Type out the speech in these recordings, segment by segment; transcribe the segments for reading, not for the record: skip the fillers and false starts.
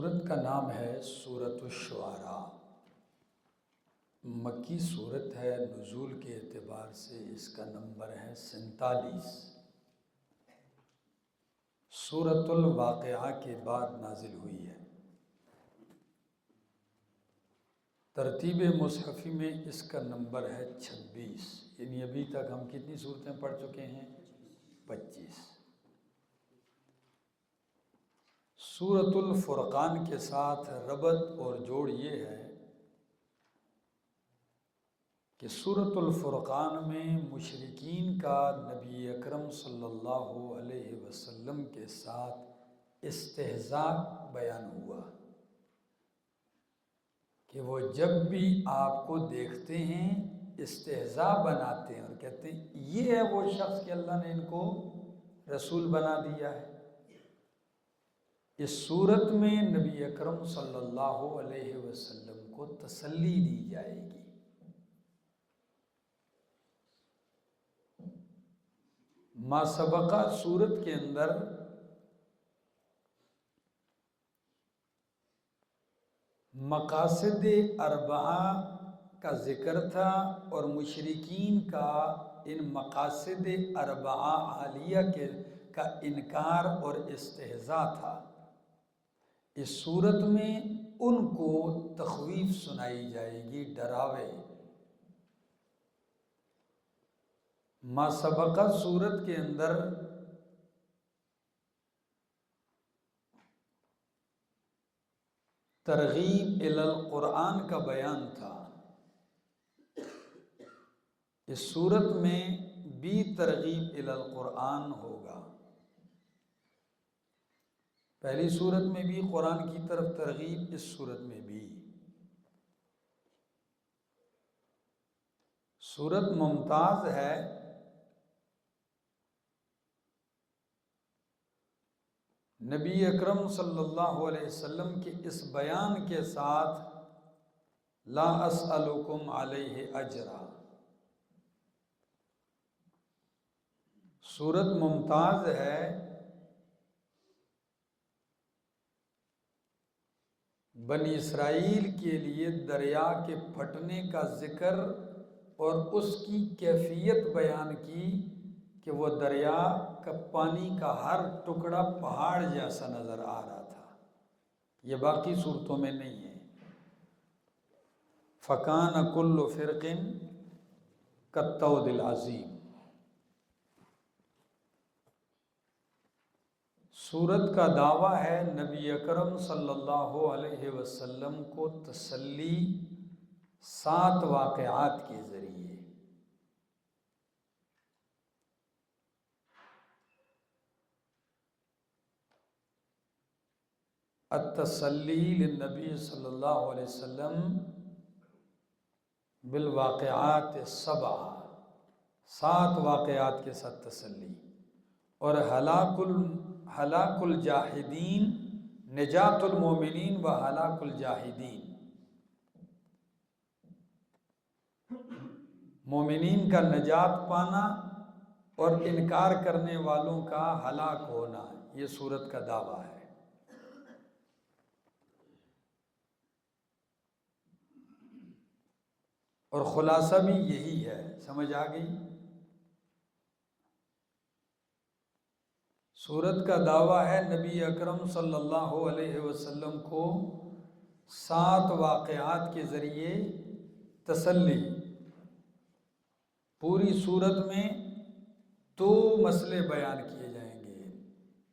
سورت کا نام ہے سورۃ الشعراء۔ مکی سورت ہے، نزول کے اعتبار سے اس کا نمبر ہے 47۔ سورۃ الواقعہ کے بعد نازل ہوئی ہے۔ ترتیب مصحفی میں اس کا نمبر ہے 26، یعنی ابھی تک ہم کتنی سورتیں پڑھ چکے ہیں؟ 25۔ سورۃ الفرقان کے ساتھ ربط اور جوڑ یہ ہے کہ سورۃ الفرقان میں مشرکین کا نبی اکرم صلی اللہ علیہ وسلم کے ساتھ استہزاء بیان ہوا کہ وہ جب بھی آپ کو دیکھتے ہیں استہزاء بناتے ہیں اور کہتے ہیں یہ ہے وہ شخص کہ اللہ نے ان کو رسول بنا دیا ہے۔ اس صورت میں نبی اکرم صلی اللہ علیہ وسلم کو تسلی دی جائے گی۔ ما سبقہ صورت کے اندر مقاصد اربعہ کا ذکر تھا اور مشرکین کا ان مقاصد اربعہ عالیہ کا انکار اور استہزاء تھا۔ اس صورت میں ان کو تخویف سنائی جائے گی، ڈراوے۔ ما سبقہ صورت کے اندر ترغیب الی القرآن کا بیان تھا۔ اس صورت میں بھی ترغیب الی القرآن ہوگا۔ پہلی صورت میں بھی قرآن کی طرف ترغیب، اس صورت میں بھی۔ صورت ممتاز ہے، نبی اکرم صلی اللہ علیہ وسلم کے اس بیان کے ساتھ لا اسألکم علیہ اجرا۔ صورت ممتاز ہے بنی اسرائیل کے لیے دریا کے پھٹنے کا ذکر اور اس کی کیفیت بیان کی کہ وہ دریا کا پانی کا ہر ٹکڑا پہاڑ جیسا نظر آ رہا تھا۔ یہ باقی صورتوں میں نہیں ہے۔ فَكَانَ كُلُّ فِرْقٍ كَالطَّوْدِ الْعَظِيمِ۔ سورت کا دعویٰ ہے نبی اکرم صلی اللہ علیہ وسلم کو تسلی 7 واقعات کے ذریعے۔ التسلی للنبی صلی اللہ علیہ وسلم بالواقعات 7 واقعات کے ساتھ تسلی، اور ہلاک الجاہدین، نجات المومنین و ہلاک الجاہدین۔ مومنین کا نجات پانا اور انکار کرنے والوں کا ہلاک ہونا، یہ سورت کا دعویٰ ہے۔ اور خلاصہ بھی یہی ہے، سمجھ آ گئی؟ سورت کا دعویٰ ہے نبی اکرم صلی اللہ علیہ وسلم کو 7 واقعات کے ذریعے تسلی۔ پوری صورت میں 2 مسئلے بیان کیے جائیں گے،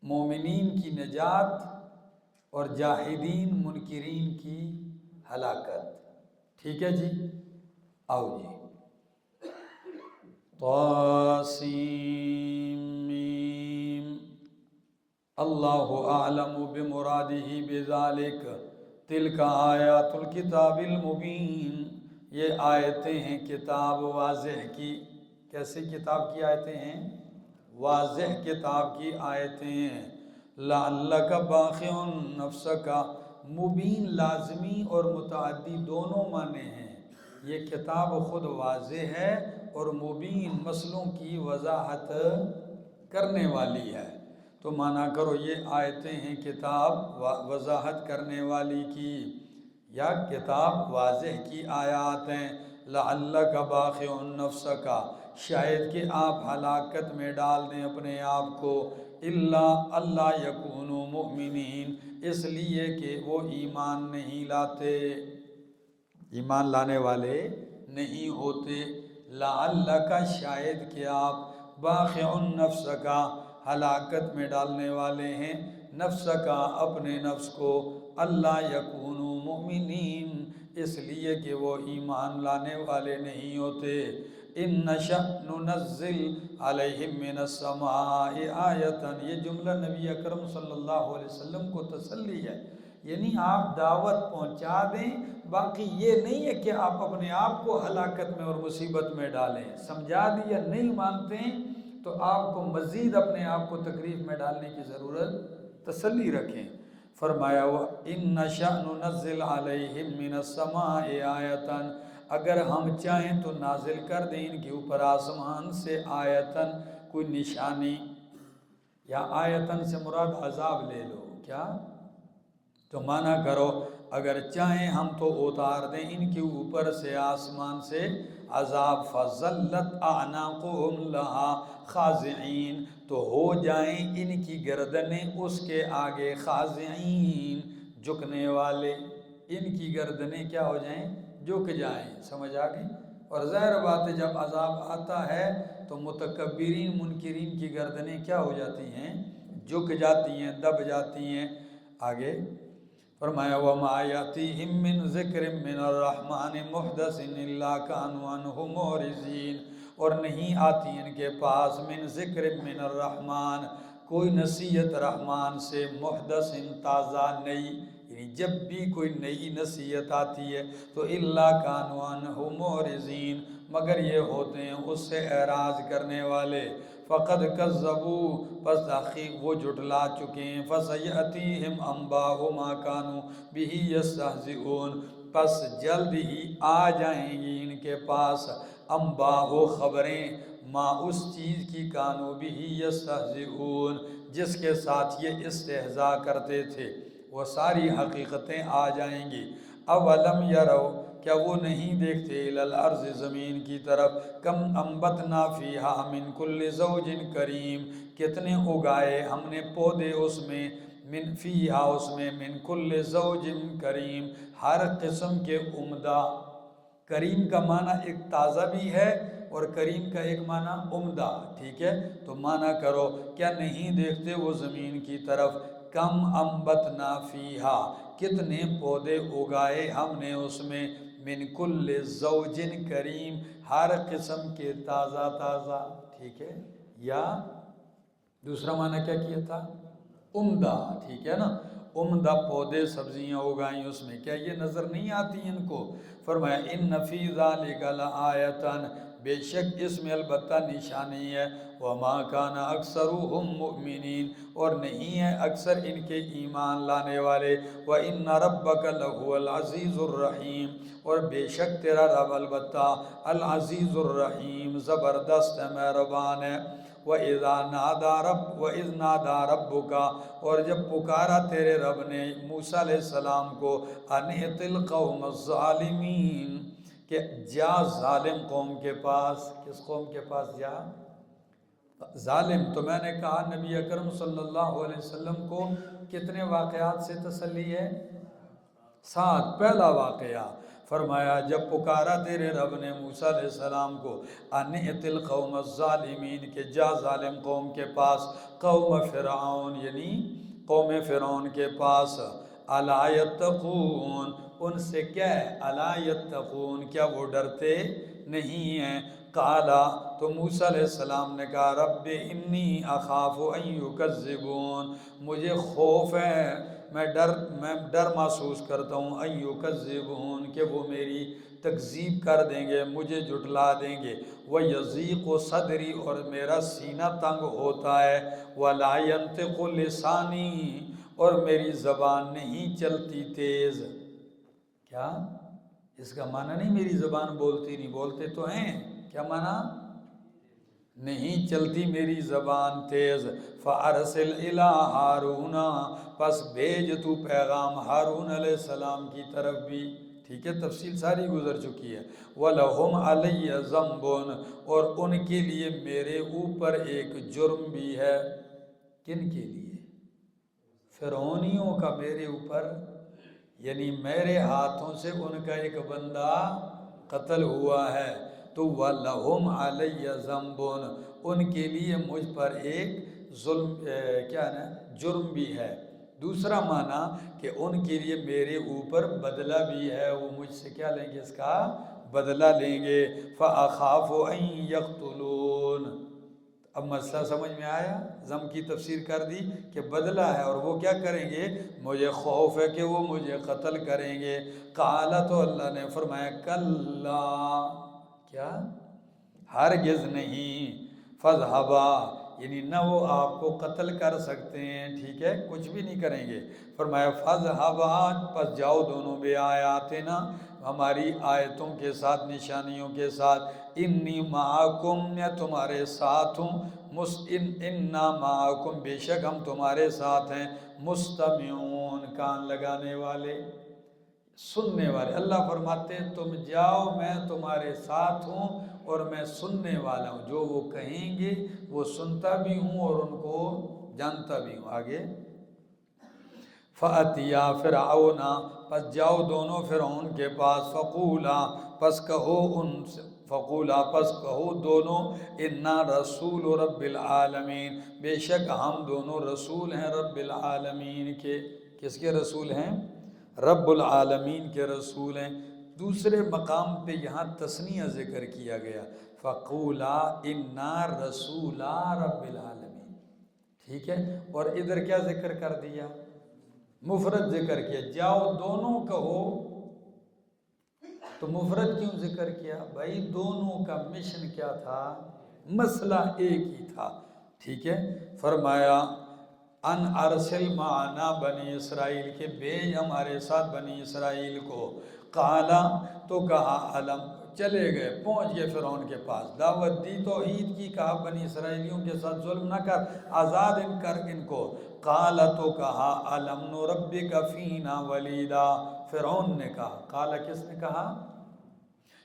مومنین کی نجات اور جاہدین منکرین کی ہلاکت۔ ٹھیک ہے جی، آؤ جی۔ طاسیم اللہ اعلم بمرادہ بذالک تلک آیات الکتاب المبین۔ یہ آیتیں ہیں کتاب واضح کی۔ کیسی کتاب کی آیتیں ہیں؟ واضح کتاب کی آیتیں ہیں۔ لعلک باخع نفسک، مبین لازمی اور متعدی دونوں معنی ہیں۔ یہ کتاب خود واضح ہے اور مبین مسئلوں کی وضاحت کرنے والی ہے۔ تو مانا کرو یہ آیتیں ہیں کتاب وضاحت کرنے والی کی، یا کتاب واضح کی آیات ہیں۔ لعلک باخع نفسک، شاید کہ آپ ہلاکت میں ڈال دیں اپنے آپ کو، اللہ یکونوا مؤمنین، اس لیے کہ وہ ایمان نہیں لاتے، ایمان لانے والے نہیں ہوتے۔ لعلک، شاید کہ آپ، باخع نفسک، ہلاکت میں ڈالنے والے ہیں نفسک، اپنے نفس کو، اللہ یکونوا مؤمنین، اس لیے کہ وہ ایمان لانے والے نہیں ہوتے۔ ان نشأ ننزل علیہم من السماء آیۃ، یہ جملہ نبی اکرم صلی اللہ علیہ وسلم کو تسلی ہے، یعنی آپ دعوت پہنچا دیں، باقی یہ نہیں ہے کہ آپ اپنے آپ کو ہلاکت میں اور مصیبت میں ڈالیں، سمجھا دیا نہیں مانتے ہیں تو آپ کو مزید اپنے آپ کو تکلیف میں ڈالنے کی ضرورت، تسلی رکھیں۔ فرمایا وَإِن نَّشَأْ نُنَزِّلْ عَلَيْهِم مِّنَ السَّمَاءِ آیَةً، اگر ہم چاہیں تو نازل کر دیں ان کے اوپر آسمان سے آیتن، کوئی نشانی، یا آیتن سے مراد عذاب لے لو، کیا تو مانا کرو اگر چاہیں ہم تو اتار دیں ان کے اوپر سے آسمان سے عذاب، فَظَلَّتْ أَعْنَاقُهُمْ لَهَا خَاضِعِينَ، تو ہو جائیں ان کی گردنیں اس کے آگے خاضعین، جھکنے والے، ان کی گردنیں کیا ہو جائیں، جھک جائیں، سمجھ آ گئی۔ اور ظاہر بات ہے جب عذاب آتا ہے تو متکبرین منکرین کی گردنیں کیا ہو جاتی ہیں، جھک جاتی ہیں، دب جاتی ہیں۔ آگے فرمایا وَمَا يَأْتِيهِم مِّن ذِكْرٍ مِّنَ الرَّحْمَٰنِ مُحْدَثٍ إِلَّا كَانُوا عَنْهُ مُعْرِضِينَ، اور نہیں آتی ان کے پاس من ذکر من الرحمن، کوئی نصیحت رحمان سے، محدث، تازہ، نئی، یعنی جب بھی کوئی نئی نصیحت آتی ہے تو الا كانوا عنہ معرضین، مگر یہ ہوتے ہیں اس سے اعراض کرنے والے۔ فقد کذبوا، پس تحقیق وہ جھٹلا چکے ہیں، فسیأتیہم انباء ما كانوا بہ یستہزئون، پس جلد ہی آ جائیں گی ان کے پاس انباء خبریں، ما اس چیز کی کانوا بہ یستہزئون، جس کے ساتھ یہ استہزاء کرتے تھے، وہ ساری حقیقتیں آ جائیں گی۔ اولم یروا، کیا وہ نہیں دیکھتے، الی الارض، زمین کی طرف، کم انبتنا فیہا من کل زوج کریم، کتنے اگائے ہم نے پودے اس میں، من فیہا اس میں، من کل زوج کریم، ہر قسم کے عمدہ، کریم کا معنی ایک تازہ بھی ہے اور کریم کا ایک معنی عمدہ، ٹھیک ہے، تو معنی کرو کیا نہیں دیکھتے وہ زمین کی طرف، کم انبتنا فیہا، کتنے پودے اگائے ہم نے اس میں، من کل زوج کریم، ہر قسم کے تازہ تازہ، ٹھیک ہے، یا دوسرا معنی کیا کیا تھا، عمدہ، ٹھیک ہے نا، عمدہ پودے سبزیاں اگائیں اس میں، کیا یہ نظر نہیں آتی ان کو؟ فرمایا ان فی ذالک لآیۃ، بے شک اس میں البتہ نشانی ہے، وما کان اکثرهم مؤمنین، اور نہیں ہے اکثر ان کے ایمان لانے والے، وان ربک لہو العزیز الرحیم، اور بے شک تیرا رب البتہ العزیز الرحیم، زبردست ہے، مہربان ہے۔ وَإِذْ نَادَى رَبُّكَ، اور جب پکارا تیرے رب نے موسیٰ علیہ السلام کو، أَنِ ائْتِ الْقَوْمَ الظَّالِمِينَ، کہ جا ظالم قوم کے پاس، کس قوم کے پاس جا، ظالم، تو میں نے کہا نبی اکرم صلی اللہ علیہ وسلم کو کتنے واقعات سے تسلی ہے، 7، پہلا واقعہ فرمایا جب پکارا تیرے رب نے موسیٰ علیہ السلام کو، ان ائت القوم الظالمین، کہ جا ظالم قوم کے پاس، قوم فرعون، یعنی قوم فرعون کے پاس، الا یتقون، ان سے کیا ہے، الا یتقون، کیا وہ ڈرتے نہیں ہیں؟ قالا، تو موسیٰ علیہ السلام نے کہا رب انی اخاف ان یکذبون، مجھے خوف ہے، میں ڈر محسوس کرتا ہوں، ان یکذبون، کہ وہ میری تکذیب کر دیں گے، مجھے جھٹلا دیں گے، ویضیق صدری، اور میرا سینہ تنگ ہوتا ہے، ولا ینطق لسانی، اور میری زبان نہیں چلتی تیز، کیا اس کا معنی نہیں میری زبان بولتی نہیں، بولتے تو ہیں، کیا معنی، نہیں چلتی میری زبان تیز، فارسل الی ہارون، پس بھیج تو پیغام ہارون علیہ السلام کی طرف بھی۔ ٹھیک ہے، تفصیل ساری گزر چکی ہے۔ وَلَهُمْ عَلَيَّ ذَنْبٌ، اور ان کے لیے میرے اوپر ایک جرم بھی ہے۔ کن کے لیے؟ فرعونیوں کا میرے اوپر، یعنی میرے ہاتھوں سے ان کا ایک بندہ قتل ہوا ہے، تو وَلَهُمْ عَلَيَّ ذَنْبٌ، ان کے لیے مجھ پر ایک ظلم کیا ہے جرم بھی ہے۔ دوسرا معنی کہ ان کے لیے میرے اوپر بدلہ بھی ہے، وہ مجھ سے کیا لیں گے؟ اس کا بدلہ لیں گے۔ فَأَخَافُ أَن يَقْتُلُونَ، اب مسئلہ سمجھ میں آیا؟ ضم کی تفسیر کر دی کہ بدلہ ہے اور وہ کیا کریں گے؟ مجھے خوف ہے کہ وہ مجھے قتل کریں گے۔ قال، تو اللہ نے فرمایا کلا، کیا؟ ہرگز نہیں، فاذهبا، یعنی نہ وہ آپ کو قتل کر سکتے ہیں، ٹھیک ہے، کچھ بھی نہیں کریں گے۔ فرمایا فاذهبا، پس جاؤ دونوں بے آیاتنا، ہماری آیتوں کے ساتھ، نشانیوں کے ساتھ، انی معکم، میں تمہارے ساتھ ہوں، انا معکم، بے شک ہم تمہارے ساتھ ہیں، مستمعون، کان لگانے والے، سننے والے۔ اللہ فرماتے ہیں تم جاؤ، میں تمہارے ساتھ ہوں اور میں سننے والا ہوں، جو وہ کہیں گے وہ سنتا بھی ہوں اور ان کو جانتا بھی ہوں۔ آگے فَأَتِيَا فِرْعَوْنَ، پس جاؤ دونوں فرعون کے پاس، فَقُولَا، پس کہو ان سے، فَقُولَا، پس کہو دونوں، اِنَّا رَسُولُ رَبِّ الْعَالَمِينَ، بے شک ہم دونوں رسول ہیں رب العالمین کے۔ کس کے رسول ہیں؟ رب العالمین کے رسول ہیں۔ دوسرے مقام پہ یہاں تثنیہ ذکر کیا گیا، فَقُولَا اِنَّا رَسُولَا رَبِّ الْعَالَمِينَ، ٹھیک ہے، اور ادھر کیا ذکر کر دیا؟ مفرد ذکر کیا، جاؤ دونوں کہو، تو مفرد کیوں ذکر کیا؟ بھائی دونوں کا مشن کیا تھا؟ مسئلہ ایک ہی تھا، ٹھیک ہے۔ فرمایا ان ارسل معنا بنی اسرائیل، کے بھیج ہمارے ساتھ بنی اسرائیل کو۔ قالا، تو کہا علم، چلے گئے، پہنچ گئے فرعون کے پاس، دعوت دی توحید کی، کہا بنی اسرائیلیوں کے ساتھ ظلم نہ کر، آزاد ان کر ان کو۔ قالا، تو کہا علم نربک فینا ولیدا، فرعون نے کہا، قالا کس نے کہا؟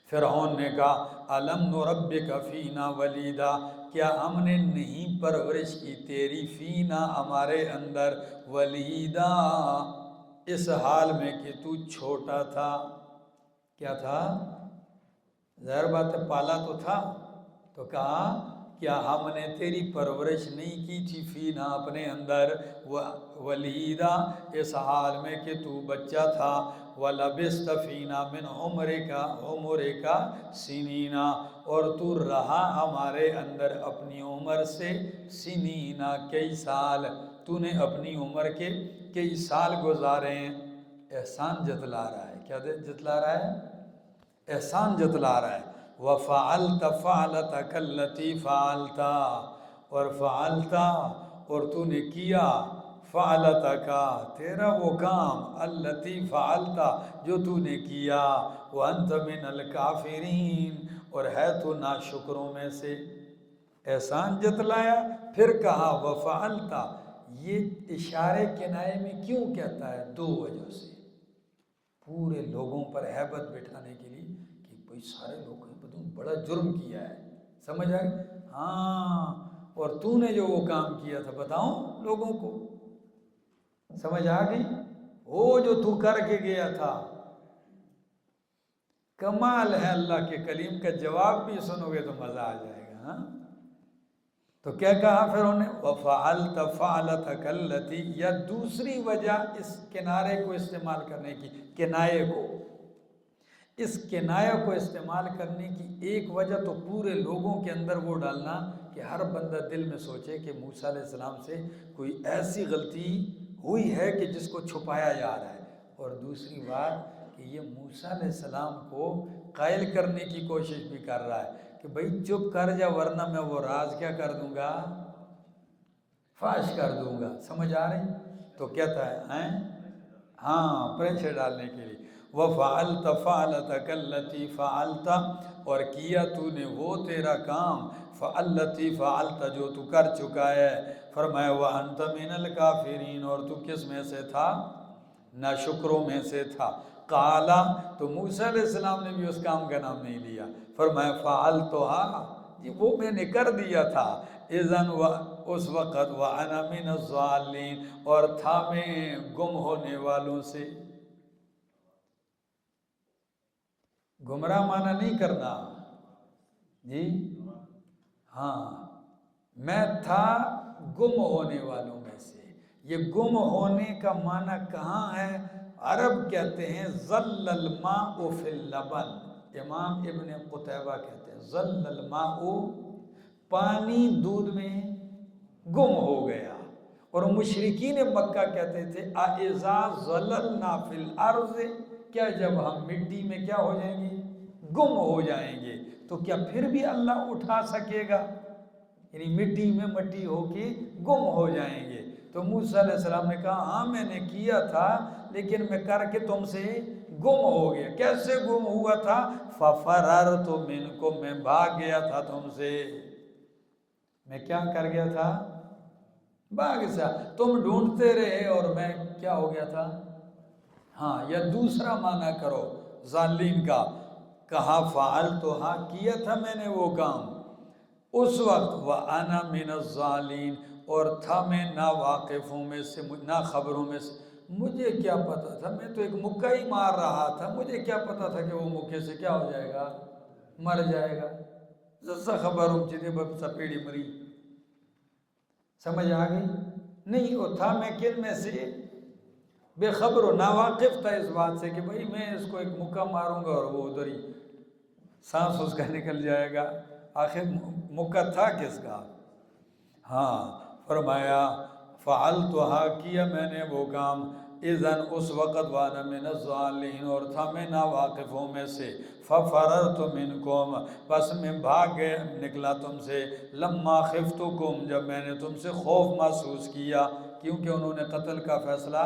فرعون نے کہا علم نربک فینا ولیدا، کیا ہم نے نہیں پرورش کی تیری فینا، ہمارے اندر، ولیدا، اس حال میں کہ تو چھوٹا تھا۔ کیا تھا؟ ظاہر بات ہے پالا تو تھا، تو کہا کیا ہم نے تیری پرورش نہیں کی تھی فینا، اپنے اندر، ولیدا، اس حال میں کہ تو بچہ تھا، وَلَبِسْتَ فِينَا مِنْ عُمُرِكَ سِنِينَ، اور تو رہا ہمارے اندر اپنی عمر سے، سنینا، کئی سال، تو نے اپنی عمر کے کئی سال گزارے ہیں۔ احسان جتلا رہا ہے، کیا جتلا رہا ہے؟ احسان جتلا رہا ہے۔ وَفَعَلْتَ فَعْلَتَكَ الَّتِي فَعَلْتَ، اور فعلت، اور تو نے کیا، فعلتک، تیرا وہ کام، التی فعلت، جو تو نے کیا، وانت من الکافرین، اور ہے تو ناشکروں میں سے۔ احسان جتلایا، پھر کہا وفعلت، یہ اشارے کنائے میں کیوں کہتا ہے؟ دو وجہ سے، پورے لوگوں پر ہیبت بٹھانے کے لیے کہ بھئی سارے لوگ ہیں، تم بڑا جرم کیا ہے، سمجھ آئے؟ ہاں، اور تو نے جو وہ کام کیا تھا بتاؤں لوگوں کو، سمجھ آ گئی؟ وہ جو تو کر کے گیا تھا، کمال ہے اللہ کے کلیم کا، جواب بھی سنو گے تو مزہ آ جائے گا۔ ہاں، تو کیا کہا پھر انہوں نے؟ وَفَعَلْتَ فَعْلَتَكَ الَّتِي، یا دوسری وجہ اس کنارے کو استعمال کرنے کی، کنائے کو، اس کنائے کو استعمال کرنے کی ایک وجہ تو پورے لوگوں کے اندر وہ ڈالنا کہ ہر بندہ دل میں سوچے کہ موسیٰ علیہ السلام سے کوئی ایسی غلطی ہوئی ہے کہ جس کو چھپایا جا رہا ہے، اور دوسری بات کہ یہ موسیٰ علیہ السلام کو قائل کرنے کی کوشش بھی کر رہا ہے کہ بھئی چپ کر جا، ورنہ میں وہ راز کیا کر دوں گا؟ فاش کر دوں گا، سمجھ آ رہی؟ تو کہتا ہے ہاں، پریشر ڈالنے کے لیے، وَفَعَلْتَ فَعْلَتَكَ الَّتِي فَعَلْتَ، اور کیا تو نے وہ تیرا کام، فَالَّتِي فَعَلْتَ جو تو کر چکا ہے، فرمایا وَأَنْتَ مِنَ الْكَافِرِينَ اور تو کس میں سے تھا؟ ناشکروں میں سے تھا۔ قالا تو موسیٰ علیہ السلام نے بھی اس کام کا نام نہیں لیا، فرمایا فَعَلْتُهَا یہ وہ میں نے کر دیا تھا، اذن اس وقت وَأَنَا مِنَ الظَّالِّينَ اور تھا میں گم ہونے والوں سے۔ گمراہ معنی نہیں کرنا جی، ہاں میں تھا گم ہونے والوں میں سے۔ یہ گم ہونے کا معنی کہاں ہے؟ عرب کہتے ہیں ظل الماء فی اللبن، امام ابن قتیبہ کہتے ہیں ظل الماء پانی دودھ میں گم ہو گیا، اور مشرکین مکہ کہتے تھے اَإِذَا ظَلَلْنَا فِي الْأَرْضِ کیا جب ہم مٹی میں کیا ہو جائیں گے؟ گم ہو جائیں گے تو کیا پھر بھی اللہ اٹھا سکے گا؟ یعنی مٹی میں مٹی ہو کے گم ہو جائیں گے۔ تو موسیٰ علیہ السلام نے کہا ہاں میں نے کیا تھا لیکن میں کر کے تم سے گم ہو گیا۔ کیسے گم ہوا تھا؟ فَفَرَرْتُ مِنْكُمْ میں بھاگ گیا تھا تم سے۔ میں کیا کر گیا تھا؟ بھاگ سے، تم ڈھونڈتے رہے اور میں کیا ہو گیا تھا؟ ہاں یا دوسرا معنی کرو ظالین کا، کہا فَعَلْتُهَا کیا تھا میں نے وہ کام اس وقت، وَأَنَا مِنَ الظَّالِينَ اور تھا میں نا واقفوں میں سے، نا خبروں میں سے۔ مجھے کیا پتا تھا، میں تو ایک مکہ ہی مار رہا تھا، مجھے کیا پتا تھا کہ وہ مکے سے کیا ہو جائے گا؟ مر جائے گا۔ زسا خبروں چیزیں بب سپیڑی مری، سمجھ آگئی؟ نہیں وہ تھا میں کن میں سے؟ بے خبر و ناواقف تھا اس بات سے کہ بھئی میں اس کو ایک مکہ ماروں گا اور وہ ادھر ہی سانس اس کا نکل جائے گا۔ آخر مکہ تھا کس کا؟ ہاں فرمایا فَعَلْتُهَا کیا میں نے وہ کام، اذن اس وقت وَأَنَا مِنَ الظَّالِمِينَ اور تھا میں ناواقفوں میں سے، فَفَرَرْتُ مِنْكُمْ بس میں بھاگ گیا نکلا تم سے، لَمَّا خِفْتُكُمْ جب میں نے تم سے خوف محسوس کیا، کیونکہ انہوں نے قتل کا فیصلہ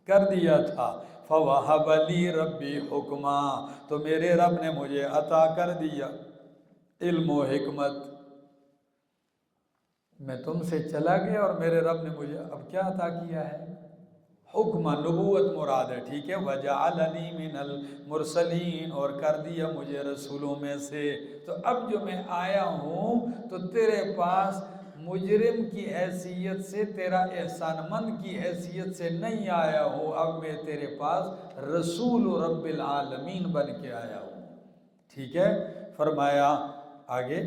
کر دیا تھا۔ فَوَهَبَ لِي رَبِّي حُکْمًا تو میرے رب نے مجھے عطا کر دیا علم و حکمت۔ میں تم سے چلا گیا اور میرے رب نے مجھے اب کیا عطا کیا ہے؟ حکمہ، نبوت مراد ہے، ٹھیک ہے، وَجَعَلَنِي مِنَ الْمُرْسَلِينَ اور کر دیا مجھے رسولوں میں سے۔ تو اب جو میں آیا ہوں تو تیرے پاس مجرم کی حیثیت سے، تیرا احسان مند کی حیثیت سے نہیں آیا ہوں، اب میں تیرے پاس رسول رب العالمین بن کے آیا ہوں، ٹھیک ہے۔ فرمایا آگے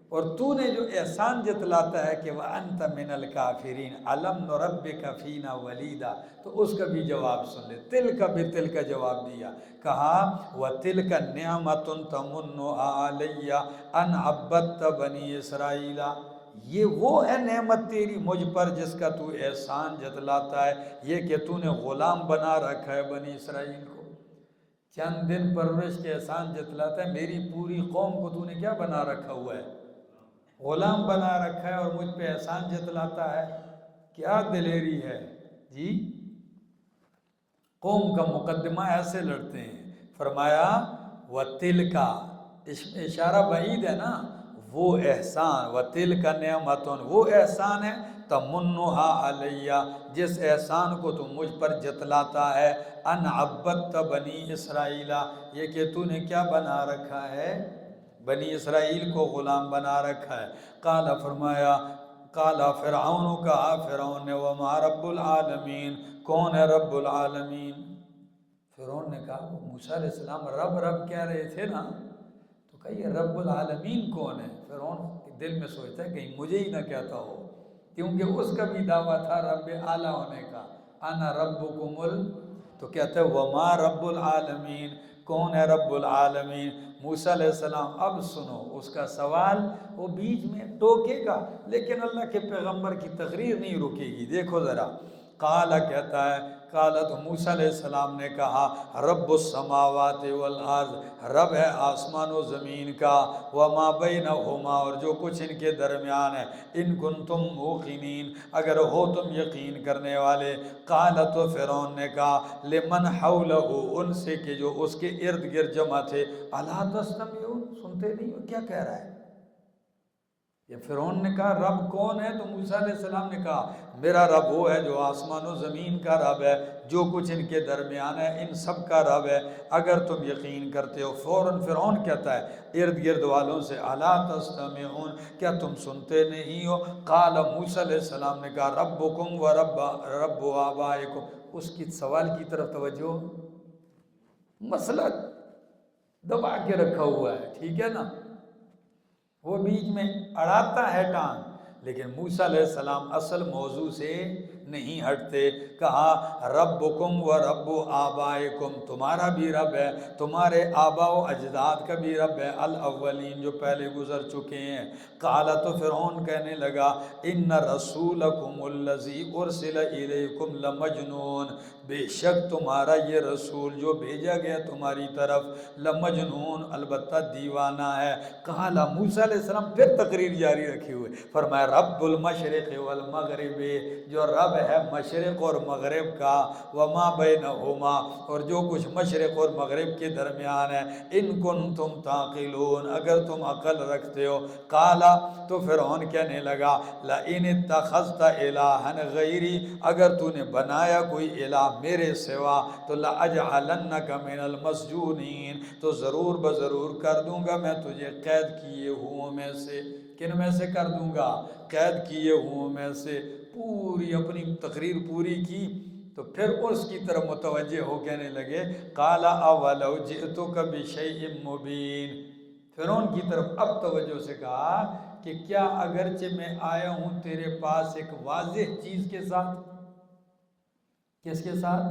اور تو نے جو احسان جتلاتا ہے کہ وَأَنْتَ مِنَ الْكَافِرِينَ أَلَمْ نُرَبِّكَ فِينَا وَلِيدًا تو اس کا بھی جواب سن لے، تل کا بھی تل کا جواب دیا، کہا وَتِلْكَ نِعْمَةٌ تَمُنُّهَا عَلَيَّ أَنْ عَبَّدْتَ بَنِي إِسْرَائِيلَ یہ وہ ہے نعمت تیری مجھ پر جس کا تو احسان جتلاتا ہے، یہ کہ تو نے غلام بنا رکھا ہے بنی اسرائیل کو۔ چند دن پرورش کے احسان جتلاتا ہے، میری پوری قوم کو تو نے کیا بنا رکھا ہوا ہے؟ غلام بنا رکھا ہے، اور مجھ پہ احسان جتلاتا ہے، کیا دلیری ہے جی۔ قوم کا مقدمہ ایسے لڑتے ہیں۔ فرمایا وَتِلْكَ اس میں اشارہ بعید ہے نا، وہ احسان، وَتِلْكَ نعمتٌ وہ احسان ہے، تَمُنُّهَا عَلَيَّ جس احسان کو تو مجھ پر جتلاتا ہے، ان عبدت بنی اسرائیل یہ کہ تو نے کیا بنا رکھا ہے؟ بنی اسرائیل کو غلام بنا رکھا ہے۔ قال فرمایا، قال فرعون کہا فرعون نے وما رب العالمین کون ہے رب العالمین؟ فرعون نے کہا موسیٰ علیہ السلام رب رب کہہ رہے تھے نا، تو کہیے رب العالمین کون ہے؟ فرعون دل میں سوچتا ہے کہیں مجھے ہی نہ کہتا ہو، کیونکہ اس کا بھی دعویٰ تھا رب اعلیٰ ہونے کا، انا ربکم تو کہتا ہے وما رب العالمین کون ہے رب العالمین؟ موسیٰ علیہ السلام اب سنو اس کا سوال، وہ بیچ میں ٹوکے گا لیکن اللہ کے پیغمبر کی تقریر نہیں رکے گی۔ دیکھو ذرا، قال کہتا ہے، قال تو موسیٰ علیہ السلام نے کہا رب السماوات والارض رب ہے آسمان و زمین کا، وما بینہما اور جو کچھ ان کے درمیان ہے، ان کنتم موقنین اگر ہو تم یقین کرنے والے۔ قال تو فرعون نے کہا لمن حولہ ان سے کہ جو اس کے ارد گرد جمع تھے، الا تستمعون سنتے نہیں ہو کیا کہہ رہا ہے؟ یہ فرعون نے کہا رب کون ہے؟ تو موسیٰ علیہ السلام نے کہا میرا رب وہ ہے جو آسمان و زمین کا رب ہے، جو کچھ ان کے درمیان ہے ان سب کا رب ہے، اگر تم یقین کرتے ہو۔ فوراً فرعون کہتا ہے ارد گرد والوں سے الا تستمعون، کیا تم سنتے نہیں ہو؟ قال موسیٰ علیہ السلام نے کہا ربکم و رب آبائکم، اس کی سوال کی طرف توجہ، مسئلہ دبا کے رکھا ہوا ہے، ٹھیک ہے نا، وہ بیچ میں اڑاتا ہے ٹانگ، لیکن موسیٰ علیہ السلام اصل موضوع سے نہیں ہٹتے۔ کہا ربکم و رب آبائکم، تمہارا بھی رب ہے، تمہارے آبا و اجداد کا بھی رب ہے، الاولین جو پہلے گزر چکے ہیں۔ قال تو فرعون کہنے لگا ان رسولکم الذی ارسل الیکم لمجنون، بے شک تمہارا یہ رسول جو بھیجا گیا تمہاری طرف لمجنون، البتہ دیوانہ ہے۔ قال موسیٰ علیہ السلام پھر تقریر جاری رکھے ہوئے، فرمایا رب المشرق والمغرب، جو رب ہے مشرق اور مغرب کا، وما بینہما، اور جو کچھ مشرق اور مغرب کے درمیان ہے، ان کنتم تعقلون، اگر تم عقل رکھتے ہو۔ قال تو فرعون کہنے لگا لئن اتخذت الہا غیری، اگر تو نے بنایا کوئی الہ میرے سوا تو لاجعلنک من المسجونین، تو ضرور بضرور کر دوں گا میں تجھے قید کیے ہوں میں سے۔ کن میں سے کر دوں گا؟ قید کیے ہوں میں سے۔ پوری اپنی تقریر پوری کی تو پھر اس کی طرف متوجہ ہو کہنے لگے قال اولو جئتک بشیء مبین، فرعون کی طرف اب توجہ سے کہا کہ کیا اگرچہ میں آیا ہوں تیرے پاس ایک واضح چیز کے ساتھ، کس کے ساتھ؟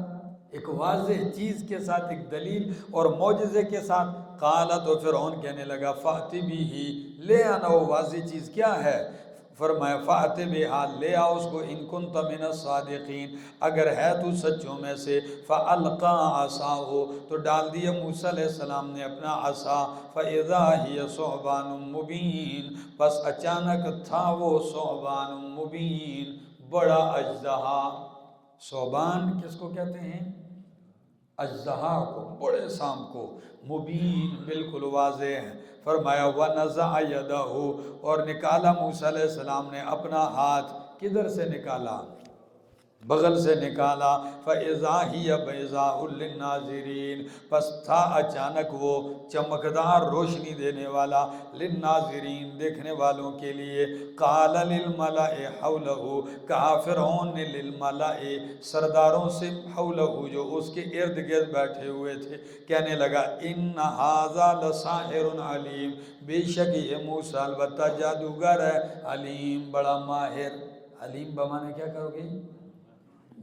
ایک واضح چیز کے ساتھ، ایک دلیل اور معجزے کے ساتھ۔ قال تو فرعون کہنے لگا فأت بہ، لے آنا وہ واضح چیز کیا ہے؟ فرمایا فأت بہا، لے آؤ اس کو، ان کنت من الصادقین، اگر ہے تو سچوں میں سے۔ فألقى عصاه، تو ڈال دیا موسیٰ علیہ السلام نے اپنا عصا، فإذا هي ثعبان مبین، بس اچانک تھا وہ ثعبان مبین، بڑا اژدہا۔ ثعبان کس کو کہتے ہیں؟ اژدہا کو، بڑے سانپ کو، مبین بالکل واضح ہے۔ فرمایا وَنَزَعَ يَدَهُ، اور نکالا موسیٰ علیہ السلام نے اپنا ہاتھ، کدھر سے نکالا؟ بغل سے نکالا۔ فَإِذَا هِيَ بَيْضَاءُ لِلنَّاظِرِينَ، پس تھا اچانک وہ چمکدار روشنی دینے والا، للناظرین دیکھنے والوں کے لیے۔ قَالَ لِلْمَلَإِ حَوْلَهُ، کہا فرعون نے للملأ سرداروں سے، حولہ جو اس کے ارد گرد بیٹھے ہوئے تھے، کہنے لگا ان ھذا لساحر علیم، بے شک یہ موسیٰ البتہ جادوگر ہے، علیم بڑا ماہر۔ علیم بمانے کیا کرو گے؟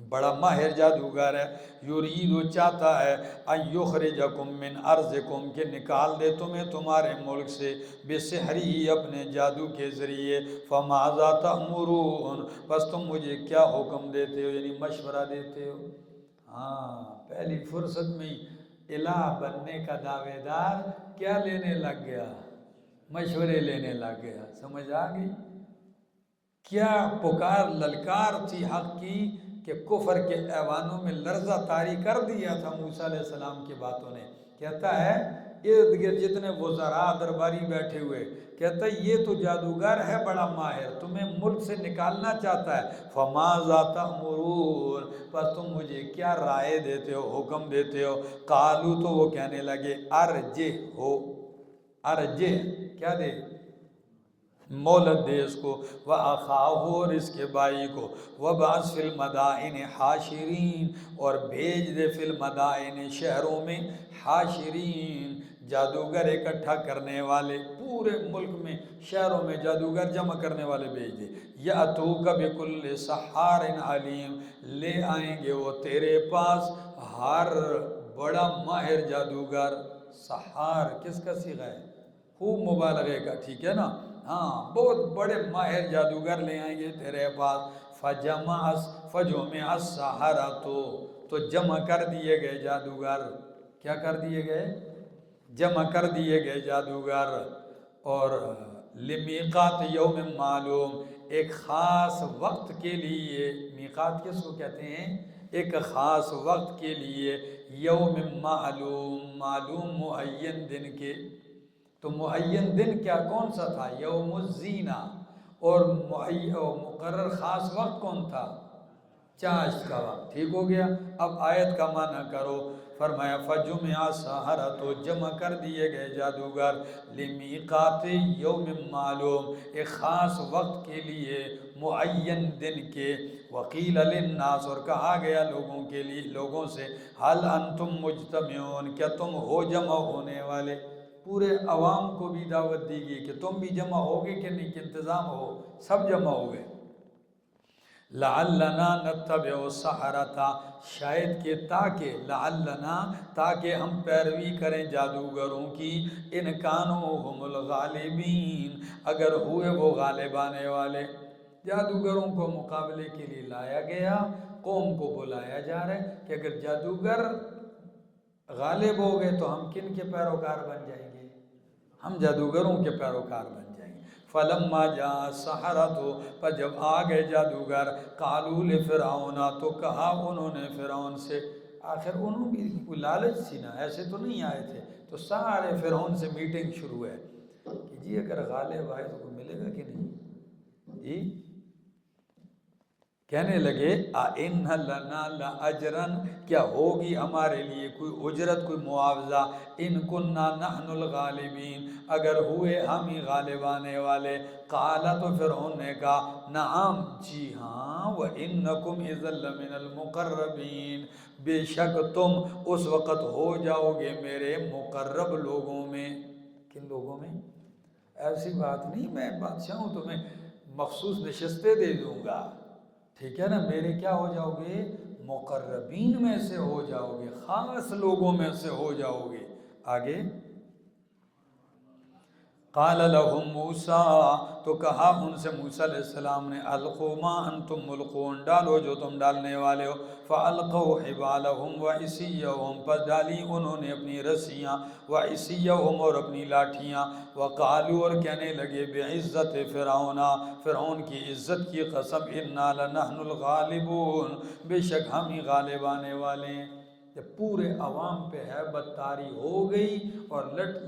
بڑا ماہر جادوگر ہے۔ یرید وہ چاہتا ہے ان یخرجکم من ارضکم، کہ نکال دے تمہیں تمہارے ملک سے، بسحرہ اپنے جادو کے ذریعے۔ فماذا تأمرون، بس تم مجھے کیا حکم دیتے ہو، یعنی مشورہ دیتے ہو؟ ہاں، پہلی فرصت میں الہ بننے کا دعوے دار کیا لینے لگ گیا؟ مشورے لینے لگ گیا۔ سمجھ آ گئی؟ کیا پکار للکار تھی حق کی کہ کفر کے ایوانوں میں لرزہ طاری کر دیا تھا موسیٰ علیہ السلام کی باتوں نے۔ کہتا ہے ارد گرد جتنے وزراء درباری بیٹھے ہوئے، کہتا ہے یہ تو جادوگر ہے بڑا ماہر، تمہیں ملک سے نکالنا چاہتا ہے۔ فماذا تأمرون، پس تم مجھے کیا رائے دیتے ہو، حکم دیتے ہو؟ قالو، تو وہ کہنے لگے ارجہ ہو، ارجہ کیا دے؟ مولت دے اس کو، وَأَخَاهُ، اور اس کے بھائی کو، وَبَعَثْ فِي الْمَدَائِنِ حاشرین، اور بھیج دے فی المدائن شہروں میں، حاشرین جادوگر اکٹھا کرنے والے، پورے ملک میں شہروں میں جادوگر جمع کرنے والے بھیج دے۔ یَأْتُوکَ بِكُلِّ سَحَّارٍ عَلِیمٍ، لے آئیں گے وہ تیرے پاس ہر بڑا ماہر جادوگر۔ سحار کس کا صیغہ ہے؟ خوب مبالغے کا، ٹھیک ہے نا؟ ہاں، بہت بڑے ماہر جادوگر لے آئیں گے تیرے پاس۔ فَجُمِعَ السَّحَرَةُ، تو جمع کر دیے گئے جادوگر۔ کیا کر دیے گئے؟ جمع کر دیے گئے جادوگر، اور لِمِیقَاتِ یوم معلوم، ایک خاص وقت کے لیے۔ میقات کس کو کہتے ہیں؟ ایک خاص وقت کے لیے، یوم معلوم، معلوم معین دن کے۔ تو معین دن کیا کون سا تھا؟ یوم الزینہ، اور مقرر خاص وقت کون تھا؟ چاشت کا وقت. ٹھیک ہو گیا. اب آیت کا معنی کرو. فرمایا فجمع السحرۃ، جمع کر دیے گئے جادوگر، لمیقات یوم معلوم، ایک خاص وقت کے لیے، معین دن کے. وقیل للناس، اور کہا گیا لوگوں کے لیے، لوگوں سے، هل انتم مجتمعون، کیا تم ہو جمع ہونے والے؟ پورے عوام کو بھی دعوت دی گئی کہ تم بھی جمع ہوگے کہ نہیں، کہ انتظام ہو. سب جمع ہو گئے. لعلنا نتبع السحرۃ، شاید کہ تاکہ، لعلنا تاکہ ہم پیروی کریں جادوگروں کی، ان کانوا هم الغالبین، اگر ہوئے وہ غالب آنے والے. جادوگروں کو مقابلے کے لیے لایا گیا، قوم کو بلایا جا رہا ہے کہ اگر جادوگر غالب ہو گئے تو ہم کن کے پیروکار بن جائیں گے؟ ہم جادوگروں کے پیروکار بن جائیں گے. فلما جاء السحرۃ، پر جب آ گئے جادوگر، قالوا لفرعون، تو کہا انہوں نے فرعون سے. آخر انہوں بھی کوئی لالچ سی نا، ایسے تو نہیں آئے تھے. تو سارے فرعون سے میٹنگ شروع ہے کہ جی اگر غالب آئے تو کوئی ملے گا کہ نہیں جی. کہنے لگے اِنَّ لَنَا لَأَجْرًا، کیا ہوگی ہمارے لیے کوئی اجرت، کوئی معاوضہ، ان كُنَّا نَحْنُ الْغَالِبِينَ، اگر ہوئے ہم ہی غالب آنے والے. قال، تو فرعون نے کہا، نعم، جی ہاں، وَإِنَّكُمْ إِذًا لَّمِنَ الْمُقَرَّبِينَ، بے شک تم اس وقت ہو جاؤ گے میرے مقرب لوگوں میں. کن لوگوں میں؟ ایسی بات نہیں میں بادشاہ ہوں تمہیں مخصوص نشستیں دے دوں گا، ٹھیک ہے نا، میرے کیا ہو جاؤ گے؟ مقربین میں سے ہو جاؤ گے، خاص لوگوں میں سے ہو جاؤ گے. آگے قال لهم موسیٰ، تو کہا ان سے موسیٰ علیہ السلام نے، القوا ما انتم ملقون، ڈالو جو تم ڈالنے والے ہو. فالقوا حبالهم وعصیهم، پس ڈالی انہوں نے اپنی رسیاں، وعصیهم، اور اپنی لاٹھیاں. وقالوا، اور کہنے لگے، بعزت فرعون، فرعون کی عزت کی قسم، انا لنحن الغالبون، بے شک ہم ہی غالب آنے والے ہیں. جب پورے عوام پہ ہیبت طاری ہو گئی اور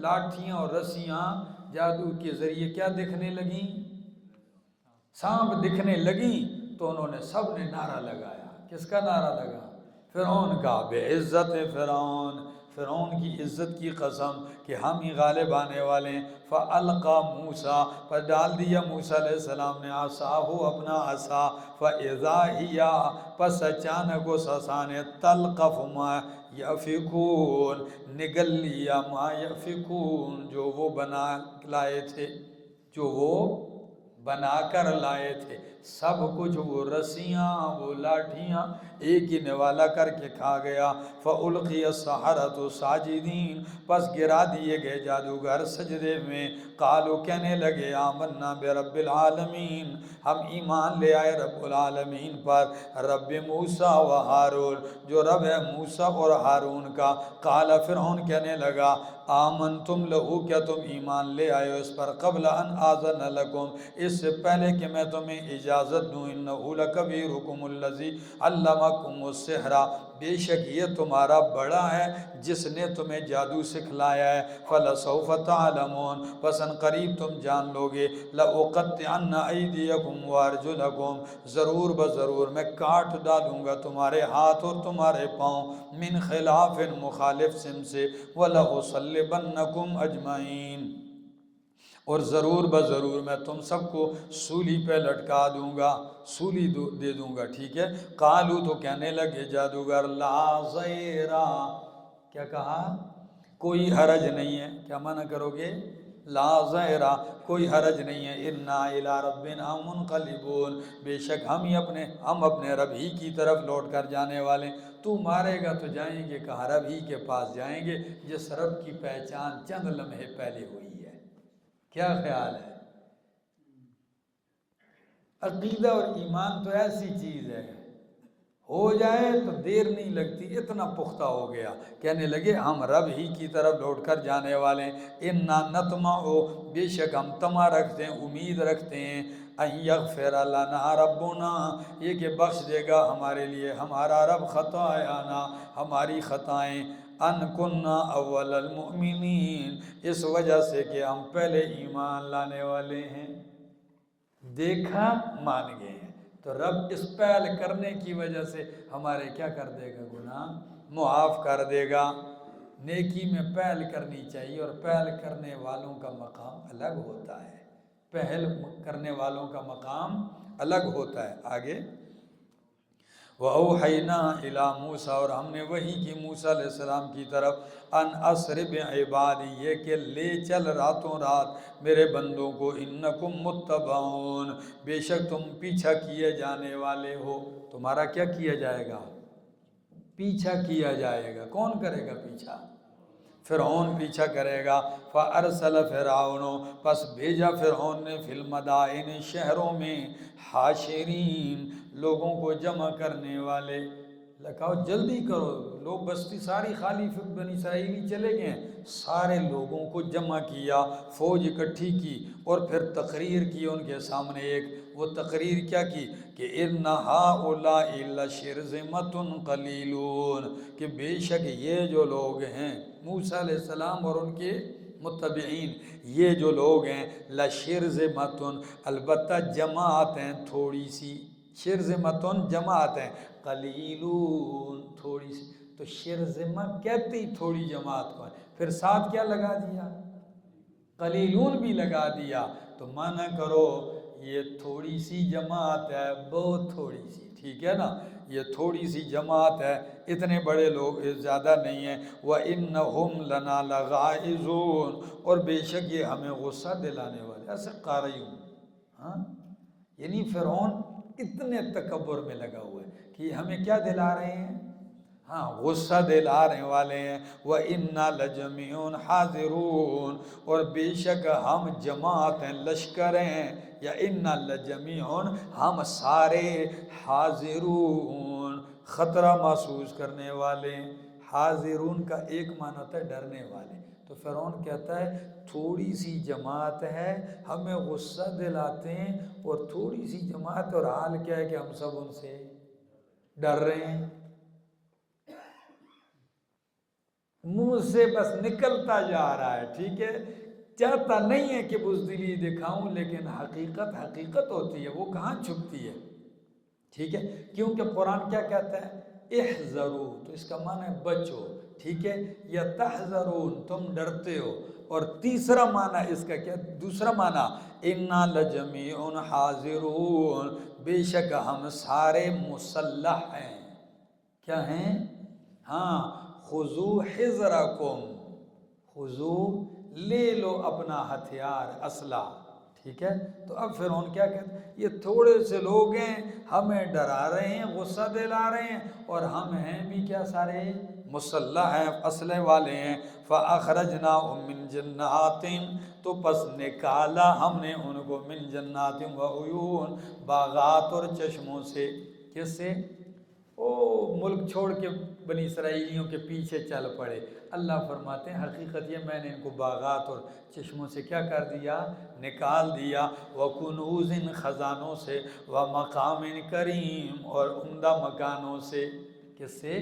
لاٹھیاں اور رسیاں جادو کے ذریعے کیا دکھنے لگیں؟ سانپ دکھنے لگیں. تو انہوں نے سب نے نعرہ لگایا. کس کا نعرہ لگا؟ فرعون کا. بعزت فرعون، فرعون کی عزت کی قسم کہ ہم ہی غالب آنے والے ہیں. فَأَلْقَى مُوسیٰ، پر ڈال دیا موسیٰ علیہ السلام نے، عصاہ، اپنا عصا. فَإِذَا هِيَ، پس اچانک اس عصا نے، تلقف ما یفکون، نگل لیا، ما یفکون، جو وہ بنا لائے تھے، جو وہ بنا کر لائے تھے. سب کچھ، وہ رسیاں، وہ لاٹھیاں، ایک ہی نوالا کر کے کھا گیا. فَأُلْقِيَ السَّحَرَةُ ساجدین، پس گرا دیے گئے جادوگر سجدے میں. قالوا، کہنے لگے، آمنا برب العالمین، ہم ایمان لے آئے رب العالمین پر، رب موسیٰ و ہارون، جو رب ہے موسیٰ اور ہارون کا. قال، فرعون کہنے لگا، آمنتم لہو، کیا تم ایمان لے آئے ہو اس پر، قبل ان آذن لکم، اس سے پہلے کہ میں تمہیں اجازت دوں. انہ لکبیرکم الذی علمکم السحر، بے شک یہ تمہارا بڑا ہے جس نے تمہیں جادو سکھلایا ہے. فلسوف تعلمون، پس ان قریب تم جان لوگے. لأقطعن ایدیکم وارجلکم، ضرور بضرور میں کاٹ ڈالوں گا تمہارے ہاتھ اور تمہارے پاؤں، من خلاف، مخالف سم سے. وَلَأُصَلِّبَنَّكُمْ أَجْمَعِينَ، اور ضرور بضرور میں تم سب کو سولی پہ لٹکا دوں گا، سولی دے دوں گا. ٹھیک ہے. قالوا، تو کہنے لگے جادوگر، لا ضیرا، کیا کہا؟ کوئی حرج نہیں ہے. کیا معنی کرو گے؟ لا ضیرا، کوئی حرج نہیں ہے. انا الی ربنا منقلبون، بے شک ہم اپنے رب ہی کی طرف لوٹ کر جانے والے. تو مارے گا تو جائیں گے کہاں؟ رب ہی کے پاس جائیں گے، جس رب کی پہچان چند لمحے پہلے ہوئی ہے. کیا خیال ہے؟ عقیدہ اور ایمان تو ایسی چیز ہے، ہو جائے تو دیر نہیں لگتی، اتنا پختہ ہو گیا. کہنے لگے، ہم رب ہی کی طرف لوٹ کر جانے والے ہیں. انا نطمع، بے شک ہم طمع رکھتے ہیں، امید رکھتے ہیں، ان یغفر لنا ربنا، یہ کہ بخش دے گا ہمارے لیے ہمارا رب خطایا، ہماری خطائیں. ان کننا اول المؤمنین، اس وجہ سے کہ ہم پہلے ایمان لانے والے ہیں. دیکھا مان گئے ہیں، تو رب اس پہل کرنے کی وجہ سے ہمارے کیا کر دے گا؟ گناہ معاف کر دے گا۔ نیکی میں پہل کرنی چاہیے، اور پہل کرنے والوں کا مقام الگ ہوتا ہے، پہل کرنے والوں کا مقام الگ ہوتا ہے۔ آگے وَأَوْحَيْنَا إِلَىٰ مُوسَىٰ، اور ہم نے وحی کی موسیٰ علیہ السلام کی طرف، ان اسر بعبادی، یہ کہ لے چل راتوں رات میرے بندوں کو، انکم متبعون، بے شک تم پیچھا کیے جانے والے ہو۔ تمہارا کیا کیا جائے گا؟ پیچھا کیا جائے گا۔ کون کرے گا پیچھا؟ فرعون پیچھا کرے گا۔ فَأَرْسَلَ فِرْعَوْنُ، پس بھیجا فرعون نے، فی المدائن، شہروں میں، حاشرین، لوگوں کو جمع کرنے والے، لکھاؤ جلدی کرو، لوگ بستی ساری خالی، بنی اسرائیلی چلے گئے ہیں، سارے لوگوں کو جمع کیا، فوج اکٹھی کی، اور پھر تقریر کی ان کے سامنے ایک، وہ تقریر کیا کی کہ اِنَّ هَٰؤُلَاءِ لَشِرْذِمَةٌ قَلِيلُونَ، کہ بے شک یہ جو لوگ ہیں، موسیٰ علیہ السلام اور ان کے متبعین، یہ جو لوگ ہیں، لَشِرْذِمَةٌ، البتہ جماعت ہیں تھوڑی سی، شرذمتن جماعت ہیں، قلیلون تھوڑی سی، تو شرذمہ کہتی تھوڑی جماعت کو ہے، پھر ساتھ کیا لگا دیا؟ قلیلون بھی لگا دیا، تو مانا کرو یہ تھوڑی سی جماعت ہے، بہت تھوڑی سی، ٹھیک ہے نا، یہ تھوڑی سی جماعت ہے، اتنے بڑے لوگ زیادہ نہیں ہیں۔ وَإِنَّهُمْ لَنَا لَغَائِظُونَ، اور بے شک یہ ہمیں غصہ دلانے والے، ایسے قاریون، ہاں، یعنی فرعون اتنے تکبر میں لگا ہوا ہے کہ ہمیں کیا دلا رہے ہیں؟ ہاں، غصہ دلانے والے ہیں۔ وَإِنَّا لَجَمِيعٌ حَاذِرُونَ، اور بے شک ہم جماعت ہیں، لشکر ہیں، یا اِنَّا لَجَمِيعٌ، ہم سارے، حاضرون، خطرہ محسوس کرنے والے، حاضرون کا ایک معنی ہوتا ہے ڈرنے والے۔ تو فرعون کہتا ہے تھوڑی سی جماعت ہے، ہمیں غصہ دلاتے ہیں، اور تھوڑی سی جماعت، اور حال کیا ہے کہ ہم سب ان سے ڈر رہے ہیں، منہ سے بس نکلتا جا رہا ہے، ٹھیک ہے، چاہتا نہیں ہے کہ بزدلی دکھاؤں، لیکن حقیقت حقیقت ہوتی ہے، وہ کہاں چھپتی ہے، ٹھیک ہے، کیونکہ قرآن کیا کہتا ہے؟ احذروا، تو اس کا معنی ہے بچو، ٹھیک ہے، یا تحذرون، تم ڈرتے ہو، اور تیسرا معنی اس کا کیا، دوسرا معنی اِنَّا لَجَمِيعٌ حَاذِرُونَ، بے شک ہم سارے مسلح ہیں، کیا ہیں؟ ہاں، خُذُوا حِذْرَکُمْ، خُذُوا، لے لو اپنا ہتھیار، اسلحہ، ٹھیک ہے، تو اب فرعون کیا کہتے ہیں؟ یہ تھوڑے سے لوگ ہیں، ہمیں ڈرا رہے ہیں، غصہ دلا رہے ہیں، اور ہم ہیں بھی کیا سارے؟ مسلح ہیں، اسلحے والے ہیں۔ فَأَخْرَجْنَاهُم مِّن جَنَّاتٍ، تو پس نکالا ہم نے ان کو، من جنات وعیون، باغات اور چشموں سے، کس سے؟ او ملک چھوڑ کے بنی اسرائیلیوں کے پیچھے چل پڑے، اللہ فرماتے ہیں حقیقت یہ میں نے ان کو باغات اور چشموں سے کیا کر دیا؟ نکال دیا۔ وَكُنُوزٍ، خزانوں سے، وَمَقَامٍ کریم، اور عمدہ مکانوں سے، کس سے؟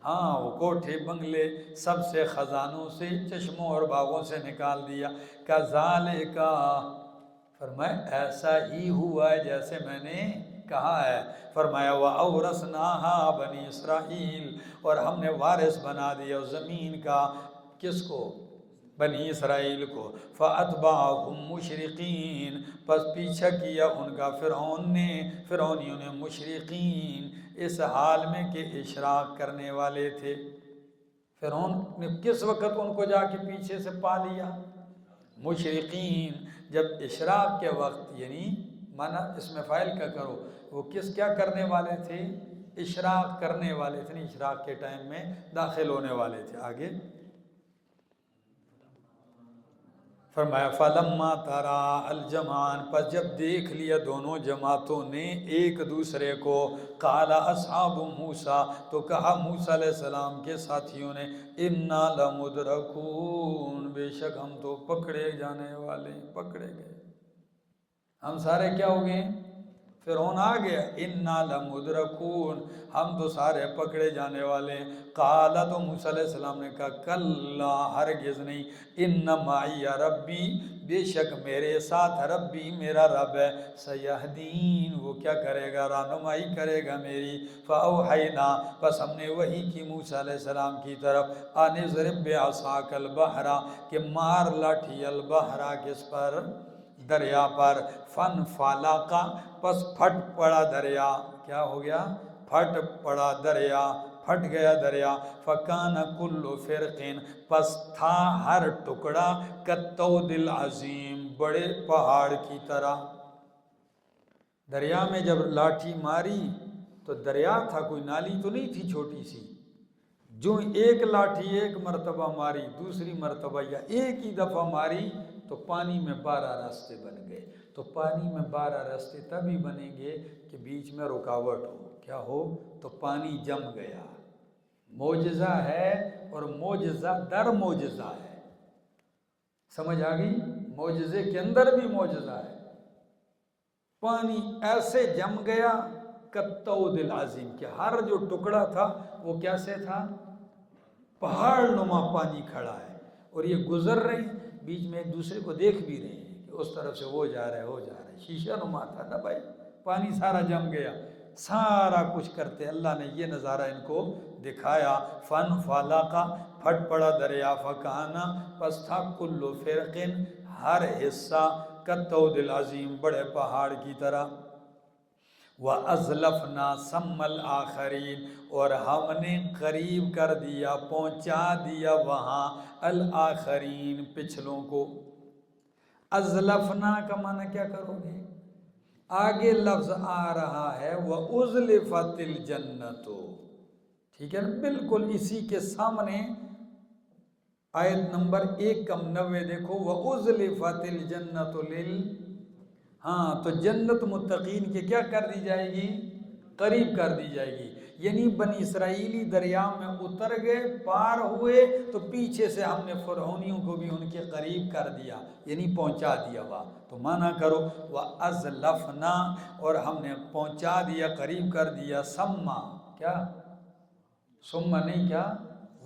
ہاں، وہ کوٹھے بنگلے سب سے، خزانوں سے، چشموں اور باغوں سے نکال دیا۔ کَذَالِکَ، فرمایا ایسا ہی ہوا ہے جیسے میں نے کہا ہے۔ فرمایا وَأَوْرَثْنَاهَا بَنِي اسرائیل، اور ہم نے وارث بنا دیا زمین کا، کس کو؟ بنی اسرائیل کو۔ فَأَتْبَعَهُمْ مُشْرِقِينَ، پس پیچھا کیا ان کا فرعونیوں نے، مشرقین، اس حال میں کہ اشراق کرنے والے تھے۔ فرعون نے کس وقت ان کو جا کے پیچھے سے پا لیا؟ مشرقین، جب اشراق کے وقت، یعنی مانا اس میں فاعل کا کرو، وہ کیا کرنے والے تھے؟ اشراق کرنے والے تھے، اشراق کے ٹائم میں داخل ہونے والے تھے۔ آگے فرمایا فَلَمَّا تَرَا الْجَمْعَانِ، پس جب دیکھ لیا دونوں جماعتوں نے ایک دوسرے کو، قَالَ أَصْحَابُ مُوسَىٰ، تو کہا موسیٰ علیہ السلام کے ساتھیوں نے، إِنَّا لَمُدْرَكُونَ، بے شک ہم تو پکڑے جانے والے، پکڑے گئے، ہم سارے کیا ہو گئے؟ فرعون آ گیا، انا لمدرکون، ہم تو سارے پکڑے جانے والے ہیں۔ قال، تو موسیٰ علیہ السلام نے کہا کلا، ہرگز نہیں، ان معی ربی، بے شک میرے ساتھ ربی، میرا رب ہے، سیہدین، وہ کیا کرے گا، رہنمائی کرے گا میری۔ فاوحینا، پس ہم نے وحی کی موسیٰ علیہ السلام کی طرف، ان اضرب بعصاک البحر، کہ مار لاٹھی البحر، کس پر، دریا پر، فن فالاقا، پس پھٹ پڑا دریا، کیا ہو گیا، پھٹ پڑا دریا، پھٹ گیا دریا، فکان کل فرقین، پس تھا ہر ٹکڑا، کالطود العظیم، بڑے پہاڑ کی طرح۔ دریا میں جب لاٹھی ماری تو دریا تھا، کوئی نالی تو نہیں تھی چھوٹی سی، جو ایک لاٹھی ایک مرتبہ ماری، دوسری مرتبہ یا ایک ہی دفعہ ماری تو پانی میں 12 راستے بن گئے۔ تو پانی میں 12 راستے تبھی بنیں گے کہ بیچ میں رکاوٹ ہو، کیا ہو، تو پانی جم گیا۔ معجزہ ہے، اور معجزہ در معجزہ ہے، سمجھ آ گئی، معجزے کے اندر بھی معجزہ ہے۔ پانی ایسے جم گیا کالطود العظیم، کہ ہر جو ٹکڑا تھا وہ کیسے تھا، پہاڑ نما پانی کھڑا ہے، اور یہ گزر رہے ہیں، بیچ میں ایک دوسرے کو دیکھ بھی رہے ہیں کہ اس طرف سے وہ جا رہا ہے، وہ جا رہا ہے، شیشہ نما تھا نا بھائی، پانی سارا جم گیا، سارا کچھ کرتے اللہ نے یہ نظارہ ان کو دکھایا۔ فن فالاقا، پھٹ پڑا دریا، فکانا، پس تھا کل فرقن، ہر حصہ، کالطود العظیم، بڑے پہاڑ کی طرح۔ وَأَزْلَفْنَا ثَمَّ الْآخَرِينَ، اور ہم نے قریب کر دیا، پہنچا دیا وہاں، الآخرین، پچھلوں کو۔ ازلفنا کا معنی کیا کرو گے، آگے لفظ آ رہا ہے وَأُزْلِفَتِ الْجَنَّةُ، ٹھیک ہے نا، بالکل اسی کے سامنے آیت نمبر 190 دیکھو، وَأُزْلِفَتِ الْجَنَّةُ ہاں، تو جنت متقین کے کیا کر دی جائے گی، قریب کر دی جائے گی، یعنی بنی اسرائیلی دریا میں اتر گئے، پار ہوئے، تو پیچھے سے ہم نے فرعونیوں کو بھی ان کے قریب کر دیا، یعنی پہنچا دیا وہاں۔ تو معنی کرو وَأَزْلَفْنَا، اور ہم نے پہنچا دیا، قریب کر دیا، سما، کیا، سما نہیں، کیا،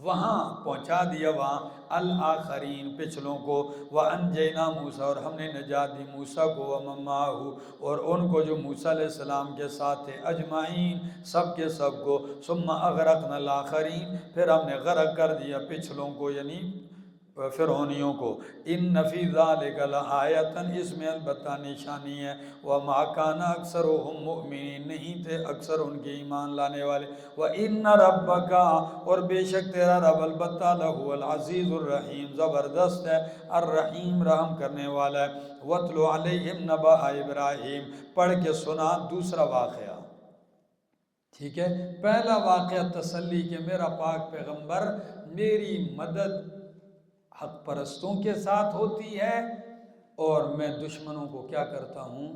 وہاں پہنچا دیا، وہاں، الآخرین، پچھلوں کو۔ وَأَنْجَيْنَا مُوسَىٰ، اور ہم نے نجات دی موسیٰ کو، وَمَن مَّعَهُ، اور ان کو جو موسیٰ علیہ السلام کے ساتھ تھے، اجمعین، سب کے سب کو۔ ثُمَّ أَغْرَقْنَا الْآخَرِينَ، پھر ہم نے غرق کر دیا پچھلوں کو، یعنی فرعونیوں کو۔ إِنَّ فِي ذَلِكَ لَآیَةً، اس میں البتہ نشانی ہے، وَمَا كَانَ أَكْثَرُهُم مُؤْمِنِينَ، نہیں تھے اکثر ان کے ایمان لانے والے۔ وَإِنَّ رَبَّكَ، اور بے شک تیرا رب البتہ، لَهُوَ الْعَزِيزُ الرَّحِيمُ، زبردست ہے، الرحیم، رحم کرنے والا ہے۔ وَاتْلُ عَلَيْهِمْ نَبَأَ إِبْرَاهِيمَ، پڑھ کے سنا دوسرا واقعہ، ٹھیک ہے، پہلا واقعہ تسلی کہ میرا پاک پیغمبر، میری مدد حق پرستوں کے ساتھ ہوتی ہے، اور میں دشمنوں کو کیا کرتا ہوں،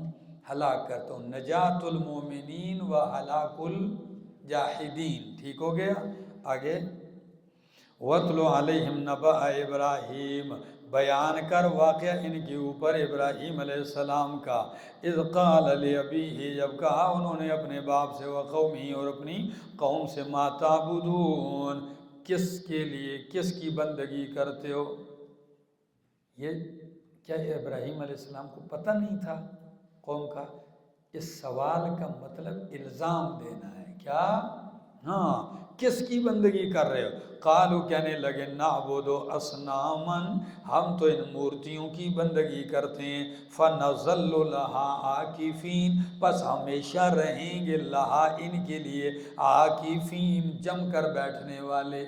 ہلاک کرتا ہوں، نجات المومنین و ہلاک الجاہدین، ٹھیک ہو گیا۔ آگے، وَاتْلُ عَلَيْهِمْ نَبَأَ إِبْرَاهِيمَ، بیان کر واقعہ ان کے اوپر ابراہیم علیہ السلام کا، اذ قال لأبیہ، جب کہا انہوں نے اپنے باپ سے، وقومہ، اور اپنی قوم سے، ما تعبدون، کس کے لیے، کس کی بندگی کرتے ہو۔ یہ کیا ابراہیم علیہ السلام کو پتہ نہیں تھا قوم کا؟ اس سوال کا مطلب الزام دینا ہے، کیا، ہاں، کس کی بندگی کر رہے ہو؟ قالوا، کہنے لگے، نعبد اصناما، ہم تو ان مورتیوں کی بندگی کرتے ہیں، فنظل لها عاکفین، پس ہمیشہ رہیں گے، لہا، ان کے لیے، عاکفین، جم کر بیٹھنے والے،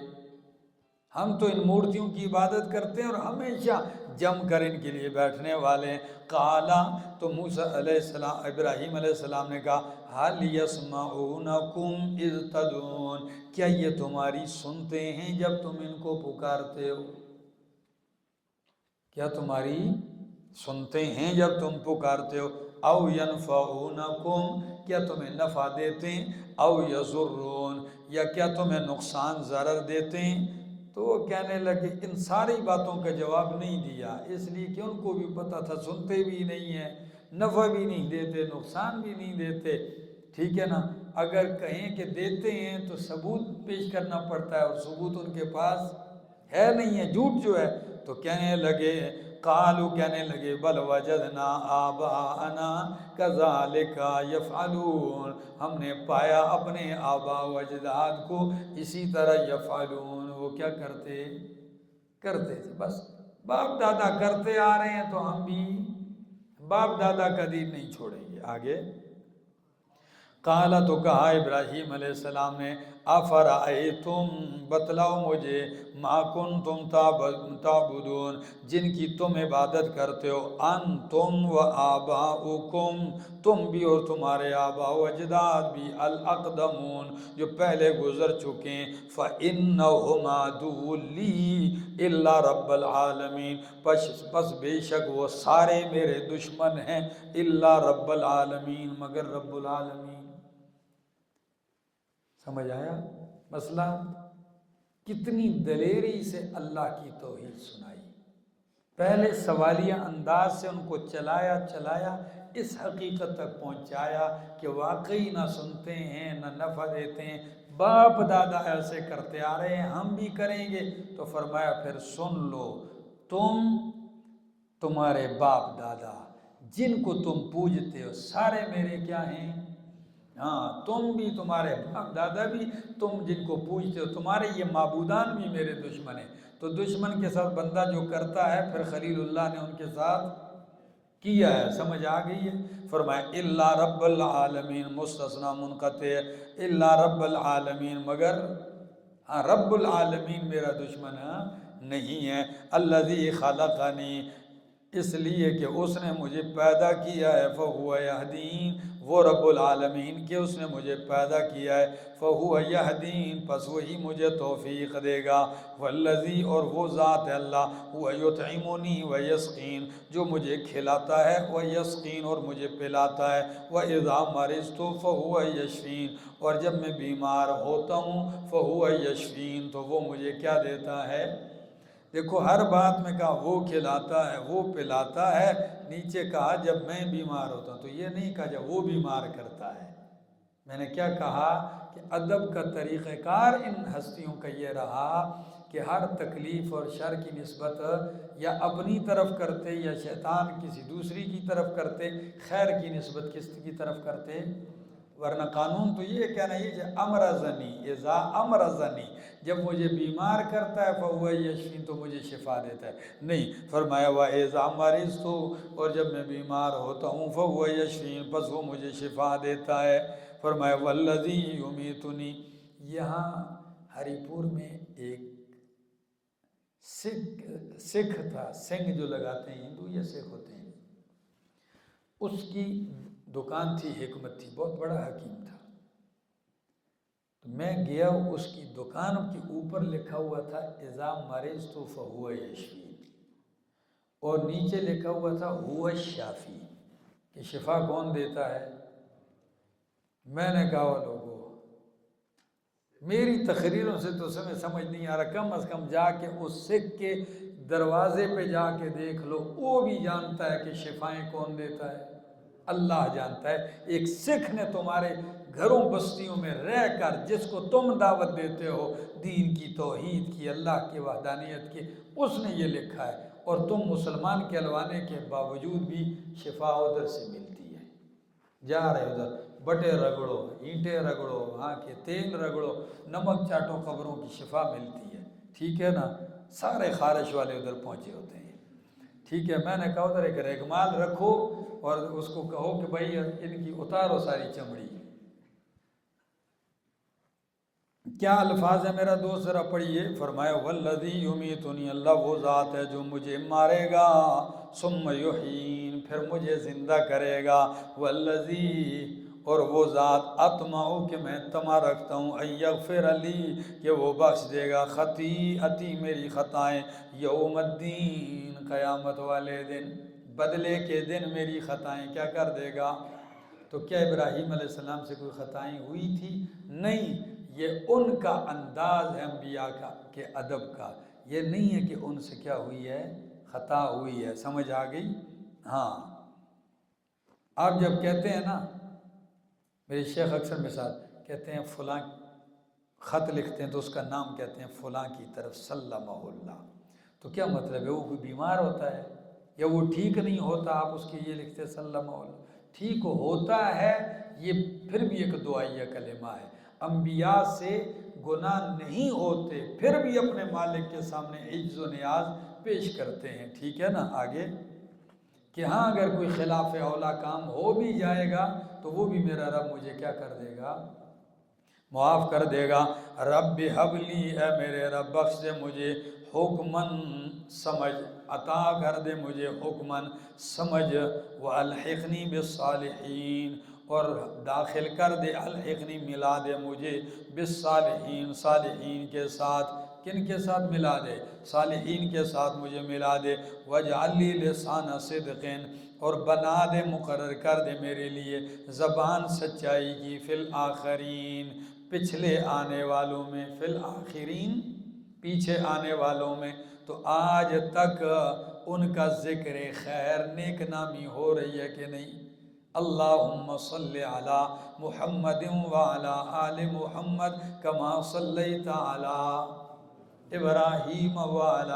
ہم تو ان مورتیوں کی عبادت کرتے ہیں اور ہمیشہ جم کر ان کے لیے بیٹھنے والے ہیں۔ قالا، تو موسیٰ علیہ السلام، ابراہیم علیہ السلام نے کہا، هل يسمعونکم اذ تدعون، کیا یہ تمہاری سنتے ہیں جب تم ان کو پکارتے ہو؟ کیا تمہاری سنتے ہیں جب تم پکارتے ہو؟ او ینفعونکم، کیا تمہیں نفع دیتے ہیں؟ او یضرون، یا کیا تمہیں نقصان ضرر دیتے ہیں؟ تو وہ کہنے لگے، ان ساری باتوں کا جواب نہیں دیا، اس لیے کہ ان کو بھی پتہ تھا سنتے بھی نہیں ہیں، نفع بھی نہیں دیتے نقصان بھی نہیں دیتے، ٹھیک ہے نا۔ اگر کہیں کہ دیتے ہیں تو ثبوت پیش کرنا پڑتا ہے، اور ثبوت ان کے پاس ہے نہیں ہے، جھوٹ جو ہے۔ تو کہنے لگے قالو کہنے لگے بل وجدنا آباءنا کذالک یفعلون، ہم نے پایا اپنے آباء و اجداد کو اسی طرح یفعلون، وہ کیا کرتے تھے، بس باپ دادا کرتے آ رہے ہیں تو ہم بھی باپ دادا کا دین نہیں چھوڑیں گے۔ آگے قالا تو کہا ابراہیم علیہ السلام نے افرأیتم بتلاؤ مجھے ما کنتم تعبدون جن کی تم عبادت کرتے ہو، انتم و آباؤکم تم بھی اور تمہارے آباء و اجداد بھی، الاقدمون جو پہلے گزر چکے ہیں، فإنہم عدو لی الا رب العالمین پس بے شک وہ سارے میرے دشمن ہیں، الا رب العالمین مگر رب العالمین۔ سمجھ آیا مسئلہ؟ کتنی دلیری سے اللہ کی توحید سنائی، پہلے سوالیہ انداز سے ان کو چلایا اس حقیقت تک پہنچایا کہ واقعی نہ سنتے ہیں نہ نفع دیتے ہیں، باپ دادا ایسے کرتے آ رہے ہیں ہم بھی کریں گے۔ تو فرمایا پھر سن لو، تمہارے باپ دادا جن کو تم پوجتے ہو سارے میرے کیا ہیں؟ ہاں، تم بھی تمہارے باپ دادا بھی، تم جن کو پوجتے ہو تمہارے یہ معبودان بھی میرے دشمن ہیں۔ تو دشمن کے ساتھ بندہ جو کرتا ہے پھر خلیل اللہ نے ان کے ساتھ کیا ہے، سمجھ آ گئی ہے؟ فرمایا الا رب العالمین مستثنی منقطع، الا رب العالمین مگر رب العالمین میرا دشمن نہیں ہے، الذی خلقنی اس لیے کہ اس نے مجھے پیدا کیا ہے، فہو یہدین وہ رب العالمین کہ اس نے مجھے پیدا کیا ہے، فہو یہدین پس وہی مجھے توفیق دے گا، والذی اور وہ ذات ہے اللہ، وہ یطعمنی و یسقین جو مجھے کھلاتا ہے، وہ یسقین اور مجھے پلاتا ہے، وَإِذَا مَرِضْتُ فَهُوَ يَشْفِينِ اور جب میں بیمار ہوتا ہوں فَهُوَ يَشْفِينِ تو وہ مجھے کیا دیتا ہے؟ دیکھو ہر بات میں کہا وہ کھلاتا ہے وہ پلاتا ہے، نیچے کہا جب میں بیمار ہوتا ہوں، تو یہ نہیں کہا جب وہ بیمار کرتا ہے۔ میں نے کیا کہا کہ ادب کا طریقہ کار ان ہستیوں کا یہ رہا کہ ہر تکلیف اور شر کی نسبت یا اپنی طرف کرتے یا شیطان کسی دوسری کی طرف کرتے، خیر کی نسبت کس کی طرف کرتے؟ ورنہ قانون تو یہ کہنا ہے کہ امرضنی اذا امرضنی جب مجھے بیمار کرتا ہے فہو یشفین تو مجھے شفا دیتا ہے، نہیں، فرمایا وَإِذَا مَرِضْتُ اور جب میں بیمار ہوتا ہوں فہو یشفین پس وہ مجھے شفا دیتا ہے۔ فرمایا والذی یمیتنی، یہاں ہری پور میں ایک سکھ تھا، سنگ جو لگاتے ہیں ہندو یا سکھ ہوتے ہیں، اس کی دکان تھی، حکمت تھی، بہت بڑا حکیم تھا۔ تو میں گیا، اس کی دکان کے اوپر لکھا ہوا تھا اذا مرضت فہو یشفین، اور نیچے لکھا ہوا تھا هو الشافی کہ شفا کون دیتا ہے؟ میں نے کہا لوگو میری تقریروں سے تو سمجھ نہیں آ رہا، کم از کم جا کے اس سکھ کے دروازے پہ جا کے دیکھ لو، وہ بھی جانتا ہے کہ شفائیں کون دیتا ہے؟ اللہ جانتا ہے۔ ایک سکھ نے تمہارے گھروں بستیوں میں رہ کر جس کو تم دعوت دیتے ہو دین کی، توحید کی، اللہ کی وحدانیت کی، اس نے یہ لکھا ہے، اور تم مسلمان کہلوانے کے باوجود بھی شفا ادھر سے ملتی ہے۔ جا رہے ادھر بٹے رگڑو، اینٹیں رگڑو، وہاں کے تیل رگڑو، نمک چاٹو، قبروں کی شفا ملتی ہے، ٹھیک ہے نا؟ سارے خارش والے ادھر پہنچے ہوتے ہیں، ٹھیک ہے۔ میں نے کہا ادھر ایک ریگمال رکھو اور اس کو کہو کہ بھائی ان کی اتارو ساری چمڑی۔ کیا الفاظ ہے میرا دوست ذرا پڑھیے؟ فرمایا والذی یمیتنی اللہ وہ ذات ہے جو مجھے مارے گا، ثم یحیین پھر مجھے زندہ کرے گا، والذی اور وہ ذات اطمع کہ میں طمع رکھتا ہوں ان یغفر لی کہ وہ بخش دے گا خطیئتی میری خطائیں، یوم الدین قیامت والے دن، بدلے کے دن میری خطائیں کیا کر دے گا؟ تو کیا ابراہیم علیہ السلام سے کوئی خطائیں ہوئی تھی؟ نہیں، یہ ان کا انداز ہے انبیاء کا کہ ادب کا، یہ نہیں ہے کہ ان سے کیا ہوئی ہے؟ خطا ہوئی ہے، سمجھ آ گئی؟ ہاں آپ جب کہتے ہیں نا، میرے شیخ اکثر مثال کہتے ہیں فلاں خط لکھتے ہیں تو اس کا نام کہتے ہیں فلاں کی طرف سلمہ اللہ، تو کیا مطلب ہے؟ وہ کوئی بیمار ہوتا ہے یا وہ ٹھیک نہیں ہوتا، آپ اس کے یہ لکھتے سلمہ اللہ؟ ٹھیک ہوتا ہے، یہ پھر بھی ایک دعائیہ کلمہ ہے۔ انبیاء سے گناہ نہیں ہوتے پھر بھی اپنے مالک کے سامنے عجز و نیاز پیش کرتے ہیں، ٹھیک ہے نا؟ آگے کہ ہاں اگر کوئی خلاف اولا کام ہو بھی جائے گا تو وہ بھی میرا رب مجھے کیا کر دے گا؟ معاف کر دے گا۔ رب حبلی، اے میرے رب بخش دے مجھے حکمن سمجھ، عطا کر دے مجھے حکمن سمجھ، والحقنی بالصالحین، اور داخل کر دے، الحقنی ملا دے مجھے بالصالحین، صالحین کے ساتھ۔ کن کے ساتھ ملا دے؟ صالحین کے ساتھ مجھے ملا دے۔ واجعل لی لسان صدق، اور بنا دے، مقرر کر دے میرے لیے زبان سچائی کی، فی الآخرین، پچھلے آنے والوں میں، فی الآخرین، پیچھے آنے والوں میں۔ تو آج تک ان کا ذکر خیر، نیک نامی ہو رہی ہے کہ نہیں؟ اللہم صلی علی محمد وعلی آل محمد کما صلیت علی ابراہیم وعلی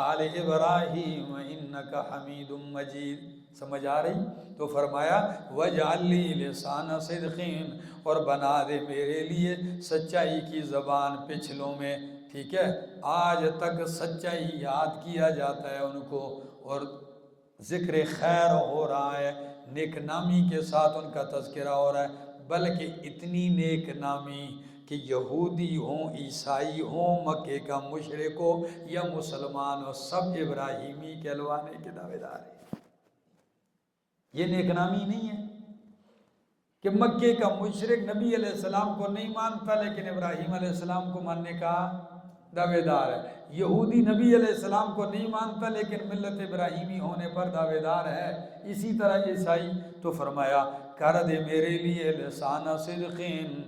آل ابراہیم انکا حمید مجید۔ سمجھ آ رہی؟ تو فرمایا وَاجْعَلْ لِي لِسَانَ صِدْقٍ، اور بنا دے میرے لیے سچائی کی زبان پچھلوں میں، ٹھیک ہے؟ آج تک سچائی یاد کیا جاتا ہے ان کو، اور ذکر خیر ہو رہا ہے، نیک نامی کے ساتھ ان کا تذکرہ ہو رہا ہے، بلکہ اتنی نیک نامی کہ یہودی ہوں، عیسائی ہوں، مکے کا مشرک ہو یا مسلمان ہو، سب ابراہیمی کہلوانے کے دعوے دار ہیں۔ یہ نیک نامی نہیں ہے کہ مکے کا مشرک نبی علیہ السلام کو نہیں مانتا لیکن ابراہیم علیہ السلام کو ماننے کا دعوے دار ہے، یہودی نبی علیہ السلام کو نہیں مانتا لیکن ملت ابراہیمی ہونے پر دعوے دار ہے، اسی طرح عیسائی۔ تو فرمایا کر دے میرے لیے لسان صدقین،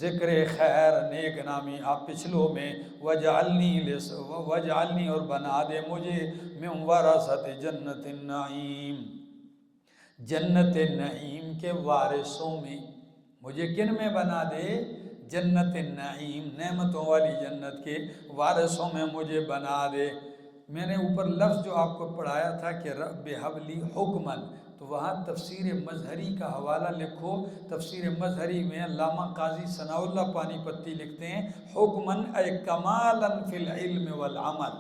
ذکر خیر، نیک نامی آپ پچھلوں میں، وجعلنی، اور بنا دے مجھے من ورثت جنت النعیم، جنت نعیم کے وارثوں میں۔ مجھے کن میں بنا دے؟ جنت النعیم، نعمتوں والی جنت کے وارثوں میں مجھے بنا دے۔ میں نے اوپر لفظ جو آپ کو پڑھایا تھا کہ رب حبلی حکمن، تو وہاں تفسیر مظہری کا حوالہ لکھو۔ تفسیر مظہری میں علامہ قاضی ثناء اللہ پانی پتی لکھتے ہیں حکمن اے کمالا فی العلم والعمل،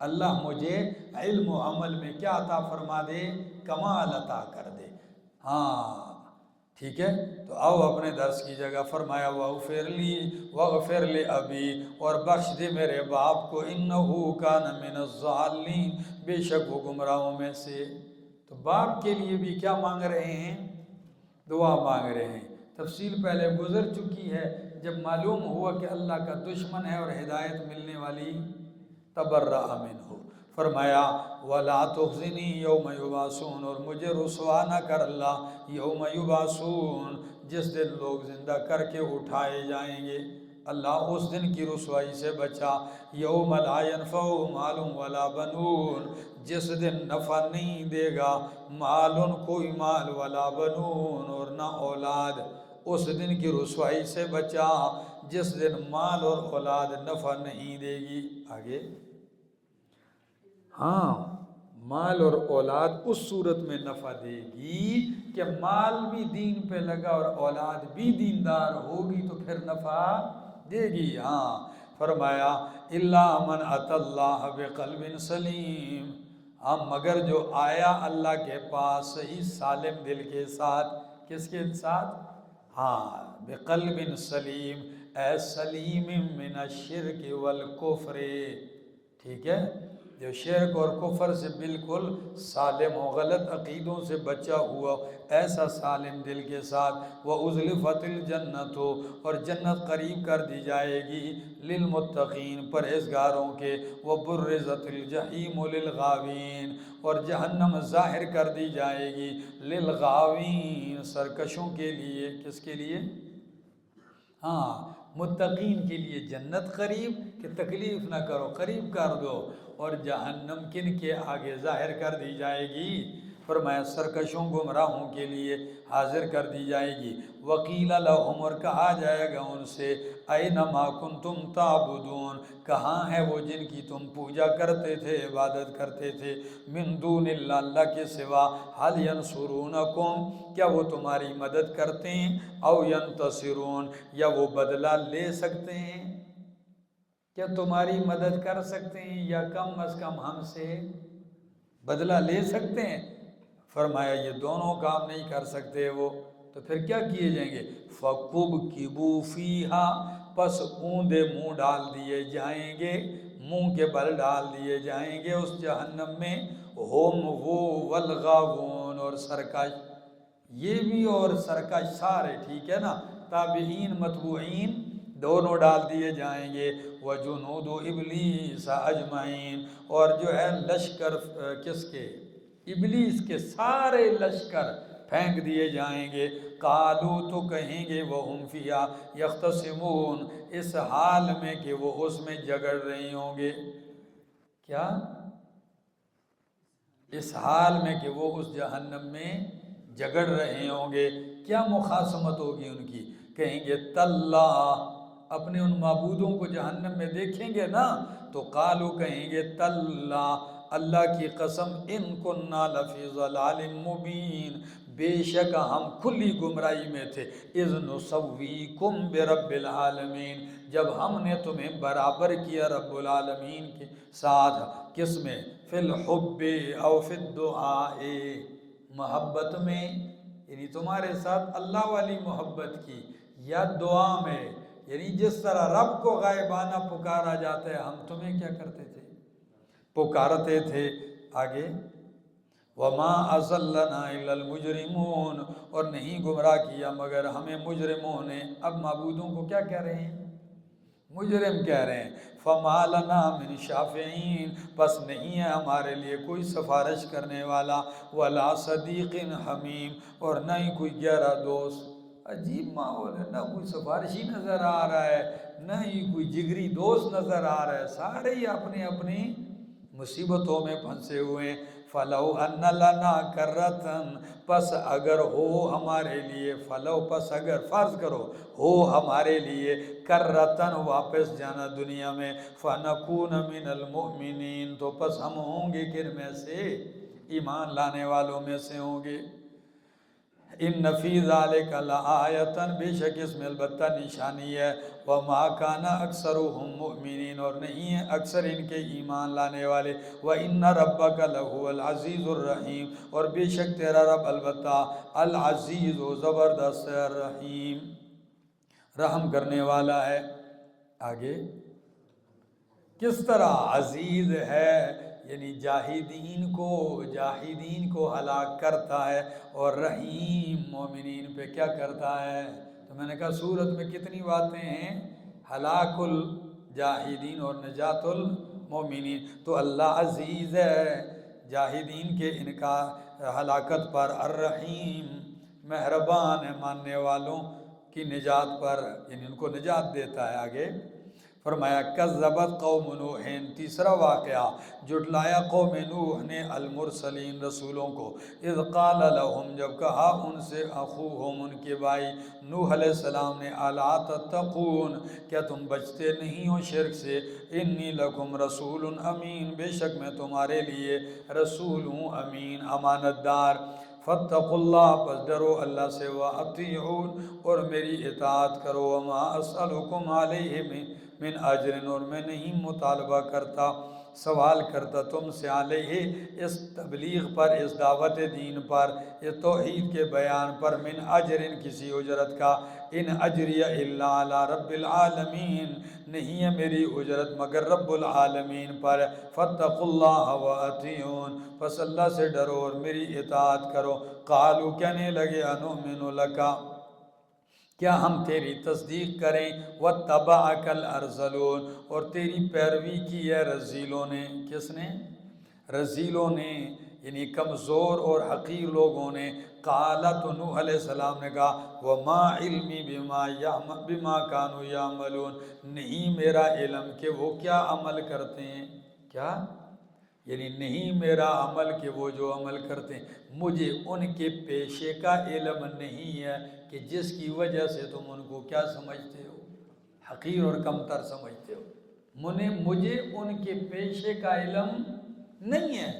اللہ مجھے علم و عمل میں کیا عطا فرما دے؟ کمال عطا کر دے۔ ہاں ٹھیک ہے، تو آؤ اپنے درس کی جگہ۔ فرمایا وَاغْفِرْ لِي وَاغْفِرْ لِأَبِي، اور بخش دے میرے باپ کو، إِنَّهُ كَانَ مِنَ الضَّالِّينَ، بے شک وہ گمراہوں میں سے۔ تو باپ کے لیے بھی کیا مانگ رہے ہیں؟ دعا مانگ رہے ہیں۔ تفصیل پہلے گزر چکی ہے، جب معلوم ہوا کہ اللہ کا دشمن ہے اور ہدایت ملنے والی، تبرأ منہ، فرمایا وَلَا تُخْزِنِي يَوْمَ يُبْعَثُونَ، اور مجھے رسوا نہ کر اللہ یوم یبعثون، جس دن لوگ زندہ کر کے اٹھائے جائیں گے، اللہ اس دن کی رسوائی سے بچا۔ یوم لا ينفع مال ولا بنون، جس دن نفع نہیں دے گا مال، کوئی مال، ولا بنون، اور نہ اولاد، اس دن کی رسوائی سے بچا جس دن مال اور اولاد نفع نہیں دے گی۔ آگے ہاں، مال اور اولاد اس صورت میں نفع دے گی کہ مال بھی دین پہ لگا اور اولاد بھی دیندار ہوگی تو پھر نفع دے گی۔ ہاں فرمایا الا من اتى اللہ بقلب سلیم، ہاں مگر جو آیا اللہ کے پاس صحیح سالم دل کے ساتھ۔ کس کے ساتھ؟ ہاں بقلب سلیم، اے سلیم من الشرک والکفر، ٹھیک ہے، جو شرک اور کفر سے بالکل سالم ہو، غلط عقیدوں سے بچا ہوا، ایسا سالم دل کے ساتھ۔ وَأُزْلِفَتِ الْجَنَّةُ، اور جنت قریب کر دی جائے گی، للمتقین، پرہیزگاروں کے۔ وَبُرِّزَتِ الْجَحِيمُ لِلْغَاوِينَ، اور جہنم ظاہر کر دی جائے گی، للغاوین، سرکشوں کے لیے۔ کس کے لیے؟ ہاں متقین کے لیے جنت قریب کہ تکلیف نہ کرو، قریب کر دو، اور جہنم کن کے آگے ظاہر کر دی جائے گی؟ فرمایا سرکشوں گمراہوں کے لیے حاضر کر دی جائے گی۔ وقیل لہم، اور کہا جائے گا ان سے، این ما کنتم تعبدون، کہاں ہے وہ جن کی تم پوجا کرتے تھے، عبادت کرتے تھے، من دون اللہ، اللہ کے سوا، حل ینصرونکم، کیا وہ تمہاری مدد کرتے ہیں، او ینتصرون، یا وہ بدلہ لے سکتے ہیں، کیا تمہاری مدد کر سکتے ہیں یا کم از کم ہم سے بدلہ لے سکتے ہیں؟ فرمایا یہ دونوں کام نہیں کر سکتے وہ، تو پھر کیا کیے جائیں گے؟ فَكُبْكِبُوا فِيهَا، پس اوندے منہ ڈال دیے جائیں گے، منہ کے بل ڈال دیے جائیں گے اس جہنم میں، ہم وہ والغاوون، اور سرکش، یہ بھی اور سرکش سارے، ٹھیک ہے نا، تابعین متبوعین دونوں ڈال دیے جائیں گے، وجنود ابلیس اجمعین، اور جو ہے لشکر کس کے؟ ابلیس کے سارے لشکر پھینک دیے جائیں گے۔ قالو، تو کہیں گے، وہم فیہا یختصمون، اس حال میں کہ وہ اس میں جھگڑ رہے ہوں گے، کیا؟ اس حال میں کہ وہ اس جہنم میں جھگڑ رہے ہوں گے، کیا مخاصمت ہوگی ان کی؟ کہیں گے تاللہ، اپنے ان معبودوں کو جہنم میں دیکھیں گے نا، تو قالو کہیں گے تاللہ، اللہ کی قسم، ان کننا لفی ضلال مبین، بے شک ہم کھلی گمراہی میں تھے، اذ نسویکم برب العالمین، جب ہم نے تمہیں برابر کیا رب العالمین کے ساتھ، کس میں؟ فی الحب او فی الدعاء، محبت میں، یعنی تمہارے ساتھ اللہ والی محبت کی، یا دعا میں، یعنی جس طرح رب کو غائبانہ پکارا جاتا ہے، ہم تمہیں کیا کرتے تھے؟ پکارتے تھے۔ آگے، وما اضلنا الا المجرمون، اور نہیں گمراہ کیا مگر ہمیں مجرموں نے، اب معبودوں کو کیا کہہ رہے ہیں؟ مجرم کہہ رہے ہیں۔ فما لنا من شافعین، پس نہیں ہے ہمارے لیے کوئی سفارش کرنے والا، ولا صدیق حمیم، اور نہ ہی کوئی گہرا دوست۔ عجیب ماحول ہے، نہ کوئی سفارشی نظر آ رہا ہے، نہ ہی کوئی جگری دوست نظر آ رہا ہے، سارے ہی اپنی اپنی مصیبتوں میں پھنسے ہوئے ہیں۔ فلو ان لنا کرتن، پس اگر ہو ہمارے لیے، فلو پس اگر، فرض کرو، ہو ہمارے لیے، کرتن واپس جانا دنیا میں، فنکون من المؤمنین، تو پس ہم ہوں گے کن میں سے؟ ایمان لانے والوں میں سے ہوں گے۔ ان فی ذالک لآیۃ، بے شک اس میں البتہ نشانی ہے، وما کان اکثرهم مؤمنین، اور نہیں ہے اکثر ان کے ایمان لانے والے، وان ربک لہو العزیز الرحیم، اور بے شک تیرا رب البتہ العزیز و زبردست الرحیم، رحم کرنے والا ہے۔ آگے کس طرح عزیز ہے، یعنی جاہدین کو ہلاک کرتا ہے، اور رحیم مومنین پہ کیا کرتا ہے؟ تو میں نے کہا سورت میں کتنی باتیں ہیں، ہلاک الجاہدین اور نجات المومنین، تو اللہ عزیز ہے جاہدین کے ان کا ہلاکت پر، الرحیم مہربان ہے ماننے والوں کی نجات پر، یعنی ان کو نجات دیتا ہے۔ آگے فرمایا کذبت قوم نوح، تیسرا واقعہ، جھٹلایا قوم نوح نے المرسلین، رسولوں کو، اذ قال لهم، جب کہا ان سے، اخوہم، ان کے بھائی نوح علیہ السلام نے، الا تتقون، کیا تم بچتے نہیں ہو شرک سے، انی لکم رسول امین، بے شک میں تمہارے لیے رسول ہوں امین، امانت دار، فاتقوا اللہ، پس ڈرو اللہ سے، واطیعون، اور میری اطاعت کرو، وما اسألکم علیہ من اجر، اور میں نہیں مطالبہ کرتا، سوال کرتا تم سے، علیہ، اس تبلیغ پر، اس دعوت دین پر، اس توحید کے بیان پر، من اجر، کسی اجرت کا، ان اجری الا علی رب العالمین، نہیں ہے میری اجرت مگر رب العالمین پر، فاتقوا اللہ واطیعون، پس اللہ سے ڈرو اور میری اطاعت کرو۔ قالو، کہنے لگے، انؤمن لک، کیا ہم تیری تصدیق کریں، واتبعک الارذلون، اور تیری پیروی کی ہے رذیلوں نے، کس نے؟ رذیلوں نے، یعنی کمزور اور حقیر لوگوں نے۔ قال، تو نوح علیہ السلام نے کہا، وما علمی بما کانوا یعملون، نہیں میرا علم کہ وہ کیا عمل کرتے ہیں، کیا؟ یعنی نہیں میرا عمل کہ وہ جو عمل کرتے ہیں، مجھے ان کے پیشے کا علم نہیں ہے کہ جس کی وجہ سے تم ان کو کیا سمجھتے ہو، حقیر اور کمتر سمجھتے ہو۔ مجھے ان کے پیشے کا علم نہیں ہے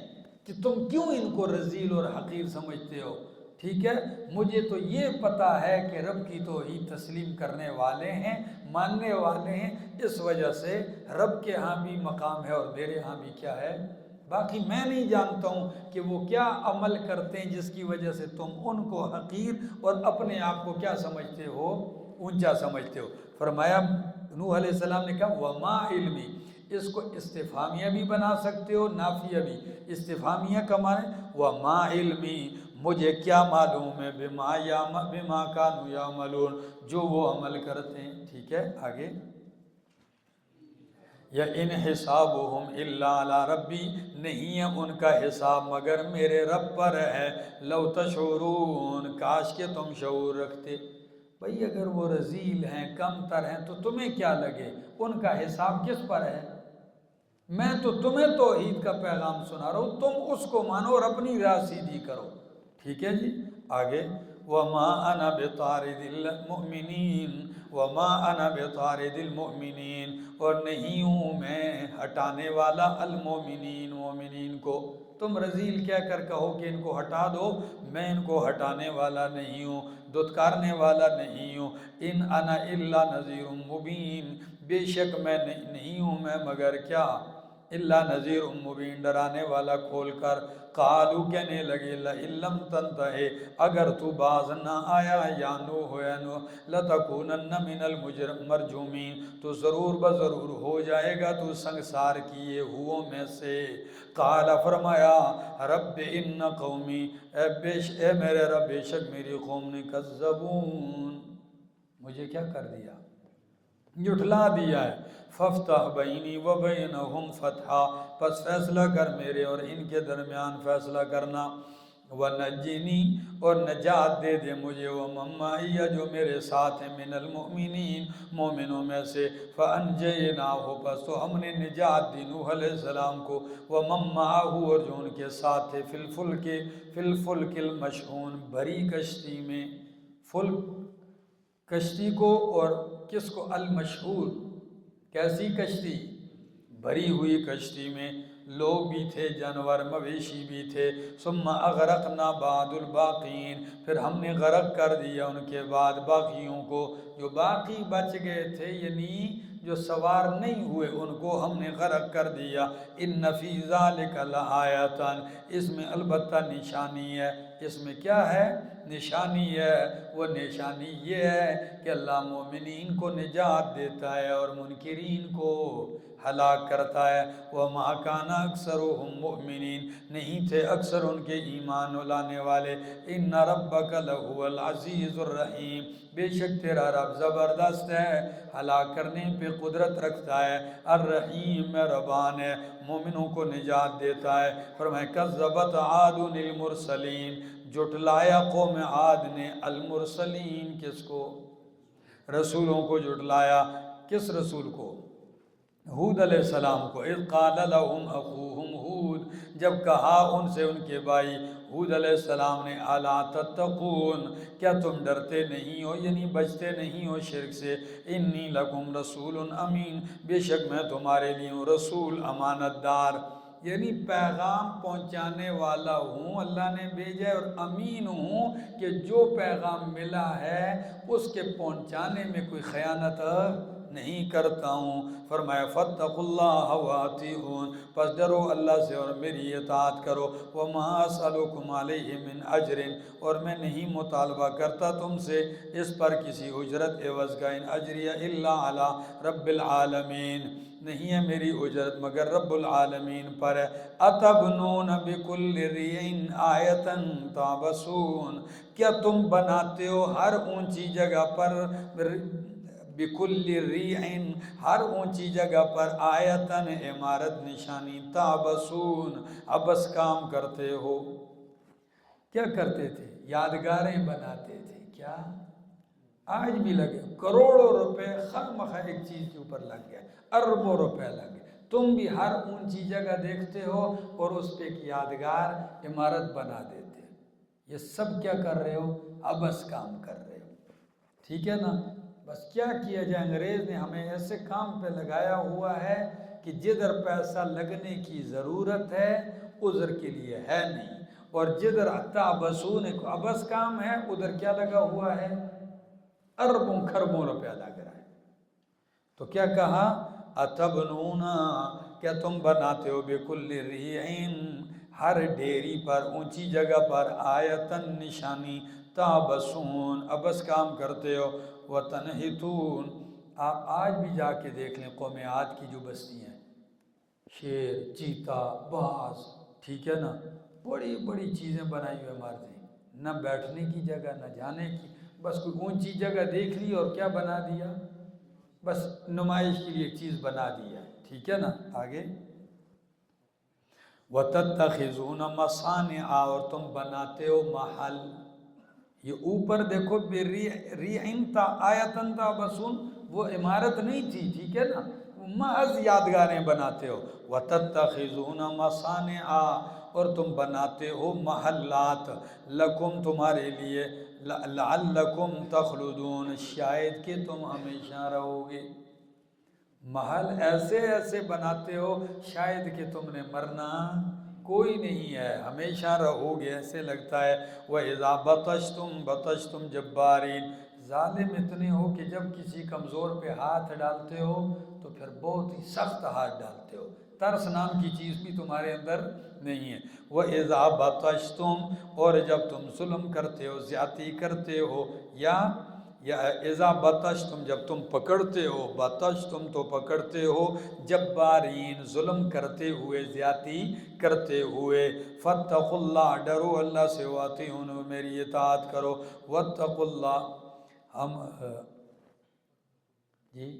کہ تم کیوں ان کو رذیل اور حقیر سمجھتے ہو، ٹھیک ہے؟ مجھے تو یہ پتہ ہے کہ رب کی توحید تسلیم کرنے والے ہیں، ماننے والے ہیں، اس وجہ سے رب کے ہاں بھی مقام ہے اور میرے ہاں بھی کیا ہے۔ باقی میں نہیں جانتا ہوں کہ وہ کیا عمل کرتے ہیں جس کی وجہ سے تم ان کو حقیر اور اپنے آپ کو کیا سمجھتے ہو، اونچا سمجھتے ہو۔ فرمایا نوح علیہ السلام نے کہا وما علمی، اس کو استفہامیہ بھی بنا سکتے ہو، نافیہ بھی۔ استفہامیہ کا معنی وما علمی، مجھے کیا معلوم ہے، بما کانوا یعملون، جو وہ عمل کرتے ہیں، ٹھیک ہے؟ آگے یا ان حسابہم الا علی ربی، نہیں ہے ان کا حساب مگر میرے رب پر ہے، لو تشعرون، کاش کہ تم شعور رکھتے۔ بھئی اگر وہ رذیل ہیں، کم تر ہیں، تو تمہیں کیا لگے ان کا حساب کس پر ہے؟ میں تو تمہیں توحید کا پیغام سنا رہا ہوں، تم اس کو مانو اور اپنی راہ سیدھی کرو، ٹھیک ہے جی؟ آگے وما انا بطارد المؤمنین، وما انا بطارد المؤمنین، اور نہیں ہوں میں ہٹانے والا المؤمنین، مومنین کو۔ تم رذیل کہہ کر کہو کہ ان کو ہٹا دو، میں ان کو ہٹانے والا نہیں ہوں، دھتکارنے والا نہیں ہوں۔ ان انا الا نذیر مبین، بے شک میں نہیں ہوں میں مگر کیا، الا نذیر مبین، ڈرانے والا کھول کر۔ قالو، کہنے لگے لئن لم تنتہی، اگر تو باز نہ آیا یا نوح یا نوح، لتکونن من المرجومین، تو ضرور بضرور ہو جائے گا تو سنگسار کیے ہوئوں میں سے۔ قال، فرمایا رب ان قومی، اے میرے رب بے شک میری قوم نے کذبون، مجھے کیا کر دیا، جھٹلا دیا ہے۔ فافتح بینی و بینہم فتحا، پس فیصلہ کر میرے اور ان کے درمیان فیصلہ کرنا۔ ونجنی، اور نجات دے دے مجھے، ومن معی، جو میرے ساتھ ہیں، من المؤمنین، مومنوں میں سے۔ فانجیناہ، پس تو ہم نے نجات دی نوح علیہ السلام کو، ومن معہ، اور جو ان کے ساتھ تھے، فی الفلک المشحون، بھری کشتی میں۔ فلک کشتی کو، اور کس کو، المشحون، کیسی کشتی، بھری ہوئی کشتی میں، لوگ بھی تھے، جانور مویشی بھی تھے۔ ثم اغرقنا بعد الباقین، پھر ہم نے غرق کر دیا ان کے بعد باقیوں کو، جو باقی بچ گئے تھے، یعنی جو سوار نہیں ہوئے، ان کو ہم نے غرق کر دیا۔ ان فی ذلک لآیۃ، اس میں البتہ نشانی ہے۔ اس میں کیا ہے؟ نشانی ہے۔ وہ نشانی یہ ہے کہ اللہ مومنین کو نجات دیتا ہے اور منکرین کو ہلاک کرتا ہے۔ وما کان اکثرهم مؤمنین، نہیں تھے اکثر ان کے ایمان لانے والے۔ ان ربک لہو العزیز الرحیم، بے شک تیرا رب زبردست ہے، ہلاک کرنے پہ قدرت رکھتا ہے، الرحیم، مہربان ہے، مومنوں کو نجات دیتا ہے۔ فرمایا کذبت عاد المرسلین، جھٹلایا قوم عاد نے، المرسلین، کس کو؟ رسولوں کو جھٹلایا۔ کس رسول کو؟ ہود علیہ السلام کو۔ اذ قال لهم اخوهم ہود، جب کہا ان سے ان کے بھائی ہود علیہ السلام نے، الا تتقون، کیا تم ڈرتے نہیں ہو، یعنی بچتے نہیں ہو شرک سے۔ انی لکم رسول امین، بے شک میں تمہارے لیے ہوں رسول، امانت دار، یعنی پیغام پہنچانے والا ہوں، اللہ نے بھیجا ہے، اور امین ہوں کہ جو پیغام ملا ہے اس کے پہنچانے میں کوئی خیانت نہیں کرتا ہوں۔ فرمایا فاتقوا اللہ واطیعون، پس ڈرو اللہ سے اور میری اطاعت کرو۔ وما اسألکم علیہ من اجر، اور میں نہیں مطالبہ کرتا تم سے اس پر کسی اجرت عوض کا، ان اجریہ الا علی رب العالمین، نہیں ہے میری اجرت مگر رب العالمین پر ہے۔ اتبنون بکل ریع آیۃ تعبثون، کیا تم بناتے ہو ہر اونچی جگہ پر، بکل ریع، ہر اونچی جگہ پر، آیتن، عمارت، نشانی، تعبثون، عبث کام کرتے ہو۔ کیا کرتے تھے؟ یادگاریں بناتے تھے۔ کیا؟ آج بھی لگے کروڑوں روپے خواہ مخواہ ایک چیز کے اوپر لگ گیا، اربوں روپے لگ گئے، تم بھی ہر اونچی جگہ دیکھتے ہو اور اس پہ ایک یادگار عمارت بنا دیتے ہو۔ یہ سب کیا کر رہے ہو؟ عبث کام کر رہے ہو، ٹھیک ہے نا؟ بس کیا کیا جائے، انگریز نے ہمیں ایسے کام پہ لگایا ہوا ہے کہ جدھر پیسہ لگنے کی ضرورت ہے ادھر کے لیے ہے نہیں، اور جدھر تعبثون عبث کام ہے ادھر کیا لگا ہوا ہے؟ اربوں خربوں روپیہ لگ رہا ہے۔ تو کیا کہا؟ اتبنون، کیا تم بناتے ہو بکل ریعٍ، ہر ڈیری پر، اونچی جگہ پر، آیتن نشانی، تعبثون عبث کام کرتے ہو، وتنحتون، آپ آج بھی جا کے دیکھ لیں قوم عاد کی جو بستیاں ہیں، شیر، چیتا، باز، ٹھیک ہے نا، بڑی بڑی چیزیں بنائی ہوئی عمارتیں، نہ بیٹھنے کی جگہ نہ جانے کی، بس کوئی اونچی جگہ دیکھ لی اور کیا بنا دیا؟ بس نمائش کے لیے ایک چیز بنا دیا، ٹھیک ہے نا؟ آگے وَتَتَّخِذُونَ مَصَانِعَ، اور تم بناتے ہو محل، یہ اوپر دیکھو بِرِیعٍ آیَةً تَعْبَثُونَ، وہ عمارت نہیں تھی، ٹھیک ہے نا، محض یادگاریں بناتے ہو۔ وَتَتَّخِذُونَ مَصَانِعَ، اور تم بناتے ہو محلات، لَكُمْ تمہارے لیے، لَعَلَّكُمْ تَخْلُدُونَ شاید کہ تم ہمیشہ رہو گے، محل ایسے ایسے بناتے ہو شاید کہ تم نے مرنا کوئی نہیں ہے، ہمیشہ رہو گے، ایسے لگتا ہے۔ وَإِذَا بَطَشْتُمْ بَطَشْتُمْ جَبَّارِينَ، ظالم اتنے ہو کہ جب کسی کمزور پہ ہاتھ ڈالتے ہو تو پھر بہت ہی سخت ہاتھ ڈالتے ہو، ترس نام کی چیز بھی تمہارے اندر نہیں ہے۔ وَإِذَا بَطَشْتُمْ، اور جب تم ظلم کرتے ہو، زیادتی کرتے ہو، یا اذا بطشتم جب تم پکڑتے ہو، بطشتم تو پکڑتے ہو، جبارین ظلم کرتے ہوئے، زیادتی کرتے ہوئے، فاتقوا اللہ ڈرو اللہ سے، واطیعون میری اطاعت کرو، واتقوا اللہ، ہم جی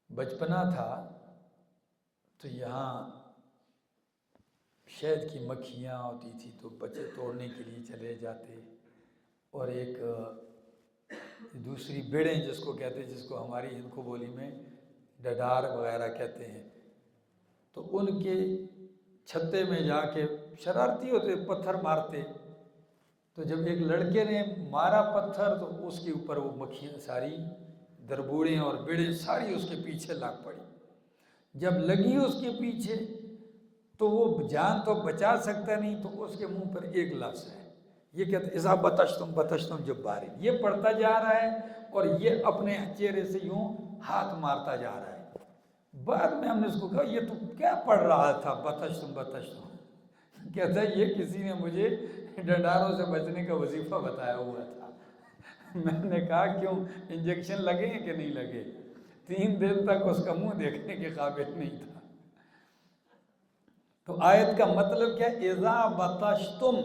بچپنا تھا تو یہاں شہد کی مکھیاں ہوتی تھی تو بچے توڑنے کے لیے چلے جاتے، اور ایک دوسری بیڑیں جس کو کہتے ہیں، جس کو ہماری ہندکو بولی میں ڈڈار وغیرہ کہتے ہیں، تو ان کے چھتے میں جا کے شرارتی ہوتے، پتھر مارتے، تو جب ایک لڑکے نے مارا پتھر تو اس کے اوپر وہ مکھیاں ساری، دربوڑیں اور بیڑیں ساری اس کے پیچھے لگ پڑی، جب لگی اس کے پیچھے تو وہ جان تو بچا سکتا نہیں، تو اس کے منہ پر ایک لفظ ہے، یہ کہتے ہیں اذا بطشتم بطشتم جبارین، یہ پڑھتا جا رہا ہے اور یہ اپنے چہرے سے یوں ہاتھ مارتا جا رہا ہے۔ بعد میں ہم نے اس کو کہا یہ تو کیا پڑھ رہا تھا بطشتم بطشتم؟ کہتا ہے یہ کسی نے مجھے ڈنڈاروں سے بچنے کا وظیفہ بتایا ہوا تھا۔ میں نے کہا کیوں، انجیکشن لگے ہیں کہ نہیں لگے؟ 3 دن تک اس کا منہ دیکھنے کے قابل نہیں تھا۔ تو آیت کا مطلب کیا ہے؟ اذا بطشتم،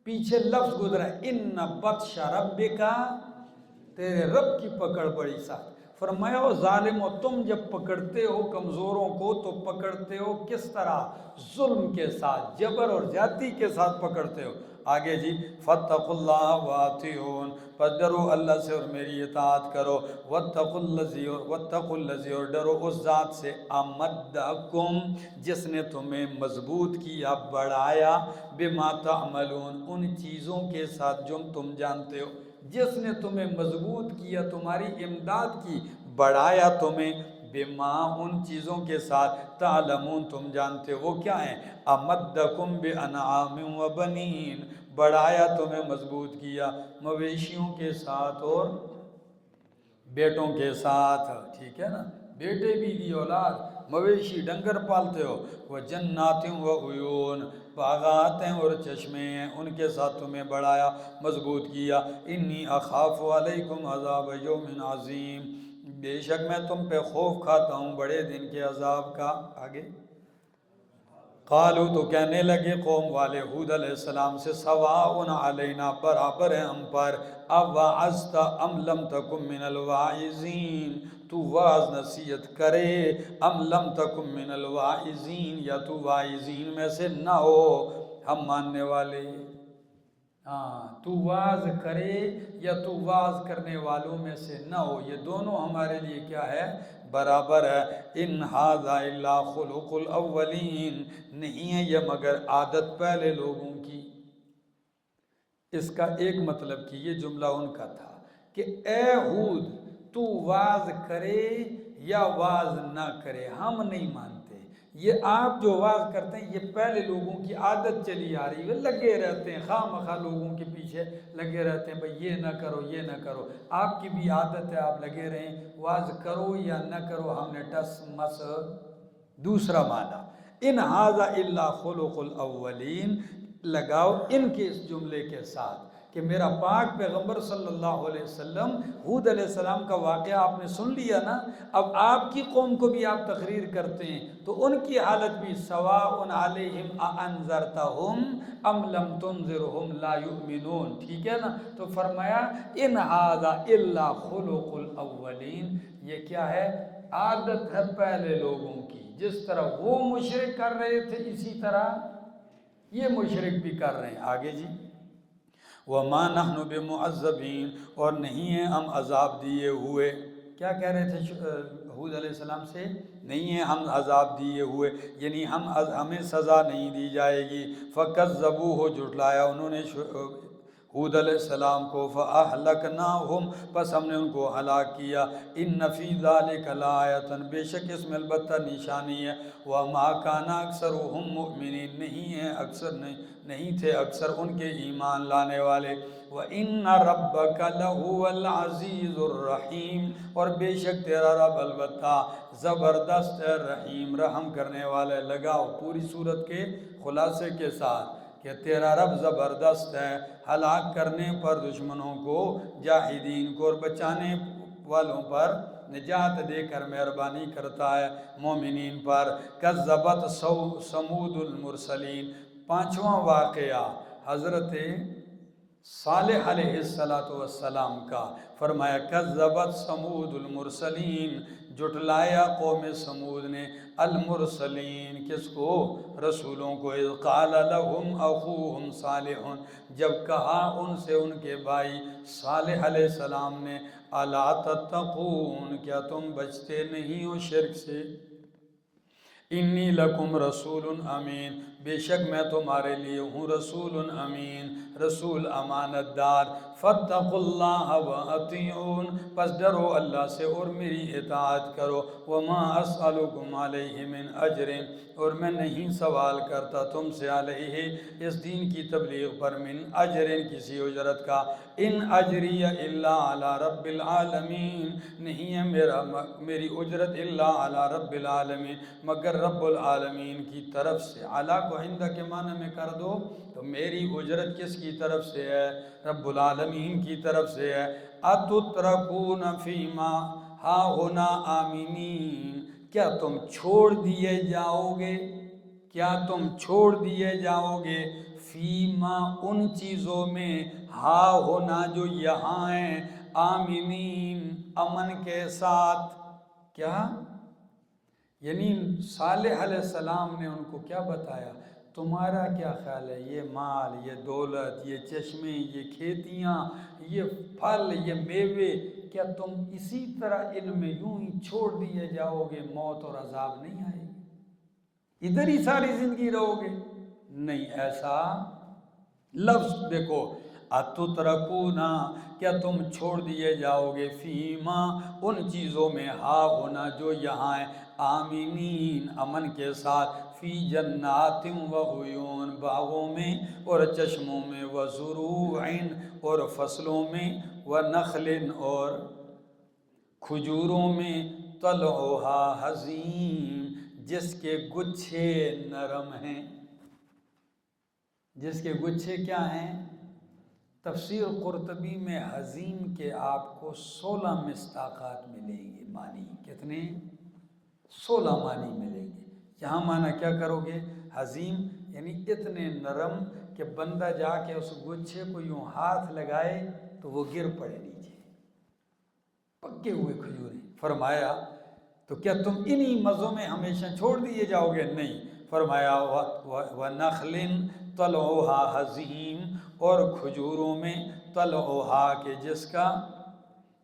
پیچھے لفظ گزرا ہے، ان بطش ربک، تیرے رب کی پکڑ بڑی سخت۔ فرمایا ظالمو، تم جب پکڑتے ہو کمزوروں کو تو پکڑتے ہو کس طرح؟ ظلم کے ساتھ، جبر اور زیادتی کے ساتھ پکڑتے ہو۔ آگے جی فاتقوا اللہ واطیعون، پس ڈرو اللہ سے اور میری اطاعت کرو، واتقوا الذی، اور ڈرو اس ذات سے، امدکم جس نے تمہیں مضبوط کیا، بڑھایا، بما تعملون ان چیزوں کے ساتھ جو تم جانتے ہو، جس نے تمہیں مضبوط کیا، تمہاری امداد کی، بڑھایا تمہیں، بما ان چیزوں کے ساتھ، تعلمون تم جانتے ہو، وہ کیا ہیں؟ امدکم بانعام و بنین، بڑھایا تمہیں، مضبوط کیا مویشیوں کے ساتھ اور بیٹوں کے ساتھ، ٹھیک ہے نا، بیٹے بھی دی اولاد، مویشی ڈنگر پالتے ہو، وہ جنات و عیون، باغات ہیں اور چشمے ہیں، ان کے ساتھ تمہیں بڑھایا، مضبوط کیا۔ انی اخاف علیکم عذاب یوم عظیم، بے شک میں تم پہ خوف کھاتا ہوں بڑے دن کے عذاب کا۔ آگے قالو، تو کہنے لگے قوم والے ہود علیہ السلام سے، سواء علینا، برابر ہے ہم پر، اوعظت ام لم تکن من الواعظین، تو واعظ نصیحت کرے، ام لم تکن من الواعظین، یا تو واعظین میں سے نہ ہو، ہم ماننے والے، ہاں تو واعظ کرے یا تو واعظ کرنے والوں میں سے نہ ہو، یہ دونوں ہمارے لیے کیا ہے؟ برابر ہے. ان ھذا الا خلق الاولین، نہیں ہے یہ مگر عادت پہلے لوگوں کی. اس کا ایک مطلب کہ یہ جملہ ان کا تھا کہ اے ہود تو واز کرے یا واز نہ کرے ہم نہیں مانتے. یہ آپ جو واز کرتے ہیں یہ پہلے لوگوں کی عادت چلی آ رہی ہے، لگے رہتے ہیں خواہ مخواہ لوگوں کے پیچھے لگے رہتے ہیں، بھئی یہ نہ کرو یہ نہ کرو. آپ کی بھی عادت ہے، آپ لگے رہیں، واز کرو یا نہ کرو ہم نے ٹس مس. دوسرا معنی ان ھذا الا خلق الاولین، لگاؤ ان کے اس جملے کے ساتھ کہ میرا پاک پیغمبر صلی اللہ علیہ وسلم، ہود علیہ السلام کا واقعہ آپ نے سن لیا نا، اب آپ کی قوم کو بھی آپ تقریر کرتے ہیں تو ان کی حالت بھی سواء علیہم اانذرتہم ام لم تنذرہم لا یؤمنون. ٹھیک ہے نا؟ تو فرمایا ان ھذا الا خلق الاولین، یہ کیا ہے؟ عادت ہے پہلے لوگوں کی. جس طرح وہ مشرک کر رہے تھے اسی طرح یہ مشرک بھی کر رہے ہیں. آگے جی وَمَا نَحْنُ بِمُعَذَّبِينَ، اور نہیں ہیں ہم عذاب دیے ہوئے. کیا کہہ رہے تھے ہود علیہ السلام سے؟ نہیں ہیں ہم عذاب دیے ہوئے، یعنی ہمیں سزا نہیں دی جائے گی. فَكَذَّبُوهُ، جھٹلایا انہوں نے ہود علیہ السلام کو. فَأَهْلَكْنَاهُمْ، پس ہم نے ان کو ہلاک کیا. إِنَّ فِي ذَلِكَ لَآیَةً، بے شک اس میں البتہ نشانی ہے. وَمَا كَانَ أَكْثَرُهُم مُؤْمِنِينَ، نہیں تھے اکثر ان کے ایمان لانے والے. وَإِنَّ رَبَّكَ لَهُوَ الْعَزِيزُ الرَّحِيمُ، اور بے شک تیرا رب البتہ زبردست ہے، رحیم رحم کرنے والے. لگاؤ پوری صورت کے خلاصے کے ساتھ کہ تیرا رب زبردست ہے، ہلاک کرنے پر دشمنوں کو، جاہدین کو، اور بچانے والوں پر، نجات دے کر مہربانی کرتا ہے مومنین پر. کذبت ثمود المرسلین، پانچواں واقعہ حضرت صالح علیہ السلام کا. فرمایا کذبت ثمود المرسلین، جھٹلایا قوم ثمود نے المرسلین، کس کو؟ رسولوں کو. اذ قال لهم اخوهم صالح، جب کہا ان سے ان کے بھائی صالح علیہ السلام نے، الا تتقون، کیا تم بچتے نہیں ہو شرک سے؟ انی لکم رسول امین، بے شک میں تمہارے لیے ہوں رسول امین، رسول امانت دار. فاتقوا اللہ واطیعون، پس ڈرو اللہ سے اور میری اطاعت کرو. وما اسألکم علیہ من اجر، اور میں نہیں سوال کرتا تم سے علیہ، اس دین کی تبلیغ پر، من اجر، کسی اجرت کا. ان اجری الا علی رب العالمین، نہیں ہے میری اجرت الا علی رب العالمین، مگر رب العالمین کی طرف سے. علی کو عندہ کے معنی میں کر دو تو میری اجرت کس کی طرف سے ہے؟ رب العالمین کی طرف سے ہے. اتترکون فیما ہاہنا آمینین، کیا تم چھوڑ دیے جاؤ گے، کیا تم چھوڑ دیے جاؤ گے، فیما ان چیزوں میں، ہا ہونا جو یہاں ہیں، آمینین امن کے ساتھ. کیا؟ یعنی صالح علیہ السلام نے ان کو کیا بتایا؟ تمہارا کیا خیال ہے یہ مال، یہ دولت، یہ چشمے، یہ کھیتیاں، یہ پھل، یہ میوے، کیا تم اسی طرح ان میں یوں ہی چھوڑ دیے جاؤ گے، موت اور عذاب نہیں آئے گی، ادھر ہی ساری زندگی رہو گے؟ نہیں، ایسا لفظ دیکھو، اتترکونا، کیا تم چھوڑ دیے جاؤ گے، فیما ان چیزوں میں، ہا ہونا جو یہاں ہے، آمینین امن کے ساتھ، فی جنات و عیون باغوں میں اور چشموں میں، و زروع اور فصلوں میں، و نخل اور کھجوروں میں، طلعھا حضیم جس کے گچھے نرم ہیں. جس کے گچھے کیا ہیں؟ تفسیر قرطبی میں حزیم کے آپ کو 16 مصداقات ملیں گے، معنی کتنے؟ 16 معنی ملیں گے. یہاں معنی کیا کرو گے؟ حزیم یعنی اتنے نرم کہ بندہ جا کے اس گچھے کو یوں ہاتھ لگائے تو وہ گر پڑے نیچے، پکے ہوئے کھجوریں. فرمایا تو کیا تم انہی مزوں میں ہمیشہ چھوڑ دیے جاؤ گے؟ نہیں. فرمایا وَنَخْلٍ طَلْعُهَا حَضِيمٌ، اور کھجوروں میں، طَلْعُهَا کے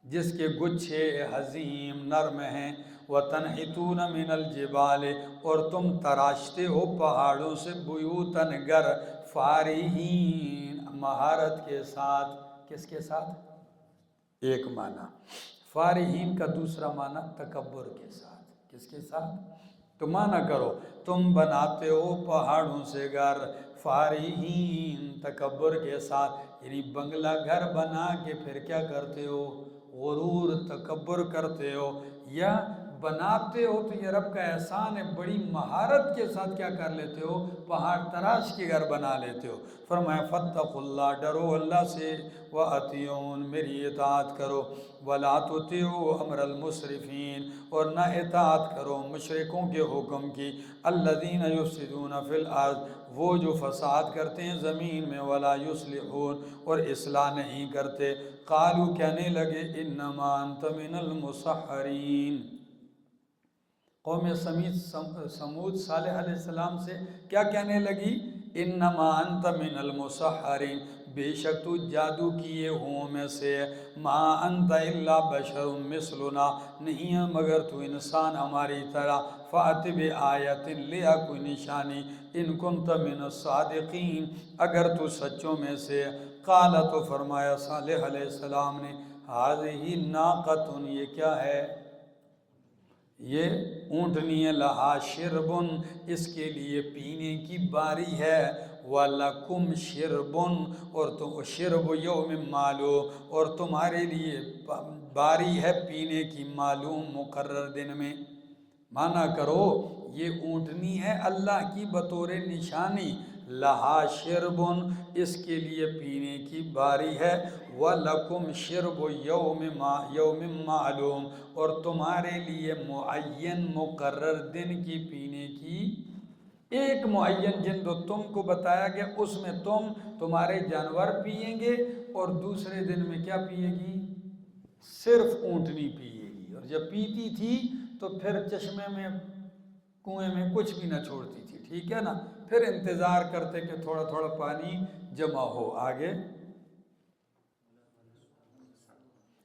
جس کے گچھے حضیم نرم ہیں، وَتَنْحِتُونَ مِنَ الْجِبَالِ اور تم تراشتے ہو پہاڑوں سے بیوتن گھر فارہین مہارت کے ساتھ. کس کے ساتھ؟ ایک معنی. فارہین کا دوسرا معنی تکبر کے ساتھ. کس کے ساتھ؟ تو معنی کرو تم بناتے ہو پہاڑوں سے گھر فارہین تکبر کے ساتھ، یعنی بنگلہ گھر بنا کے پھر کیا کرتے ہو؟ غرور تکبر کرتے ہو. یا بناتے ہو تو یہ رب کا احسان ہے، بڑی مہارت کے ساتھ کیا کر لیتے ہو؟ پہاڑ تراش کے گھر بنا لیتے ہو. فرمایا فاتقوا اللہ ڈرو اللہ سے، وَأَطِیعُونِ میری اطاعت کرو، وَلَا تُطِیعُوا أَمْرَ الْمُسْرِفِینَ اور نہ اطاعت کرو مشرکوں کے حکم کی، الَّذِینَ يُفْسِدُونَ فِی الْأَرْضِ وہ جو فساد کرتے ہیں زمین میں، وَلَا يُصْلِحُونَ اور اصلاح نہیں کرتے. قالوا کہنے لگے انما انت من المسحرین. قوم سمود صالح علیہ السلام سے کیا کہنے لگی؟ انما انت من المسحرین بے شک تو جادو کیے ہوں میں سے. ما انت الا بشر مثلنا نہیں ہے مگر تو انسان ہماری طرح. فأت بآیت لیا کوئی نشانی ان کنت من الصادقین اگر تو سچوں میں سے. قال تو فرمایا صالح علیہ السلام نے ہذہ ناقۃ یہ کیا ہے؟ یہ اونٹنی ہے. لہا شربن اس کے لیے پینے کی باری ہے. وَلَكُمْ شِرْبٌ اور تو شرب یوم معلوم اور تمہارے لیے باری ہے پینے کی معلوم مقرر دن میں. مانا کرو یہ اونٹنی ہے اللہ کی بطور نشانی. لہا شربن اس کے لیے پینے کی باری ہے. وَلَكُمْ شِرْبُ یوم معلوم اور تمہارے لیے معین مقرر دن کی پینے کی ایک معین جن جو تم کو بتایا گیا اس میں تمہارے جانور پئیں گے اور دوسرے دن میں کیا پیے گی؟ صرف اونٹنی پیے گی. اور جب پیتی تھی تو پھر چشمے میں کنویں میں کچھ بھی نہ چھوڑتی تھی. ٹھیک ہے نا؟ پھر انتظار کرتے کہ تھوڑا تھوڑا پانی جمع ہو. آگے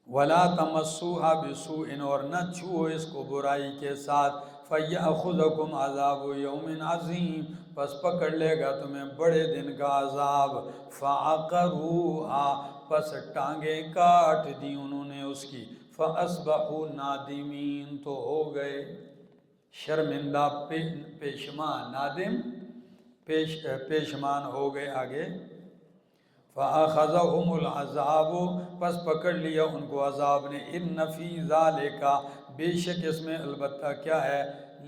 وَلَا تَمَسُّوهَا بِسُوءٍ اور نہ چھو اس کو برائی کے ساتھ. فَيَأْخُذَكُمْ عَذَابُ يَوْمٍ عَظِيمٍ پس پکڑ لے گا تمہیں بڑے دن کا عذاب. فَعَقَرُوهَا پس ٹانگیں کاٹ دی انہوں نے اس کی. فَأَصْبَحُوا نَادِمِينَ تو ہو گئے شرمندہ پیشمان. نادم پیشمان ہو گئے. آگے فَأَخَذَهُمُ الْعَذَابُ پس پکڑ لیا ان کو عذاب نے. إِنَّ فِي ذَلِكَ بے شک اس میں البتہ کیا ہے؟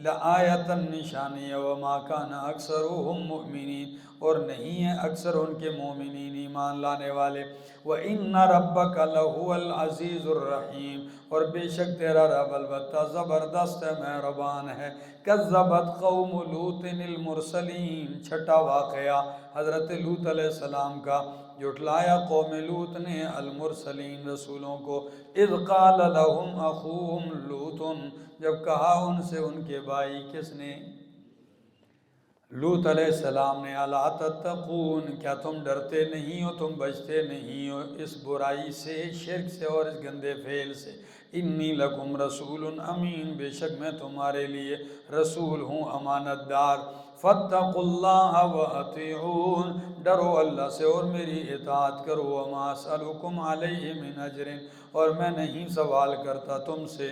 لَآیَةً نشانی. وَمَا كَانَ أَكْثَرُهُم مُؤْمِنِينَ اور نہیں ہے اکثر ان کے مومنین ایمان لانے والے. وَإِنَّ رَبَّكَ لَهُوَ الْعَزِيزُ الرَّحِيمُ اور بے شک تیرا رب البتہ زبردست ہے مہربان ہے. کذبت قوم لوط المرسلین چھٹا واقعہ حضرت لوط علیہ السلام کا. جھٹلایا قوم لوط نے المرسلین رسولوں کو. اذ قال لهم اخوهم لوط جب کہا ان سے ان کے بھائی کس نے؟ لوط علیہ السلام نے. الا تتقون کیا تم ڈرتے نہیں ہو، تم بچتے نہیں ہو اس برائی سے، شرک سے اور اس گندے فعل سے. انی لکم رسول امین بے شک میں تمہارے لیے رسول ہوں امانت دار. فاتقوا اللہ واطیعون ڈرو اللہ سے اور میری اطاعت کرو. وما اسألکم علیہ من اجر اور میں نہیں سوال کرتا تم سے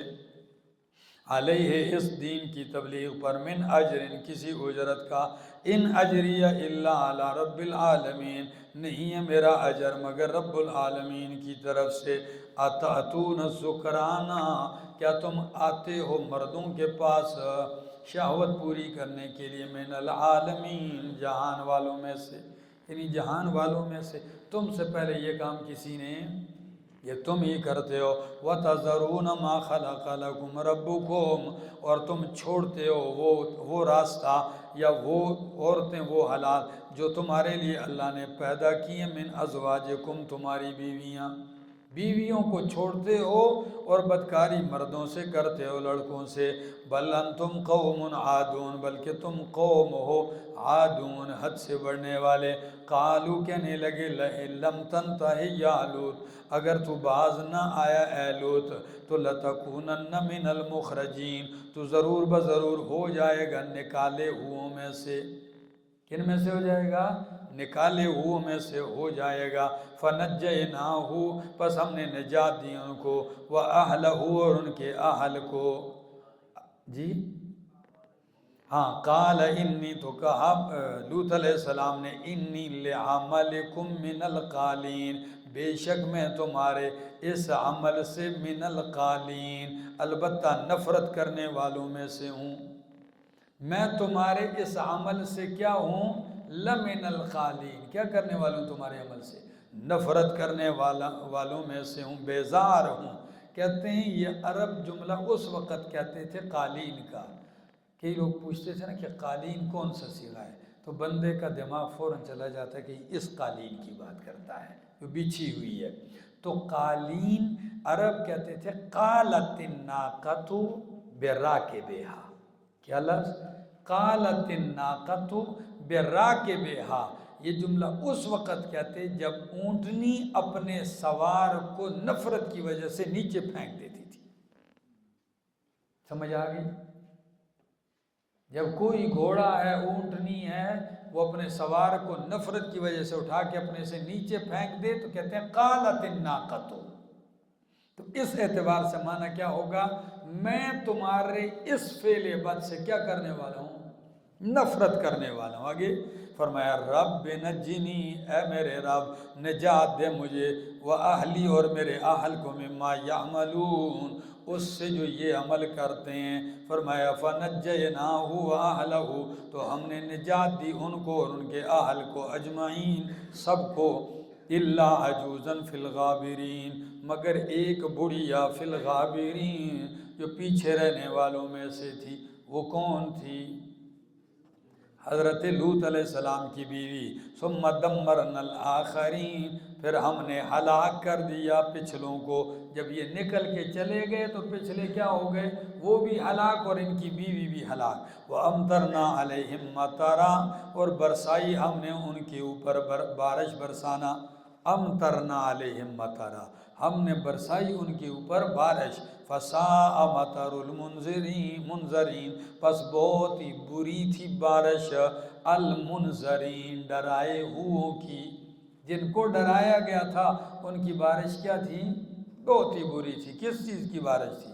علیہ اس دین کی تبلیغ پر من اجر کسی اجرت کا. ان اجریہ الا علی رب العالمین نہیں ہے میرا اجر مگر رب العالمین کی طرف سے. اتأتون الذکران کیا تم آتے ہو مردوں کے پاس شہوت پوری کرنے کے لیے. من العالمین جہان والوں میں سے، یعنی جہان والوں میں سے تم سے پہلے یہ کام کسی نے، یہ تم ہی کرتے ہو. وَتَذَرُونَ مَا خَلَقَ لَكُمْ رَبُّكُمْ اور تم چھوڑتے ہو وہ راستہ یا وہ عورتیں وہ حالات جو تمہارے لیے اللہ نے پیدا کی ہیں. من ازواجکم تمہاری بیویاں. بیویوں کو چھوڑتے ہو اور بدکاری مردوں سے کرتے ہو، لڑکوں سے۔ بل انتم قوم عادون، بلکہ تم قوم ہو عادون، حد سے بڑھنے والے۔ قالو، کہنے لگے، لئن لم تنتہ یا لوط، اگر تو باز نہ آیا اے لوط، تو لتکونن من المخرجین، تو ضرور بضرور ہو جائے گا نکالے ہوئوں میں سے۔ کن میں سے ہو جائے گا؟ نکالے ہوئوں میں سے ہو جائے گا۔ فَنَجَّيْنَاهُ، پس ہم نے نجات دی ان کو، وَأَهْلَهُ، اور ان کے اہل کو۔ جی ہاں، قال انی، تو کہا لوط علیہ السلام نے، انی لعملکم من القالین، بے شک میں تمہارے اس عمل سے من القالین، البتہ نفرت کرنے والوں میں سے ہوں۔ میں تمہارے اس عمل سے کیا ہوں؟ لمن القالین، کیا کرنے والوں تمہارے عمل سے؟ نفرت کرنے والوں میں سے ہوں، بیزار ہوں۔ کہتے ہیں یہ عرب جملہ اس وقت کہتے تھے قالین کا۔ کئی لوگ پوچھتے تھے نا کہ قالین کون سا صیغہ ہے، تو بندے کا دماغ فوراً چلا جاتا ہے کہ اس قالین کی بات کرتا ہے جو بچھی ہوئی ہے۔ تو قالین عرب کہتے تھے قالت الناقۃ براکبہا، کیا لفظ؟ قالت الناقۃ براکبہا، یہ جملہ اس وقت کہتے جب اونٹنی اپنے سوار کو نفرت کی وجہ سے نیچے پھینک دیتی تھی۔ سمجھ آ گئی؟ جب کوئی گھوڑا ہے، اونٹنی ہے، وہ اپنے سوار کو نفرت کی وجہ سے اٹھا کے اپنے سے نیچے پھینک دے تو کہتے ہیں قالت الناقۃ۔ تو اس اعتبار سے معنی کیا ہوگا؟ میں تمہارے اس فعل بد سے کیا کرنے والا ہوں؟ نفرت کرنے والا ہوں۔ آگے فرمایا رب نجنی، اے میرے رب نجات دے مجھے، وَأَهْلِي، اور میرے اہل کو، مما یعملون، اس سے جو یہ عمل کرتے ہیں۔ فرمایا فَنَجَّيْنَاهُ وَأَهْلَهُ، تو ہم نے نجات دی ان کو اور ان کے اہل کو، اجمعین، سب کو، إِلَّا عَجُوزًا فِي الْغَابِرِينَ، مگر ایک بڑھیا فی الغابرین، جو پیچھے رہنے والوں میں سے تھی۔ وہ کون تھی؟ حضرت لوط علیہ السلام کی بیوی۔ ثم دمرنا الآخرین، پھر ہم نے ہلاک کر دیا پچھلوں کو۔ جب یہ نکل کے چلے گئے تو پچھلے کیا ہو گئے؟ وہ بھی ہلاک اور ان کی بیوی بھی ہلاک۔ وَأَمْطَرْنَا عَلَيْهِمْ مَطَرًا، اور برسائی ہم نے ان کے اوپر بارش برسانا۔ امطرنا علیہم مطرا، ہم نے برسائی ان کے اوپر بارش۔ فساء مطر المنذرین، پس بہت ہی بری تھی بارش المنذرین، ڈرائے ہوئوں کی۔ جن کو ڈرایا گیا تھا ان کی بارش کیا تھی؟ بہت ہی بری تھی۔ کس چیز کی بارش تھی؟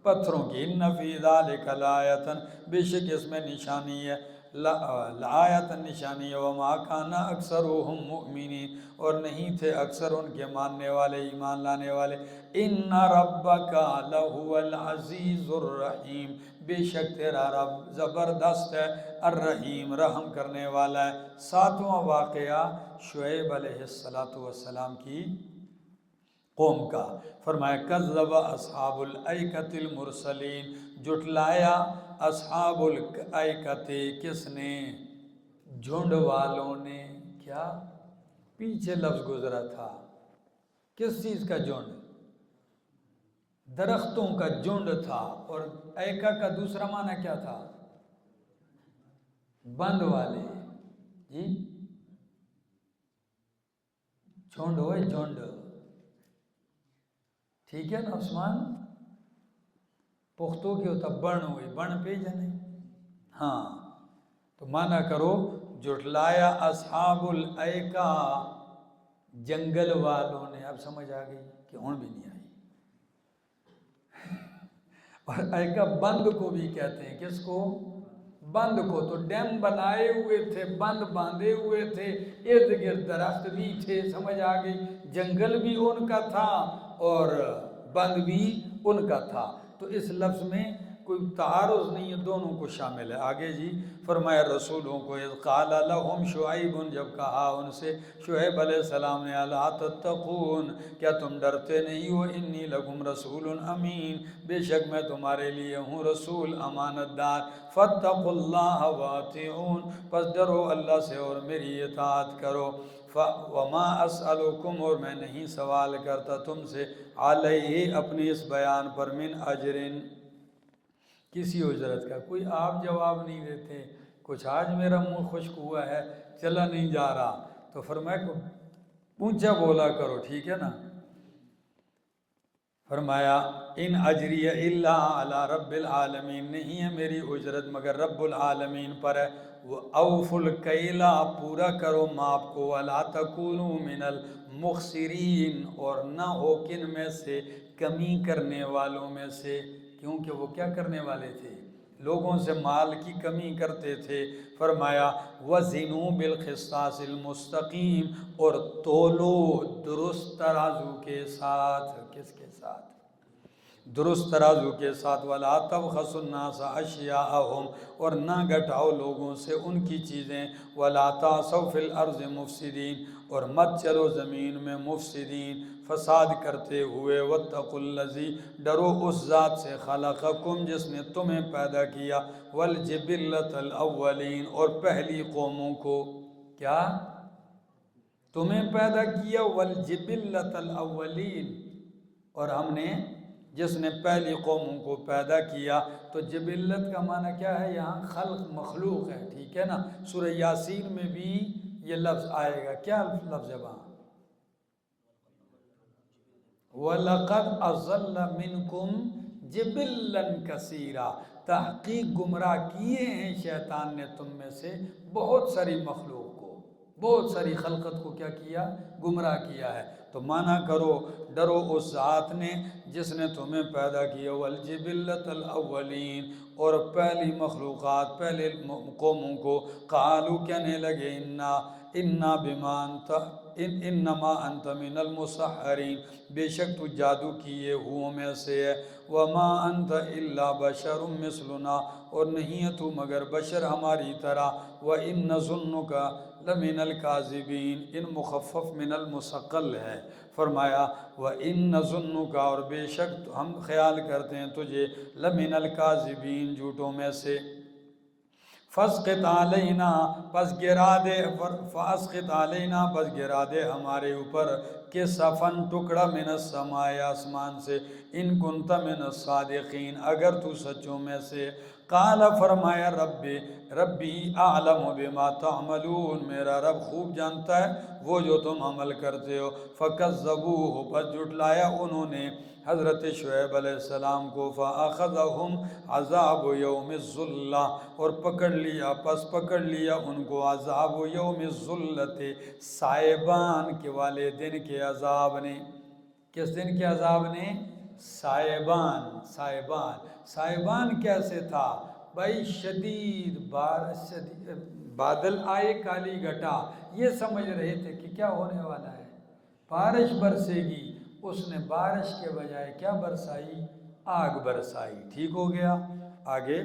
پتھروں کی۔ ان فی ذلک لآیۃ، بے شک اس میں نشانی ہے، لآیۃ نشانی ہے، وما کان اکثرهم مؤمنین، اور نہیں تھے اکثر ان کے ماننے والے، ایمان لانے والے۔ ان ربک لہو العزیز الرحیم، بے شک تیرا رب زبردست ہے، الرحیم، رحم کرنے والا ہے۔ ساتواں واقعہ شعیب علیہ السلام کی قوم کا۔ فرمایا کذب اصحاب الایکۃ المرسلین، جھٹلایا اصحاب الایکۃ، کس نے؟ جھنڈ والوں نے۔ کیا؟ پیچھے لفظ گزرا تھا، کس چیز کا جھنڈ؟ درختوں کا جھنڈ تھا۔ اور ایکا کا دوسرا معنی کیا تھا؟ بند والے۔ جی جھنڈ ہوئے، جھنڈ، ٹھیک ہے نا عثمان؟ پختو کی ہوتا بن ہوئی، بن پہ جانے، ہاں، تو معنی کرو جھٹلایا اصحاب الایکا، جنگل والوں نے۔ اب سمجھ آ گئی کہ ہون بھی نہیں آئی۔ اور ایکا بند کو بھی کہتے ہیں، کس کو؟ بند کو۔ تو ڈیم بنائے ہوئے تھے، بند باندھے ہوئے تھے، ارد گرد درخت بھی تھے، سمجھ آ گئی؟ جنگل بھی ان کا تھا اور بند بھی ان کا تھا۔ تو اس لفظ میں کوئی تعارض نہیں ہے، دونوں کو شامل ہے۔ آگے جی فرمایا رسولوں کو، اذ قال لهم شعیب، جب کہا ان سے شعیب علیہ السلام نے، الا تتقون، کیا تم ڈرتے نہیں ہو؟ انی لکم رسول امین، بے شک میں تمہارے لیے ہوں رسول امانت دار۔ فاتقوا اللہ واطیعون، پس ڈرو اللہ سے اور میری اطاعت کرو۔ وما اسألکم، اور میں نہیں سوال کرتا تم سے، علیہ اپنی اس بیان پر، من اجرن کسی اجرت کا، کوئی آپ جواب نہیں دیتے، کچھ آج میرا منہ خشک ہوا ہے چلا نہیں جا رہا، تو فرمایا اونچا بولا کرو، ٹھیک ہے نا۔ فرمایا ان اجری الا علی رب العالمین، نہیں ہے میری اجرت مگر رب العالمین پر ہے۔ اوفوا الکیل، پورا کرو ماپ کو، ولا تکونوا من المخسرین، اور نہ ہو کن میں سے، کمی کرنے والوں میں سے، کیونکہ وہ کیا کرنے والے تھے، لوگوں سے مال کی کمی کرتے تھے۔ فرمایا وزنوا بالقسطاس المستقیم، اور تولو درست ترازو کے ساتھ، کس کے ساتھ، درست ترازو کے ساتھ، ولا تبخسوا الناس اشیاءہم، اور نہ گھٹاؤ لوگوں سے ان کی چیزیں، ولا تعثوا فی الارض مفسدین، اور مت چلو زمین میں مفسدین، فساد کرتے ہوئے، واتقوا الذی، ڈرو اس ذات سے، خلقکم جس نے تمہیں پیدا کیا، والجبلۃ الاولین، اور پہلی قوموں کو، کیا تمہیں پیدا کیا، والجبلۃ الاولین، اور ہم نے جس نے پہلی قوموں کو پیدا کیا۔ تو جبلت کا معنی کیا ہے یہاں، خلق، مخلوق ہے، ٹھیک ہے نا۔ سورہ یاسین میں بھی یہ لفظ آئے گا، کیا لفظ ہے وہاں، وَلَقَدْ أَضَلَّ مِنْكُمْ جِبِلًّا كَثِيرًا، تحقیق گمراہ کیے ہیں شیطان نے تم میں سے بہت ساری مخلوق کو، بہت ساری خلقت کو کیا کیا، گمراہ کیا ہے۔ تو مانا کرو، ڈرو اس ذات نے جس نے تمہیں پیدا کیا، والجبلۃ الاولین، اور پہلی مخلوقات، پہلے قوموں کو، قالوا کہنے لگے، انما انت من المسحرین، بے شک تو جادو کیے ہوں میں سے ہے، وما انت الا بشر مثلنا، اور نہیں ہے تو مگر بشر ہماری طرح، وان نظنک لمن الکاذبین، ان مخفف من المثقل ہے۔ فرمایا وان نظنک، اور بے شک ہم خیال کرتے ہیں تجھے، لمن الکاذبین، جھوٹوں میں سے۔ فاسقط علینا، پس گرا دے، فاسقط علینا، پس گرا دے ہمارے اوپر، کسفن، ٹکڑا، من السماء، آسمان سے، ان کنت من الصادقین، اگر تو سچوں میں سے۔ قال، فرمایا، ربی اعلم بما تعملون، میرا رب خوب جانتا ہے وہ جو تم عمل کرتے ہو۔ فکذبوہ، پس جھٹلایا انہوں نے حضرت شعیب علیہ السلام کو، فَأَخَذَهُمْ عَذَابُ يَوْمِ الظُّلَّةِ، اور پکڑ لیا ان کو عذاب یوم الظلت، سائبان کے والے دن کے عذاب نے۔ کس دن کے عذاب نے؟ سائبان، سائبان کیسے تھا بھائی، شدید بادل آئے، کالی گھٹا، یہ سمجھ رہے تھے کہ کیا ہونے والا ہے، بارش برسے گی، اس نے بارش کے بجائے کیا برسائی، آگ برسائی، ٹھیک ہو گیا۔ آگے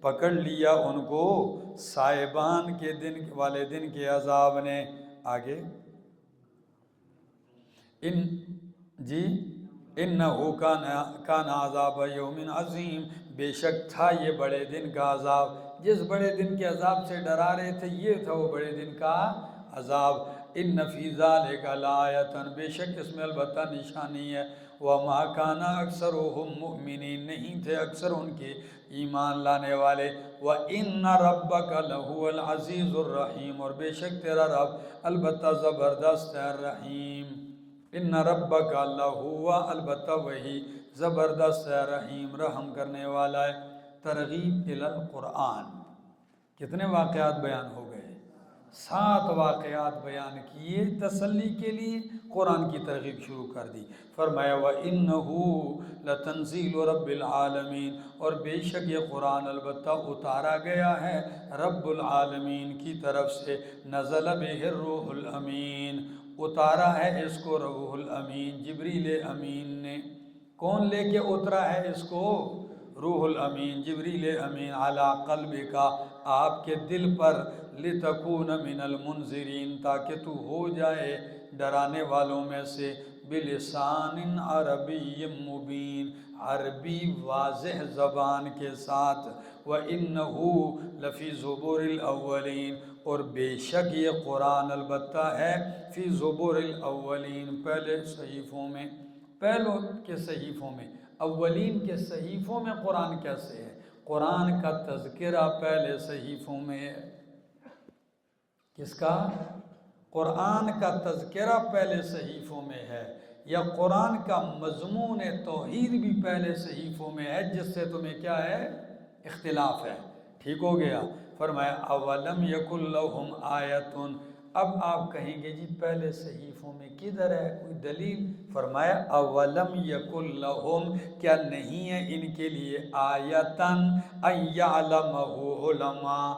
پکڑ لیا ان کو سائبان کے دن والے دن کے عذاب نے۔ آگے انہو کان عذاب یوم عظیم، بے شک تھا یہ بڑے دن کا عذاب، جس بڑے دن کے عذاب سے ڈرا رہے تھے یہ تھا وہ بڑے دن کا عذاب۔ ان فی ذلک لآیۃ، بے شک اس میں البتہ نشانی ہے، وما کان اکثرهم مؤمنین، نہیں تھے اکثر ان کے ایمان لانے والے، وان ربک لہو العزیز الرحیم، اور بے شک تیرا رب البتہ زبردست ہے، الرحیم۔ ان ربک لہو، البتہ وہی، زبردست ہے، رحیم، رحم کرنے والا ہے۔ ترغیب الی القرآن، کتنے واقعات بیان ہو گئے، 7 واقعات بیان کیے، تسلی کے لیے قرآن کی ترغیب شروع کر دی۔ فرمایا وَإِنَّهُ لَتَنزِيلُ رَبِّ الْعَالَمِينَ، اور بے شک یہ قرآن البتہ اتارا گیا ہے رب العالمین کی طرف سے، نزل بہ الروح الامین، اتارا ہے اس کو روح الامین، جبریل امین نے۔ کون لے کے اترا ہے اس کو؟ روح الامین، جبریل امین، علی قلبک، آپ کے دل پر، لتکون من المنذرین، تاکہ تو ہو جائے ڈرانے والوں میں سے، بلسان عربی مبین، عربی واضح زبان کے ساتھ، وَإِنَّهُ لَفِي زُبُرِ الْأَوَّلِينَ، اور بے شک یہ قرآن البتہ ہے فی زبور الاولین، پہلے صحیفوں میں، پہلوں کے صحیفوں میں، اولین کے صحیفوں میں قرآن کیسے ہے؟ قرآن کا تذکرہ پہلے صحیفوں میں ہے۔ کس کا؟ قرآن کا تذکرہ پہلے صحیفوں میں ہے، یا قرآن کا مضمون توحید بھی پہلے صحیفوں میں ہے، جس سے تمہیں کیا ہے؟ اختلاف ہے۔ ٹھیک ہو گیا؟ فرمایا اولم یکن لہم آیتن، اب آپ کہیں گے جی پہلے صحیفوں میں کدھر ہے کوئی دلیل؟ فرمایا اولم یکن لہم، کیا نہیں ہے ان کے لیے آیتن ان یعلمہ علماء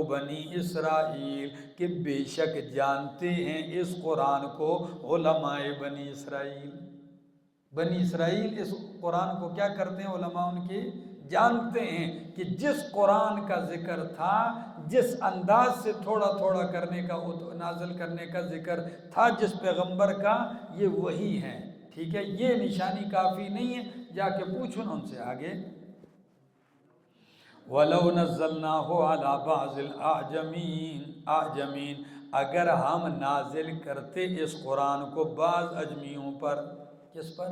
بنی اسرائیل، کہ بے شک جانتے ہیں اس قرآن کو علماء بنی اسرائیل۔ بنی اسرائیل اس قرآن کو کیا کرتے ہیں؟ علماء ان کے جانتے ہیں کہ جس قرآن کا ذکر تھا، جس انداز سے تھوڑا تھوڑا کرنے کا، نازل کرنے کا ذکر تھا جس پیغمبر کا، یہ وہی ہے۔ ٹھیک ہے، یہ نشانی کافی نہیں ہے، جا کے پوچھو ان سے آگے۔ وَلَوْ نَزَّلْنَاهُ عَلَى بَعْضِ الْأَعْجَمِينَ، اگر ہم نازل کرتے اس قرآن کو بعض اجمیوں پر، کس پر؟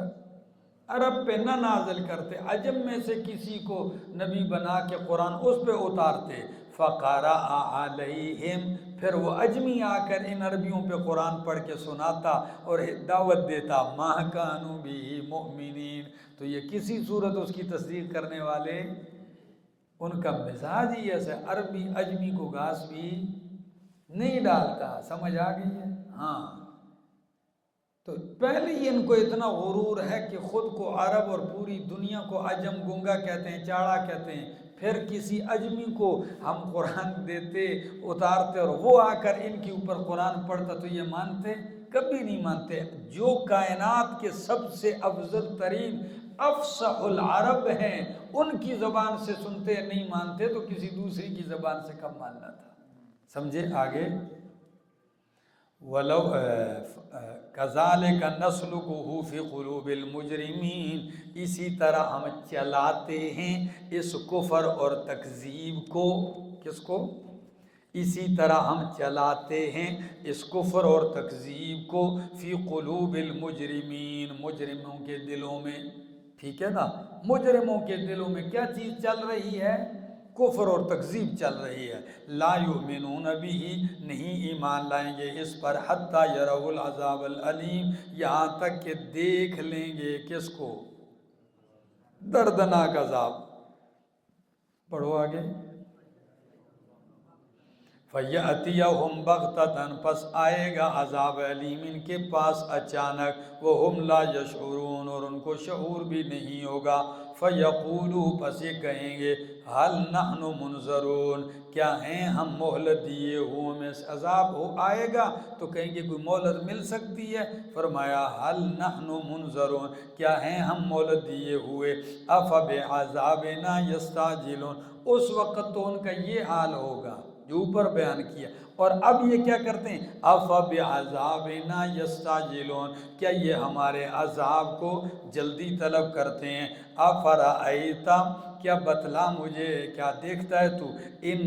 عرب پہ نہ نازل کرتے، عجم میں سے کسی کو نبی بنا کے قرآن اس پہ اتارتے، فَقَرَأَ عَلَيْهِمْ، پھر وہ اجمی آ کر ان عربیوں پہ قرآن پڑھ کے سناتا اور دعوت دیتا، مَا كَانُوا بِهِ مُؤْمِنِينَ، تو یہ کسی صورت اس کی تصدیق کرنے والے، ان کا مزاج ہی ایسا ہے، عربی اجمی کو گھاس بھی نہیں ڈالتا۔ سمجھ آ گئی ہے؟ ہاں، تو پہلے ہی ان کو اتنا غرور ہے کہ خود کو عرب اور پوری دنیا کو عجم گنگا کہتے ہیں، چاڑا کہتے ہیں، پھر کسی اجمی کو ہم قرآن دیتے، اتارتے، اور وہ آ کر ان کے اوپر قرآن پڑھتا تو یہ مانتے؟ کبھی نہیں مانتے۔ جو کائنات کے سب سے افضل ترین افصح العرب ہیں، ان کی زبان سے سنتے نہیں مانتے تو کسی دوسری کی زبان سے کب ماننا تھا؟ سمجھے؟ آگے وَلَوْ كَذَلِكَ نَسْلُكُهُ فِي قُلُوبِ الْمُجْرِمِينَ، اسی طرح ہم چلاتے ہیں اس کفر اور تکذیب کو، کس کو؟ اسی طرح ہم چلاتے ہیں اس کفر اور تکذیب کو فی قلوب المجرمین، مجرموں کے دلوں میں۔ ٹھیک ہے نا؟ مجرموں کے دلوں میں کیا چیز چل رہی ہے؟ کفر اور تکذیب چل رہی ہے۔ لا یؤمنون بہ، نہیں ایمان لائیں گے اس پر، حتی یروا العذاب العلیم، یہاں تک کہ دیکھ لیں گے کس کو؟ دردناک عذاب۔ پڑھو آگے۔ فَيَأْتِيَهُمْ بَغْتَةً، پس آئے گا عذاب علیم ان کے پاس اچانک، وَهُمْ لَا يَشْعُرُونَ، اور ان کو شعور بھی نہیں ہوگا۔ فَيَقُولُوا، پس یہ کہیں گے، هَلْ نَحْنُ مُنْظَرُونَ، کیا ہیں ہم مہلت دیے ہوئے؟ میں عذاب آئے گا تو کہیں گے کوئی مہلت مل سکتی ہے؟ فرمایا هَلْ نَحْنُ مُنْظَرُونَ، کیا ہیں ہم مہلت دیے ہوئے؟ أَفَبِعَذَابِنَا يَسْتَعْجِلُونَ، اس وقت تو ان کا یہ حال ہوگا جو اوپر بیان کیا، اور اب یہ کیا کرتے ہیں؟ أَفَبِعَذَابِنَا يَسْتَعْجِلُونَ، کیا یہ ہمارے عذاب کو جلدی طلب کرتے ہیں؟ أَفَرَأَيْتَ، کیا بتلا مجھے، کیا دیکھتا ہے تو، ان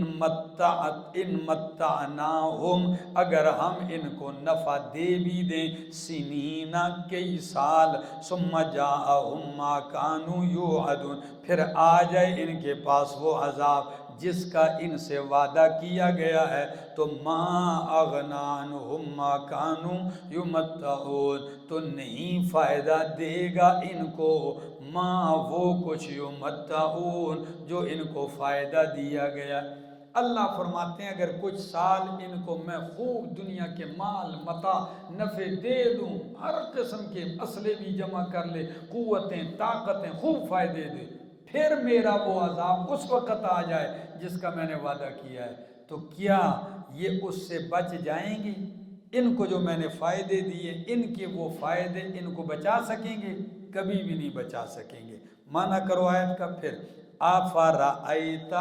متعناہم، اگر ہم ان کو نفع دے بھی دیں، سنین، کئی سال، ثم جاءہم ما کانوا یوعدون، پھر آ جائے ان کے پاس وہ عذاب جس کا ان سے وعدہ کیا گیا ہے، تو ما اغنی عنہم ما کانوا یمتعون، تو نہیں فائدہ دے گا ان کو ما، وہ کچھ، یمتعون، جو ان کو فائدہ دیا گیا۔ اللہ فرماتے ہیں اگر کچھ سال ان کو میں خوب دنیا کے مال متاع نفع دے دوں، ہر قسم کے اسلحے بھی جمع کر لے، قوتیں طاقتیں خوب فائدے دے، پھر میرا وہ عذاب اس وقت آ جائے جس کا میں نے وعدہ کیا ہے، تو کیا یہ اس سے بچ جائیں گے؟ ان کو جو میں نے فائدے دیے، ان کے وہ فائدے ان کو بچا سکیں گے؟ کبھی بھی نہیں بچا سکیں گے۔ معنی کرو آیت کا پھر، أَفَرَأَيْتَ،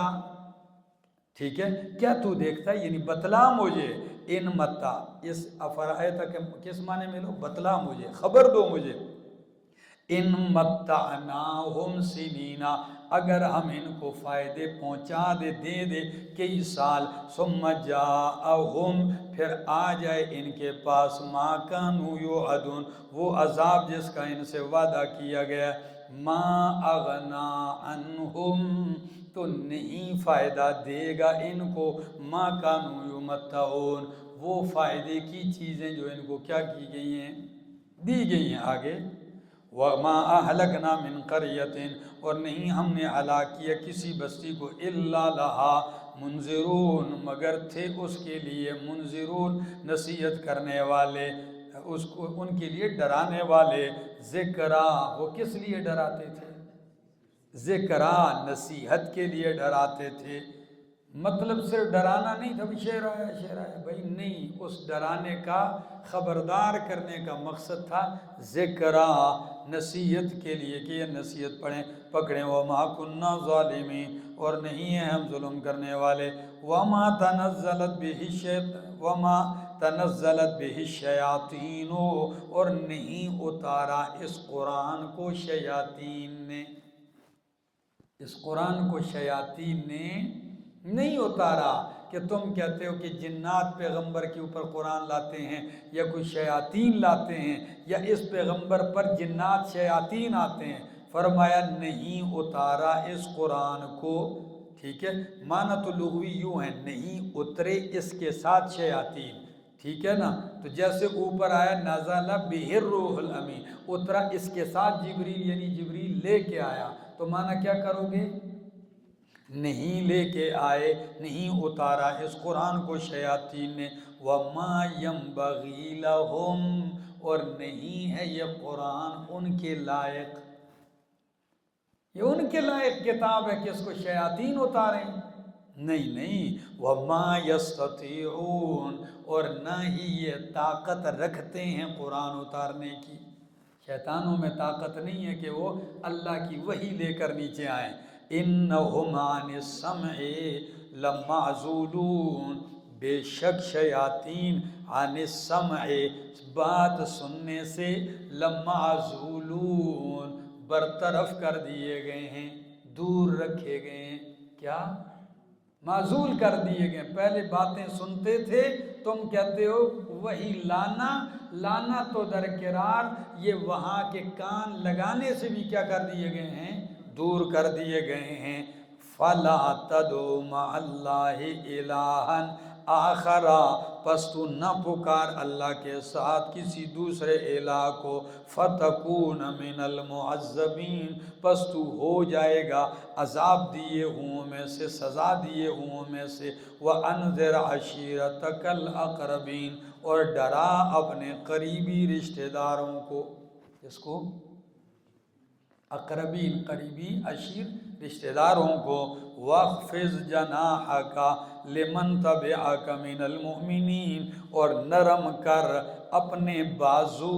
ٹھیک ہے، کیا تو دیکھتا ہے، یعنی بتلا مجھے، ان متا، اس أَفَرَأَيْتَ کے کس معنی میں لو؟ بتلا مجھے، خبر دو مجھے، ان متعناہم سنینا، اگر ہم ان کو فائدے پہنچا دے دے کئی سال، ثم جاءہم، پھر آ جائے ان کے پاس، ما کانوا یوعدون، وہ عذاب جس کا ان سے وعدہ کیا گیا، ما اغنا عنہم، تو نہیں فائدہ دے گا ان کو، ما کانوا یمتعون، وہ فائدے کی چیزیں جو ان کو کیا کی گئی ہیں، دی گئی ہیں۔ آگے وَمَا أَهْلَكْنَا مِنْ قَرْيَةٍ، اور نہیں ہم نے ہلاک کیا کسی بستی کو، إِلَّا لَهَا مُنذِرُونَ، مگر تھے اس کے لیے منذرون، نصیحت کرنے والے، اس کو ان کے لیے ڈرانے والے، ذکرا، وہ کس لیے ڈراتے تھے؟ ذکرا، نصیحت کے لیے ڈراتے تھے۔ مطلب صرف ڈرانا نہیں تھا، شعر آیا بھائی نہیں، اس ڈرانے کا، خبردار کرنے کا مقصد تھا ذکرا، نصیحت کے لیے کہ یہ نصیحت پکڑیں۔ وما كنا ظالمین، اور نہیں ہیں ہم ظلم کرنے والے۔ وما تنزلت به الشیاطین، اور نہیں اتارا اس قرآن کو شیاطین نے، اس قرآن کو شیاطین نے نہیں اتارا، کہ تم کہتے ہو کہ جنات پیغمبر کے اوپر قرآن لاتے ہیں، یا کوئی شیاطین لاتے ہیں، یا اس پیغمبر پر جنات شیاطین آتے ہیں۔ فرمایا نہیں اتارا اس قرآن کو، ٹھیک ہے، معنی تو لغوی یوں ہے، نہیں اترے اس کے ساتھ شیاطین، ٹھیک ہے نا، تو جیسے اوپر آیا نزل بہ الروح الامین، اترا اس کے ساتھ جبریل، یعنی جبریل لے کے آیا، تو معنی کیا کرو گے؟ نہیں لے کے آئے، نہیں اتارا اس قرآن کو شیاطین نے، وَمَا يَنبَغِي لَهُمْ، اور نہیں ہے یہ قرآن ان کے لائق، یہ ان کے لائق کتاب ہے کہ اس کو شیاطین اتاریں، نہیں، وَمَا يَسْتَطِيعُونَ، اور نہ ہی یہ طاقت رکھتے ہیں قرآن اتارنے کی، شیطانوں میں طاقت نہیں ہے کہ وہ اللہ کی وحی لے کر نیچے آئیں۔ اِنَّهُمْ عَنِ السَّمْعِ لَمَعْزُولُونَ، بے شک شیاطین عن السمع، بات سننے سے، لَمَعْزُولُونَ، برطرف کر دیے گئے ہیں، دور رکھے گئے ہیں، کیا؟ معزول کر دیے گئے، پہلے باتیں سنتے تھے، تم کہتے ہو وہی لانا تو درکنار، یہ وہاں کے کان لگانے سے بھی کیا کر دیے گئے ہیں؟ دور کر دیے گئے ہیں۔ فَلَا تَدْعُ مَعَ اللَّهِ إِلَٰهًا آخَرَ، پس تو نہ پکار اللہ کے ساتھ کسی دوسرے الہ کو، فَتَكُونَ مِنَ الْمُعَذَّبِينَ، پس تو ہو جائے گا عذاب دیے ہوں میں سے، سزا دیے ہوں میں سے۔ وَأَنذِرْ عَشِيرَتَكَ الْأَقْرَبِينَ، اور ڈرا اپنے قریبی رشتہ داروں کو، اس کو اقربین، قریبی عشیر رشتہ داروں کو۔ وَاخْفِضْ جَنَاحَكَ لِمَنْ تَبِعَكَ مِنَ الْمُؤْمِنِينَ، اور نرم کر اپنے بازو،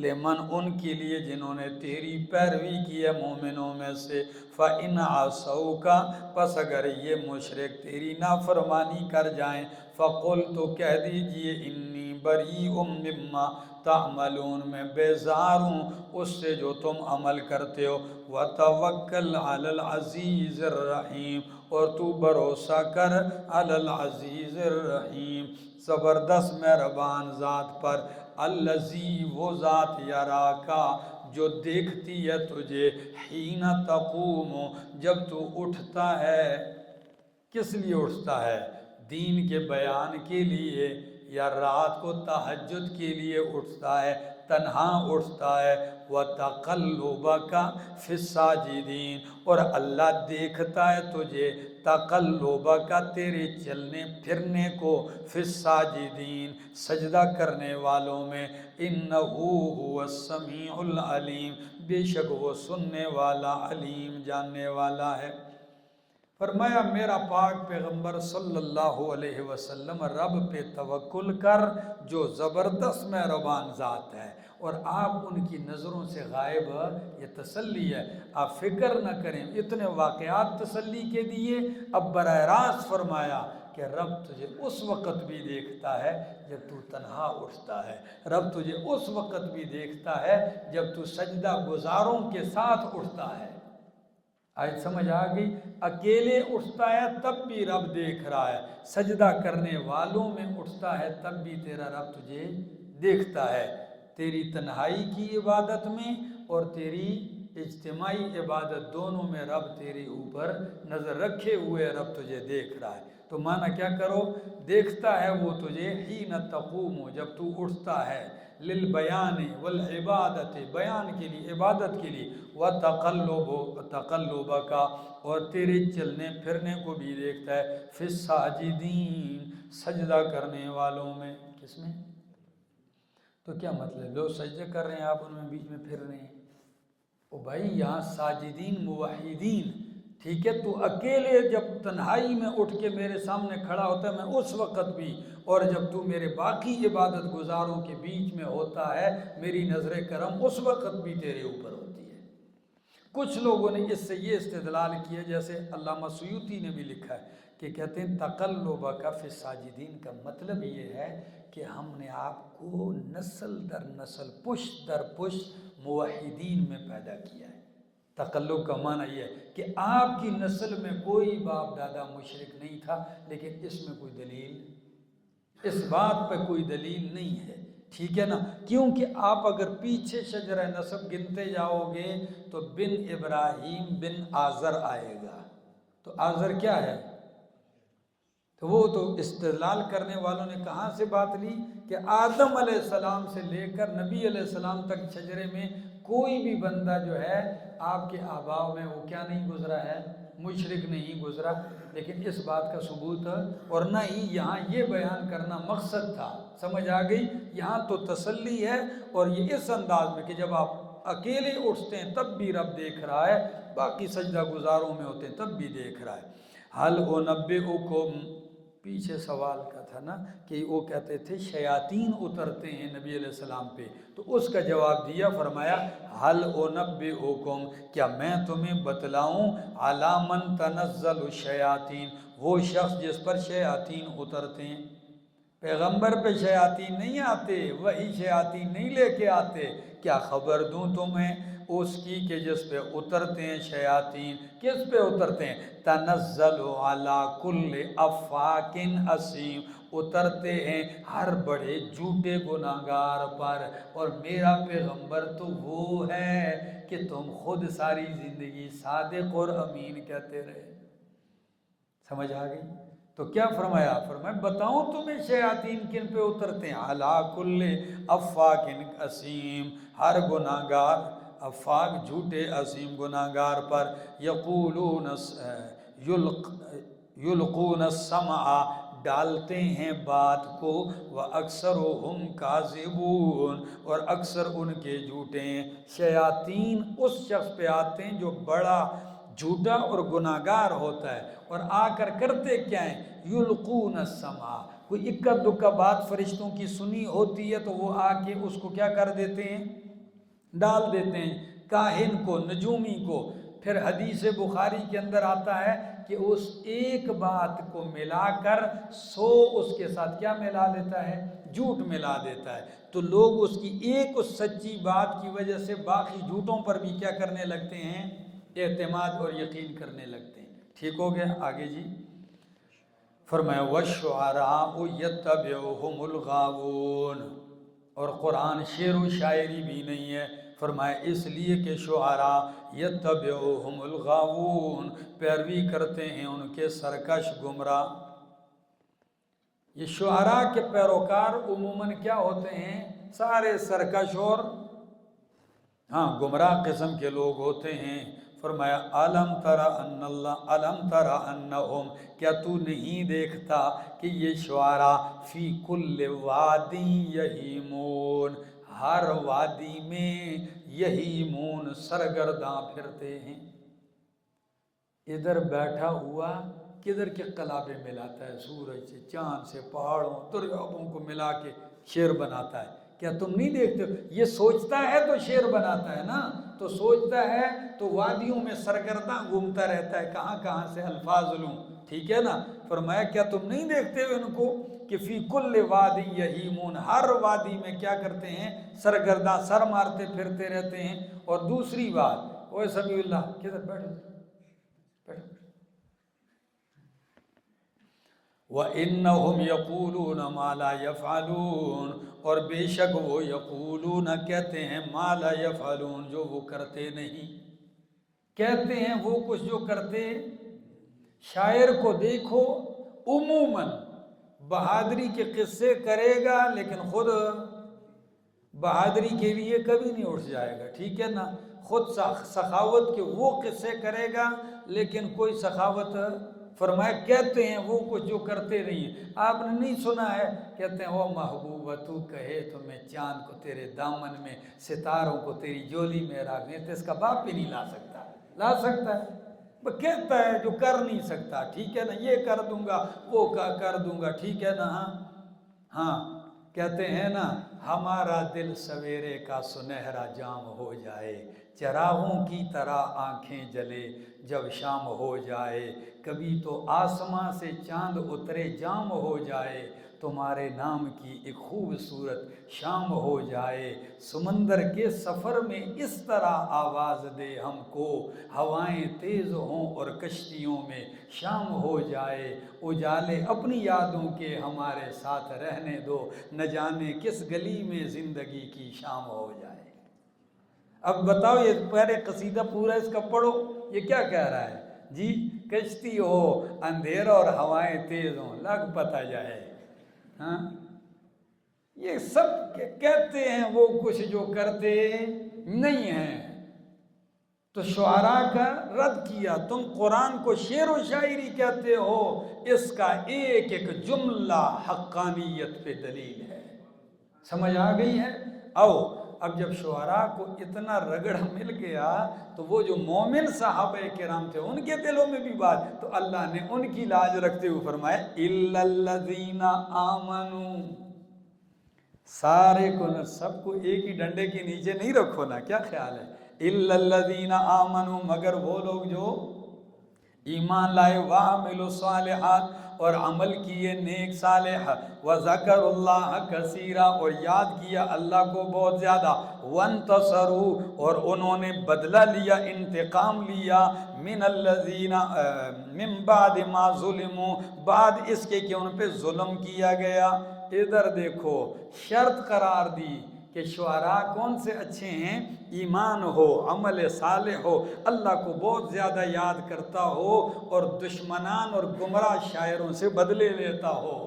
لمن، ان کے لیے جنہوں نے تیری پیروی کی ہے مومنوں میں سے۔ فَإِنْ عَصَوْكَ، پس اگر یہ مشرک تیری نافرمانی کر جائیں، فَقُلْ، تو کہہ دیجئے، اِنِّی بَرِیءٌ مِّمَّا تَعْمَلُونَ، میں بیزار ہوں اس سے جو تم عمل کرتے ہو۔ وَتَوَكَّلْ عَلَى الْعَزِيزِ الرَّحِيمِ، اور تو بھروسہ کر علی العزیز الرحیم، زبردست مہربان ذات پر، الذی، وہ ذات، یراکا، جو دیکھتی ہے تجھے، حین تقوم، جب تو اٹھتا ہے، کس لیے اٹھتا ہے؟ دین کے بیان کے لیے، یا رات کو تہجد کے لیے اٹھتا ہے، تنہا اٹھتا ہے۔ وَتَقَلُّبَكَ فِي السَّاجِدِينَ، اور اللہ دیکھتا ہے تجھے، تقلبک، تیرے چلنے پھرنے کو، فی الساجدین، سجدہ کرنے والوں میں۔ انہو هو السمیع العلیم، بے شک وہ سننے والا، علیم، جاننے والا ہے۔ فرمایا میرا پاک پیغمبر صلی اللہ علیہ وسلم رب پہ توکل کر، جو زبردست مہربان ذات ہے، اور آپ ان کی نظروں سے غائب، یہ تسلی ہے، آپ فکر نہ کریں۔ اتنے واقعات تسلی کے دیے، اب براہ راست فرمایا کہ رب تجھے اس وقت بھی دیکھتا ہے جب تو تنہا اٹھتا ہے، رب تجھے اس وقت بھی دیکھتا ہے جب تو سجدہ گزاروں کے ساتھ اٹھتا ہے۔ آج سمجھ آ گئی؟ اکیلے اٹھتا ہے تب بھی رب دیکھ رہا ہے، سجدہ کرنے والوں میں اٹھتا ہے تب بھی تیرا رب تجھے دیکھتا ہے، تیری تنہائی کی عبادت میں اور تیری اجتماعی عبادت دونوں میں رب تیرے اوپر نظر رکھے ہوئے رب تجھے دیکھ رہا ہے۔ تو معنی کیا کرو، دیکھتا ہے وہ تجھے حین تقوم، جب تو اٹھتا ہے، للبیان والعبادت، بیان کے لیے، عبادت کے لیے، تقلب کا، اور تیرے چلنے پھرنے کو بھی دیکھتا ہے، فی الساجدین، سجدہ کرنے والوں میں۔ کس میں؟ تو کیا مطلب، لوگ سجدے کر رہے ہیں آپ ان میں بیچ میں پھر رہے ہیں؟ او بھائی یہاں ساجدین موحدین، ٹھیک ہے، تو اکیلے جب تنہائی میں اٹھ کے میرے سامنے کھڑا ہوتا ہے میں اس وقت بھی، اور جب تو میرے باقی عبادت گزاروں کے بیچ میں ہوتا ہے میری نظر کرم اس وقت بھی تیرے اوپر ہوتی ہے۔ کچھ لوگوں نے اس سے یہ استدلال کیا، جیسے علامہ سیوطی نے بھی لکھا ہے کہ کہتے ہیں تقلبک فی الساجدین کا مطلب یہ ہے کہ ہم نے آپ کو نسل در نسل، پشت در پشت موحدین میں پیدا کیا ہے۔ تقلب کا معنی یہ ہے کہ آپ کی نسل میں کوئی باپ دادا مشرک نہیں تھا، لیکن اس میں کوئی دلیل، اس بات پہ کوئی دلیل نہیں ہے، ٹھیک ہے نا، کیونکہ آپ اگر پیچھے شجرہ نسب گنتے جاؤ گے تو بن ابراہیم بن آزر آئے گا، تو آزر کیا ہے؟ تو وہ تو استدلال کرنے والوں نے کہاں سے بات لی کہ آدم علیہ السلام سے لے کر نبی علیہ السلام تک شجرے میں کوئی بھی بندہ جو ہے آپ کے آباء میں وہ کیا نہیں گزرا ہے، مشرک نہیں گزرا، لیکن اس بات کا ثبوت اور نہ ہی یہاں یہ بیان کرنا مقصد تھا، سمجھ آ گئی؟ یہاں تو تسلی ہے، اور یہ اس انداز میں کہ جب آپ اکیلے اٹھتے ہیں تب بھی رب دیکھ رہا ہے، باقی سجدہ گزاروں میں ہوتے ہیں تب بھی دیکھ رہا ہے۔ حل انبئکم، پیچھے سوال کا تھا نا کہ وہ کہتے تھے شیاطین اترتے ہیں نبی علیہ السلام پہ، تو اس کا جواب دیا، فرمایا حل انبئکم، کیا میں تمہیں بتلاؤں، علی من تنزل الشیاطین، وہ شخص جس پر شیاطین اترتے ہیں۔ پیغمبر پہ شیاطین نہیں آتے، وہی شیاطین نہیں لے کے آتے، کیا خبر دوں تمہیں اس کی کہ جس پہ اترتے ہیں شیاطین، کس پہ اترتے ہیں؟ تنزل علی کل افاک اسیم، اترتے ہیں ہر بڑے جھوٹے گناہگار پر، اور میرا پیغمبر تو وہ ہے کہ تم خود ساری زندگی صادق اور امین کہتے رہے۔ سمجھ آ گئی؟ تو کیا فرمایا؟ فرمایا بتاؤں تمہیں شیاطین کن پہ اترتے ہیں؟ علی کل افاک اسیم، ہر گناہگار، افاک جھوٹے، عظیم گناہگار پر، یقولون یلقون السمع، ڈالتے ہیں بات کو، وَأَكْثَرُهُمْ كَاذِبُونَ، اور اکثر ان کے جھوٹے ہیں۔ شیاطین اس شخص پہ آتے ہیں جو بڑا جھوٹا اور گناہگار ہوتا ہے، اور آ کر کرتے کیا ہیں؟ یلقون السمع، کوئی اکا دکا بات فرشتوں کی سنی ہوتی ہے تو وہ آ کے اس کو کیا کر دیتے ہیں؟ ڈال دیتے ہیں کاہن کو، نجومی کو۔ پھر حدیث بخاری کے اندر آتا ہے کہ اس ایک بات کو ملا کر 100 اس کے ساتھ کیا ملا دیتا ہے؟ جھوٹ ملا دیتا ہے۔ تو لوگ اس کی ایک اس سچی بات کی وجہ سے باقی جھوٹوں پر بھی کیا کرنے لگتے ہیں؟ اعتماد اور یقین کرنے لگتے ہیں۔ ٹھیک ہو گیا؟ آگے جی فرمایا وَالشُّعَرَاءُ يَتَّبِعُهُمُ الْغَاوُونَ، اور قرآن شعر و شاعری بھی نہیں ہے، فرمایا اس لیے کہ شعراء یتبعوہم الغاوون، پیروی کرتے ہیں ان کے سرکش گمراہ۔ یہ شعراء کے پیروکار عموماً کیا ہوتے ہیں؟ سارے سرکش اور گمراہ قسم کے لوگ ہوتے ہیں۔ فرمایا الم تر ان اللہ الم تر انہم، کیا تو نہیں دیکھتا کہ یہ شعراء فی کل وادی یہیمون، ہر وادی میں یہیمون سرگرداں پھرتے ہیں۔ ادھر بیٹھا ہوا کدھر کے قلابے ملاتا ہے، سورج سے، چاند سے، پہاڑوں، دریاؤں کو ملا کے شعر بناتا ہے۔ کیا تم نہیں دیکھتے؟ یہ سوچتا ہے تو شعر بناتا ہے نا، تو سوچتا ہے تو وادیوں میں سرگرداں گھومتا رہتا ہے، کہاں کہاں سے الفاظ لوں، ٹھیک ہے نا۔ فرمایا کیا تم نہیں دیکھتے ہو ان کو کہ فی کل وادی یہیمون، ہر وادی میں کیا کرتے ہیں؟ سرگرداں، سر مارتے پھرتے رہتے ہیں۔ اور دوسری بات، اوے سمیع اللہ کدھر بیٹھو بیٹھو، وَإِنَّهُمْ يَقُولُونَ مَا لَا يَفْعَلُونَ، اور بے شک وہ یقولون کہتے ہیں، ما لا یفعلون جو وہ کرتے نہیں، کہتے ہیں وہ کچھ جو کرتے۔ شاعر کو دیکھو عموماً بہادری کے قصے کرے گا لیکن خود بہادری کے لیے کبھی نہیں اٹھ جائے گا، ٹھیک ہے نا، خود سخاوت کے وہ قصے کرے گا لیکن کوئی سخاوت، فرمایا کہتے ہیں وہ کچھ جو کرتے نہیں ہیں۔ آپ نے نہیں سنا ہے، کہتے ہیں وہ محبوبہ تو کہے تو میں چاند کو تیرے دامن میں، ستاروں کو تیری جولی میں رکھ دیں، تو اس کا باپ بھی نہیں لا سکتا، لا سکتا ہے؟ وہ کہتا ہے جو کر نہیں سکتا، ٹھیک ہے نا، یہ کر دوں گا وہ کر دوں گا، ٹھیک ہے نا۔ ہاں ہاں، کہتے ہیں نا ہمارا دل سویرے کا سنہرا جام ہو جائے، چراغوں کی طرح آنکھیں جلے جب شام ہو جائے، کبھی تو آسماں سے چاند اترے جام ہو جائے، تمہارے نام کی ایک خوبصورت شام ہو جائے، سمندر کے سفر میں اس طرح آواز دے ہم کو، ہوائیں تیز ہوں اور کشتیوں میں شام ہو جائے، اجالے اپنی یادوں کے ہمارے ساتھ رہنے دو، نہ جانے کس گلی میں زندگی کی شام ہو جائے۔ اب بتاؤ یہ پہلے قصیدہ پورا اس کا پڑھو، یہ کیا کہہ رہا ہے جی؟ کشتی ہو، اندھیرا اور ہوائیں تیز ہوں، لگ پتہ جائے۔ ہاں، یہ سب کہتے ہیں وہ کچھ جو کرتے نہیں ہیں۔ تو شعراء کا رد کیا، تم قرآن کو شعر و شاعری کہتے ہو، اس کا ایک ایک جملہ حقانیت پہ دلیل ہے۔ سمجھ آ گئی ہے؟ اب جب شعراء کو اتنا رگڑ مل گیا تو وہ جو مومن صحابہ کرام تھے ان کے دلوں میں بھی بات، تو اللہ نے ان کی لاج رکھتے ہوئے فرمایا اِلَّا الَّذِينَ آمَنُوا، سارے کو، سب کو ایک ہی ڈنڈے کے نیچے نہیں رکھو نا، کیا خیال ہے؟ اِلَّا الَّذِينَ آمَنُوا، مگر وہ لوگ جو ایمان لائے، وَعَمِلُوا الصَّالِحَاتِ، اور عمل کیے نیک صالح، وَذَكَرُوا اللَّهَ كَثِيرًا، اور یاد کیا اللہ کو بہت زیادہ، وَانْتَصَرُوا، اور انہوں نے بدلہ لیا، انتقام لیا، مِنَ الَّذِينَ مِن بَعْدِ مَا ظُلِمُوا، بعد اس کے کہ ان پہ ظلم کیا گیا۔ ادھر دیکھو شرط قرار دی کہ شعراء کون سے اچھے ہیں؟ ایمان ہو، عمل صالح ہو، اللہ کو بہت زیادہ یاد کرتا ہو، اور دشمنان اور گمراہ شاعروں سے بدلے لیتا ہو۔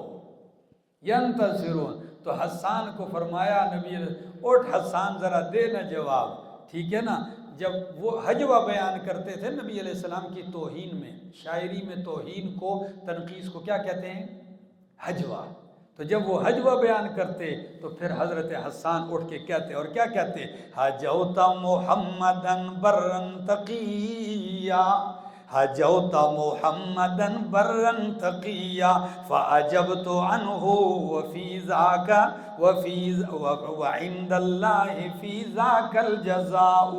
ینتصرون، تو حسان کو فرمایا نبی، اٹھ حسان ذرا دے نا جواب، ٹھیک ہے نا۔ جب وہ حجوہ بیان کرتے تھے نبی علیہ السلام کی توہین میں، شاعری میں توہین کو، تنقیص کو کیا کہتے ہیں؟ حجوہ۔ تو جب وہ حجوہ بیان کرتے تو پھر حضرت حسان اٹھ کے کہتے، اور کیا کہتے؟ حجوت محمدن برن تقیا، حجوت محمدن برن تقیا، فعجبت عنہ وفی ذاک وعند اللہ فی ذاک الجزاء،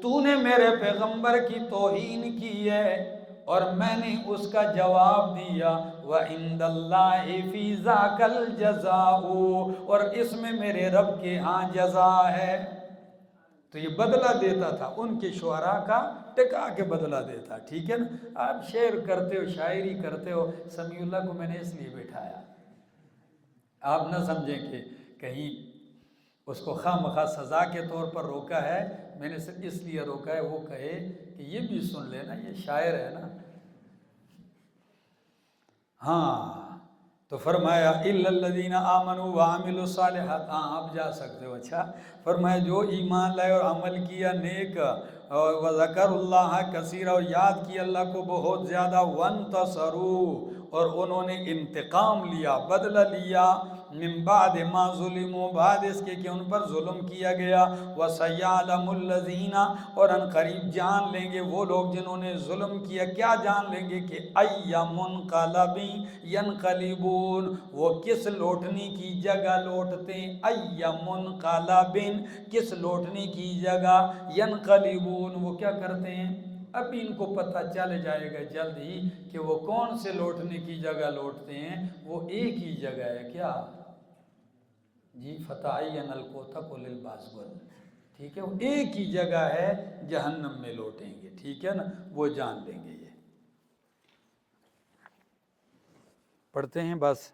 تو نے میرے پیغمبر کی توہین کی ہے اور میں نے اس کا جواب دیا، وَعِنْدَ اللَّهِ فِي ذَاكَ الْجَزَاءُ، اور اس میں میرے رب کے ہاں جزا ہے۔ تو یہ بدلہ دیتا تھا ان کے شعراء کا، ٹکا کے بدلہ دیتا، ٹھیک ہے نا۔ آپ شعر کرتے ہو، شاعری کرتے ہو، سمیع اللہ کو میں نے اس لیے بٹھایا، آپ نہ سمجھیں کہ کہیں اس کو خواہ مخواہ سزا کے طور پر روکا ہے، میں نے صرف اس لیے روکا ہے وہ کہے کہ یہ بھی سن لینا، یہ شاعر ہے نا۔ ہاں، تو فرمایا اِلَّا الَّذِينَ آمَنُوا وَعَمِلُوا الصَّالِحَاتِ، ہاں اب جا سکتے ہو۔ اچھا فرمایا جو ایمان لائے اور عمل کیا نیک، وَذَكَرُوا اللَّهَ كَثِيرًا، اور یاد کیا اللہ کو بہت زیادہ، وَانْتَصَرُوا، اور انہوں نے انتقام لیا، بدلہ لیا، من بعد ما ظلموا، بعد اس کے کہ ان پر ظلم کیا گیا، وَسَيَعْلَمُ الَّذِينَ، اور ان قریب جان لیں گے وہ لوگ جنہوں نے ظلم کیا، کیا جان لیں گے کہ أَيَّ مُنْقَلَبٍ يَنْقَلِبُونَ، وہ کس لوٹنے کی جگہ لوٹتے ہیں، أَيَّ مُنْقَلَبٍ، کس لوٹنے کی جگہ، يَنْقَلِبُونَ، وہ کیا کرتے ہیں، اب ان کو پتہ چل جائے گا جلد ہی کہ وہ کون سے لوٹنے کی جگہ لوٹتے ہیں، وہ ایک ہی جگہ ہے، کیا جی فتعین الکوتک للباسگل، ٹھیک ہے، وہ ایک ہی جگہ ہے جہنم میں لوٹیں گے، ٹھیک ہے نا، وہ جان لیں گے۔ یہ پڑھتے ہیں بس۔